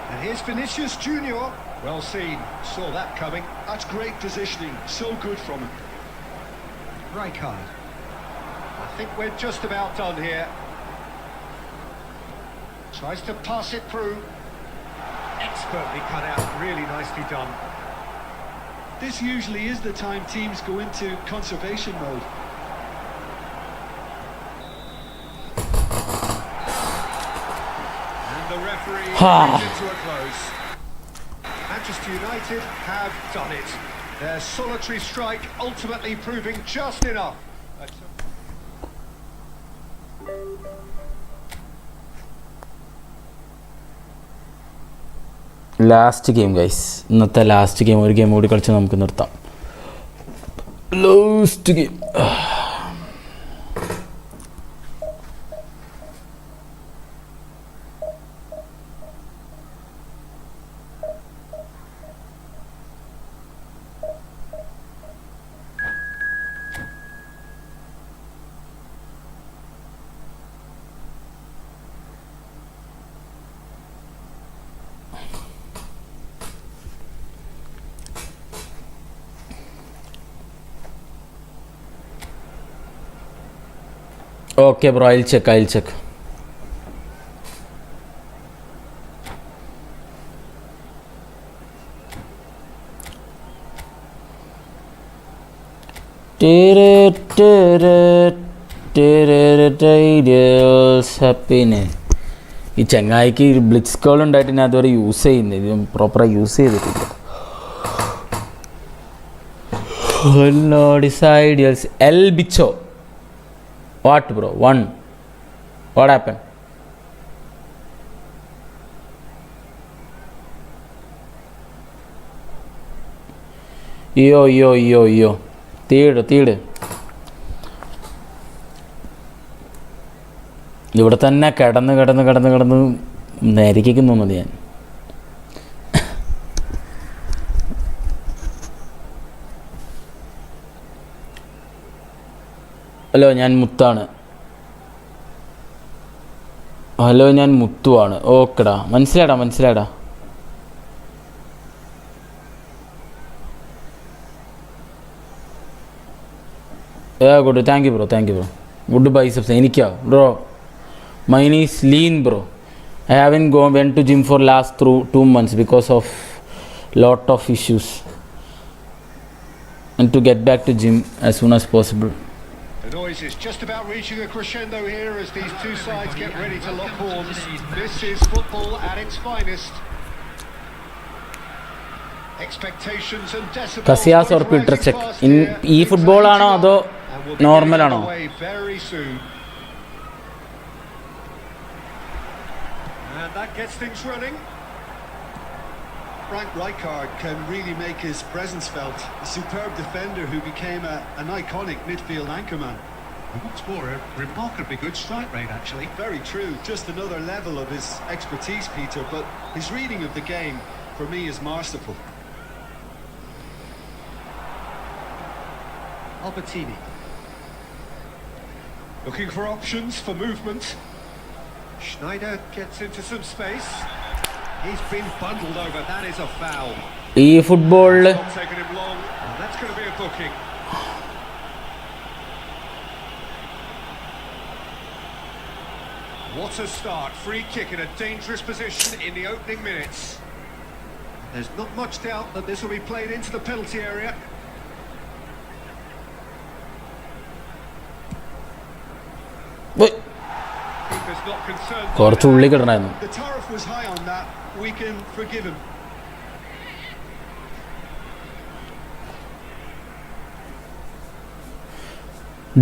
And here's Vinicius Junior. Well seen. Saw that coming. That's great positioning. So good from him. Rijkaard. I think we're just about done here. Tries to pass it through. Expertly cut out. Really nicely done. This usually is the time teams go into conservation mode. And the referee brings it to a close. Manchester United have done it. Their solitary strike ultimately proving just enough. Last game guys, ഇന്നത്തെ last game. ഒരു game കൂടി കളിച്ച് നമുക്ക് നിർത്താം. Last game. Okay bro, I'll check. Happiness. ഈ ചങ്ങായിക്ക് blitz call ഉണ്ടായിട്ട് ഞാൻ അതുവരെ യൂസ് ചെയ്യുന്നത്, ഇത് പ്രോപ്പറായി യൂസ് ചെയ്തിട്ടില്ല. Ideals. El Bicho. What bro? 1. What happened? Yo. തീട്. ഇവിടെ തന്നെ കിടന്ന് നരിക്കുന്നു ഞാൻ. ഹലോ, ഞാൻ മുത്തുവാണ്. ഓക്കെടാ, മനസ്സിലായടാ. Good, thank you bro. Good biceps. എനിക്കാ bro? Mine is lean bro. I haven't went to gym for last 2 months because of lot of issues, and to get back to gym as soon as possible. The noise is just about reaching a crescendo here as these two sides get ready to lock horns. This is football at its finest. Expectations and decibels. Casillas or Peter check in eFootball ആണോ അതോ normal ആണോ? Very soon. And that gets things running. Frank Rijkaard can really make his presence felt. A superb defender who became an iconic midfield anchorman. And what's more, a remarkably good strike rate, actually. Very true, just another level of his expertise, Peter, but his reading of the game, for me, is masterful. Albertini. Looking for options for movement. Schneider gets into some space. He's been bundled over. That is a foul. eFootball Not taking him long. And that's going to be a booking. What a start. Free kick in a dangerous position in the opening minutes. There's not much doubt that this will be played into the penalty area. Keeper's not concerned. കുറച്ച് ഉള്ളി കിടണായിരുന്നു. The tariff was high on that. We can forgive him.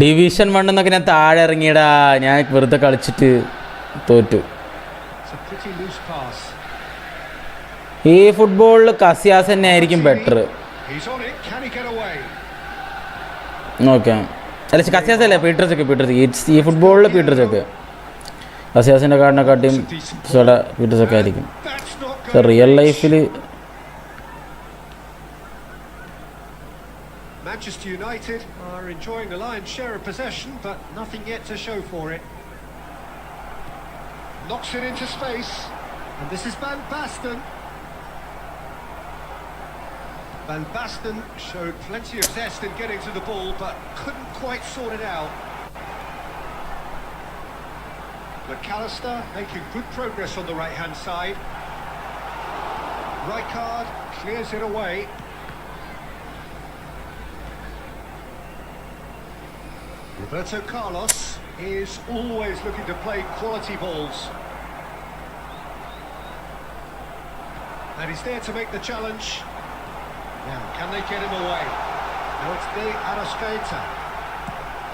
Division 1 എന്നൊക്കെ ഞാൻ താഴെ ഇറങ്ങിയടാ, ഞാൻ വെറുതെ കളിച്ചിട്ട് തോറ്റു. It's a pretty loose pass. ഈ ഫുട്ബോളിൽ കസിയാസ് തന്നെ ആയിരിക്കും better. He's on it. Can he get away? Okay, അല്ല കസിയാസ് അല്ലേ, പീറ്റർ ചെക്ക് ഈ ഫുട്ബോളിൽ പീറ്റർ ചെക്ക് കസിയാസിൻ്റെ കാർഡിനെക്കാട്ടിയും പീറ്റർ ചെക്ക് ആയിരിക്കും. That's not പക്ഷെ good. റിയൽ ലൈഫിൽ Manchester United are enjoying a lion's share of possession, but nothing yet to show for it. Knocks it into space, and this is Van Basten. Van Basten showed plenty of zest in getting to the ball, but couldn't quite sort it out. McAllister making good progress on the right-hand side. Rijkaard clears it away. Roberto Carlos is always looking to play quality balls. And he's there to make the challenge. Now, can they get him away? Now it's De Arrascaeta.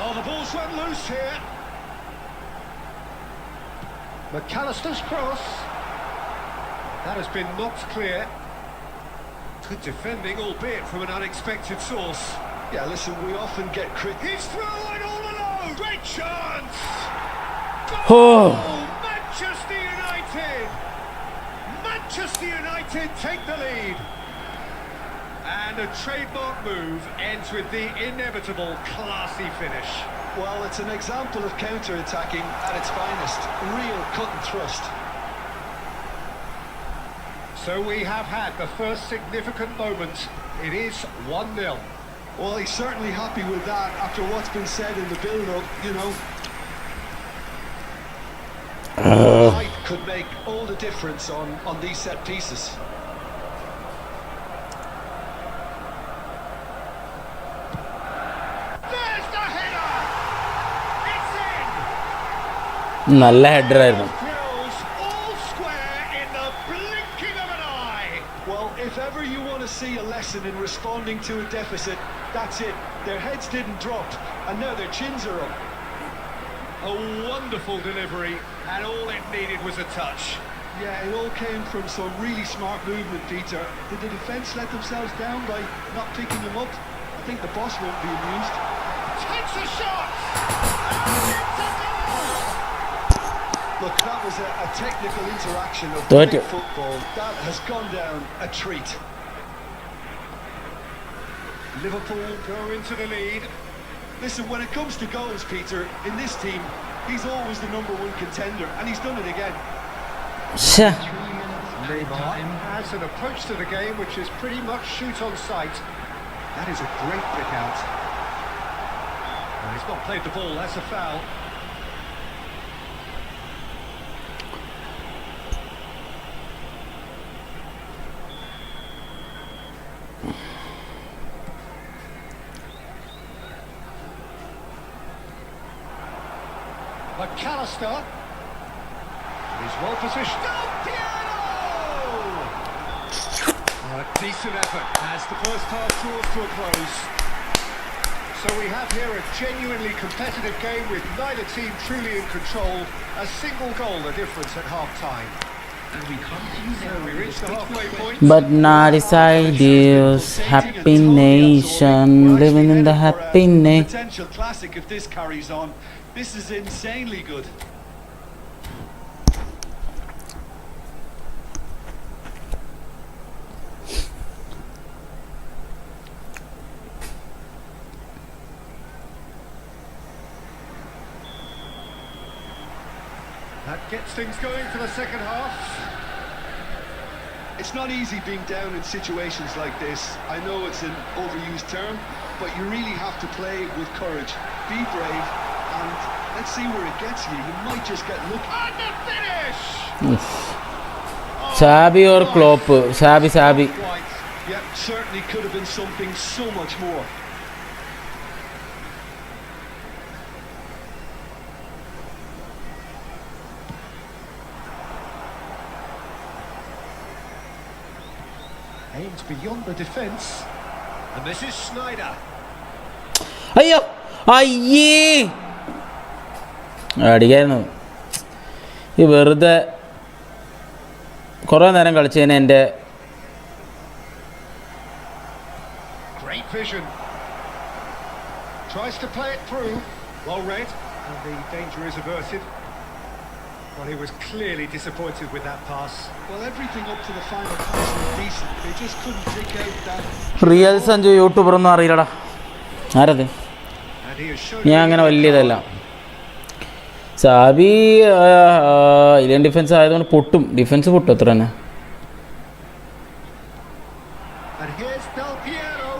Oh, the ball's run loose here. McAllister's cross. That has been knocked clear. Good defending, albeit from an unexpected source. Yeah, listen, we often get He's through and all alone! Great chance! Oh. Manchester United! Manchester United take the lead. And a trademark move ends with the inevitable classy finish. Well, it's an example of counter-attacking at its finest. Real cut and thrust. So we have had the first significant moment. It is 1-0. Well, he's certainly happy with that after what's been said in the build-up, you know. Height could make all the difference on these set pieces. There's the header! It's in! നല്ല ഹെഡറായിരുന്നു. Drills all square in the blinking of an eye. Well, if ever you want to see a lesson in responding to a deficit, that's it. Their heads didn't drop, and now their chins are up. A wonderful delivery, and all it needed was a touch. Yeah, it all came from some really smart movement, Peter. Did the defence let themselves down by not picking them up? I think the boss won't be amused. Takes a shot! And it's a goal! Look, that was a technical interaction of Don't great you- football. That has gone down a treat. Liverpool go into the lead. Listen, when it comes to goals, Peter, in this team, he's always the number one contender, and he's done it again. ശ്ശേ. Neymar has an approach to the game which is pretty much shoot on sight. That is a great pick out. Well, he's not played the ball, that's a foul. McAllister. He's well positioned. Del Piero! A decent effort as the first half draws to a close. So we have here a genuinely competitive game with neither team truly in control. A single goal the difference at half-time. And we come to you now. We reached the halfway point. But not his ideals, happy nation, living in the happy nation. Potential classic if this carries on. This is insanely good. That gets things going for the second half. It's not easy being down in situations like this. I know it's an overused term, but you really have to play with courage. Be brave, and let's see where it gets you. You might just get lucky. And the finish! Sabi or Klopp? Sabi. Quite. Yeah, certainly could have been something so much more. Aimed beyond the defence. And this is Snyder. അയ്യോ അയ്യേ അടിക്കായിരുന്നു. ഈ വെറുതെ കുറേ നേരം കളിച്ചതിന് എൻ്റെ Great vision. Tries to play it through. Well read. And the danger is averted. Well, he was clearly disappointed with that pass. Well, everything up to the final pass was decent. They just couldn't pick out that. Real Sanju യൂട്യൂബറൊന്നും അറിയില്ലടാ. ആരത്? And he has shown ഞാൻ അങ്ങനെ വലിയതല്ല. Sabi Indian defence ആയതുകൊണ്ട് പൊട്ടും. Defence പൊട്ടും അത്ര തന്നെ. And here's Del Piero.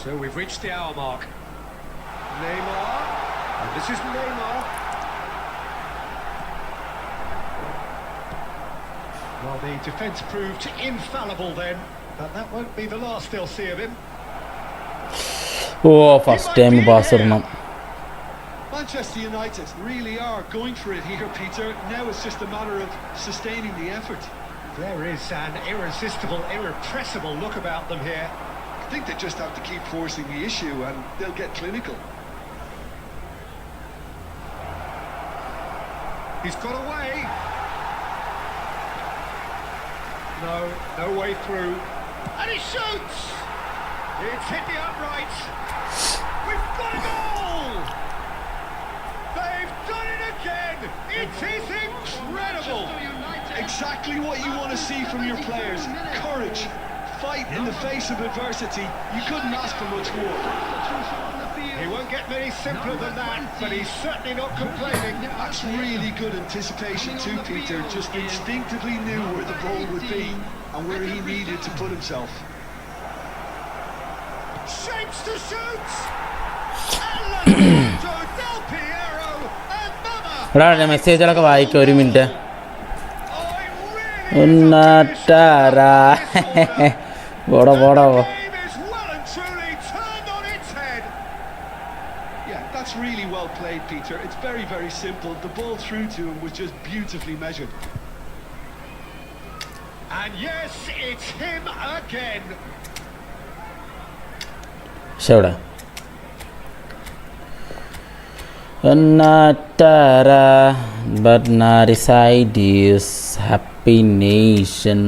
So we've reached the hour mark. Neymar. And this is Neymar. Well, the defence proved infallible then, but that won't be the last they'll see of him. Oh first time pass ഇടണം. Manchester United really are going for it here, Peter. Now it's just a matter of sustaining the effort. There is an irresistible, irrepressible look about them here. I think they just have to keep forcing the issue and they'll get clinical. He's got away. No way through. And he shoots! It's hit the upright. We've got a goal! They've done it again! It is incredible! Exactly what you want to see from your players. Courage. Fight in the face of adversity. You couldn't ask for much more. He won't get many simpler than that, but he's certainly not complaining. That's really good anticipation too, Peter. Just instinctively knew where the ball would be and where he needed to put himself. Shapes to shoot! Alejandro Del Piero and Mama! എടാ മെസ്സേജുകളൊക്കെ വായിക്കുക ഒരു minute. Oh, it really is ഒന്നാട്ടാരാ പോടാ. The game is well and truly turned on its head. Yeah, that's really well played, Peter. It's very, very simple. The ball through to him was just beautifully measured. And yes, it's him again. എവിടെ ഒന്നാട്ടാരാ but not his ideas, happy nation.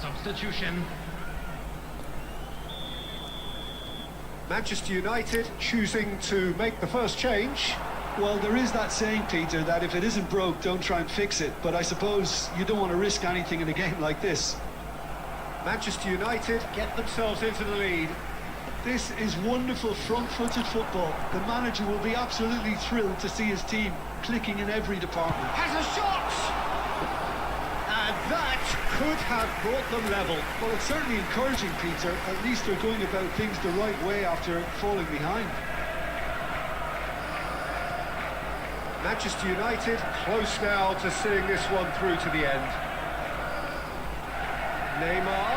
Substitution. Manchester United choosing to make the first change. Well, there is that saying, Peter, that if it isn't broke, don't try and fix it. But I suppose you don't want to risk anything in a game like this. Manchester United get themselves into the lead. This is wonderful front-footed football. The manager will be absolutely thrilled to see his team clicking in every department. Has a shot! And that could have brought them level. Well, it's certainly encouraging, Peter. At least they're going about things the right way after falling behind. Manchester United close now to seeing this one through to the end. Neymar.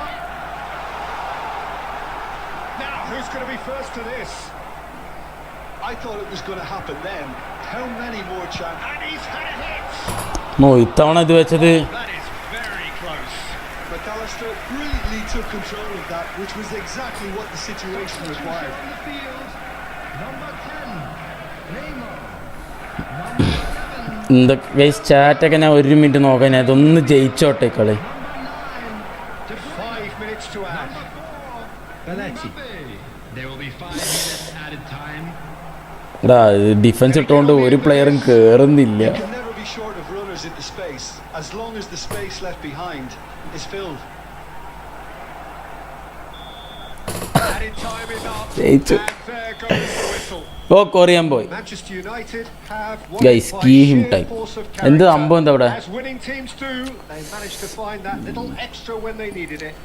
Now, who's going to be first to this? I thought it was going to happen then. How many more chances? And he's had a hit! ഇത്തവണ ഇത് വെച്ചത് That is very close. McAllister brilliantly took control of that, which was exactly what the situation required. On the field, number 10, Neymar. Number 11, എന്താ guys ചാറ്റൊക്കെ ഞാൻ 1 minute നോക്കാൻ അതൊന്ന് ജയിച്ചോട്ടെ കളി. number 9, De Bruyne. 5 minutes to add. Number 4, Belletti. Mbappe. There will be 5 minutes added time. എടാ defence ഇട്ടുകൊണ്ട് ഒരു പ്ലെയറും കയറുന്നില്ല. You can never be short of runners into space, as long as the space left behind is filled. Added time is up. ജയിച്ചു. And there goes the whistle. Oh Korean പോയി Manchester United have won guys. by key him sheer time. force of എന്ത് character. അമ്പം എന്താ അവിടെ? As winning teams do, they managed to find that little extra when they needed it.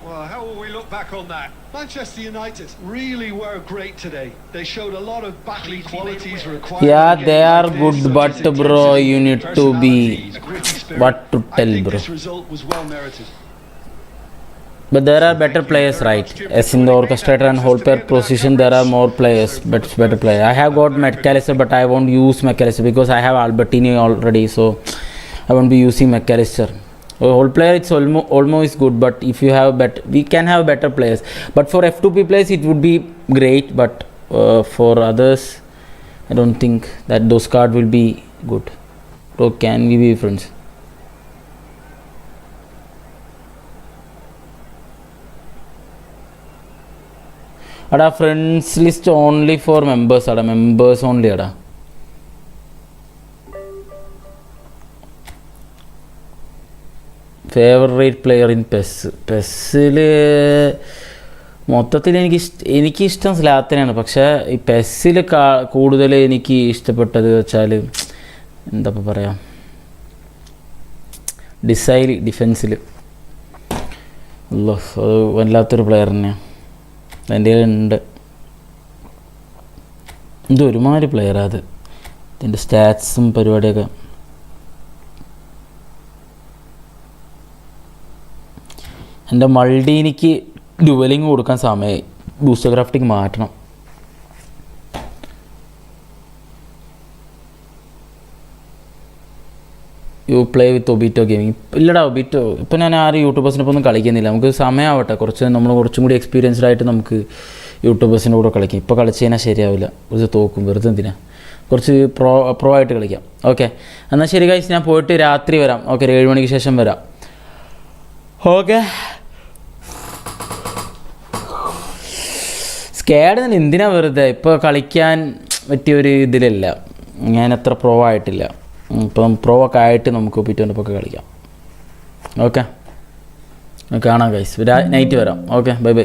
Well, how will we look back on that? Manchester United really were great today. They showed a lot of battling qualities required. Yeah, to get they are like good, this, but such as bro, intensity, you need to be personality, gritty spirit. what to tell, I think bro. this result was well merited. But there are better players, right? As in the orchestrator and whole pair position, there are more players, better players. I have got McAllister, but I won't use McAllister because I have Albertini already, so I won't be using McAllister. Whole player, it's almost good, but if you have better, we can have better players. But for F2P players, it would be great, but for others, I don't think that those cards will be good. So can we be friends? Ada friends list only for members. Ada members only. Ada favourite player in പെസ്സിൽ മൊത്തത്തിൽ എനിക്കിഷ്ടം സ്ലാത്തനാണ്. പക്ഷേ ഈ പെസ്സിൽ കൂടുതൽ എനിക്ക് ഇഷ്ടപ്പെട്ടത് വെച്ചാൽ എന്താ പറയുക, ഡിഫെൻസിൽ അല്ലോ അത് വല്ലാത്തൊരു പ്ലെയർ തന്നെയാണ്. എൻ്റെ ഉണ്ട് ഒരുമാതിരി പ്ലെയറാണ് അത്. ഇതിൻ്റെ സ്റ്റാറ്റ്സും പരിപാടിയൊക്കെ എൻ്റെ മൾഡീനിക്ക് ഡ്യുവലിങ് കൊടുക്കാൻ സമയമായി. ബൂസ്റ്റർ ക്രാഫ്റ്റിംഗ് മാറ്റണം. You play with Obito gaming. ഇല്ലടാ ഒബിറ്റോ ഇപ്പോൾ ഞാൻ ആരും യൂട്യൂബേഴ്സിനൊപ്പം ഒന്നും കളിക്കുന്നില്ല. നമുക്ക് സമയമാവട്ടെ, കുറച്ചും കൂടി എക്സ്പീരിയൻസ്ഡ് ആയിട്ട് നമുക്ക് യൂട്യൂബേഴ്സിൻ്റെ കൂടെ കളിക്കാം. ഇപ്പോൾ കളിച്ച് കഴിഞ്ഞാൽ ശരിയാവില്ല, കുറച്ച് തോക്കും, വെറുതെ എന്തിനാ, കുറച്ച് പ്രോ ആയിട്ട് കളിക്കാം. ഓക്കെ എന്നാൽ ശരി ഗൈസ്, ഞാൻ പോയിട്ട് രാത്രി വരാം. ഓക്കെ 7 മണിക്ക് ശേഷം വരാം. ഓക്കെ സ്കേഡ് എന്തിനാ വെറുതെ, ഇപ്പോൾ കളിക്കാൻ പറ്റിയൊരു ഇതിലല്ല, ഞാൻ അത്ര പ്രോ ആയിട്ടില്ല. ഇപ്പം പ്രോ ഒക്കെ ആയിട്ട് നമുക്ക് പിറ്റോൻ്റെപ്പൊക്കെ കളിക്കാം. ഓക്കെ കാണാം ഗൈസ്, നൈറ്റ് വരാം. Okay bye bye.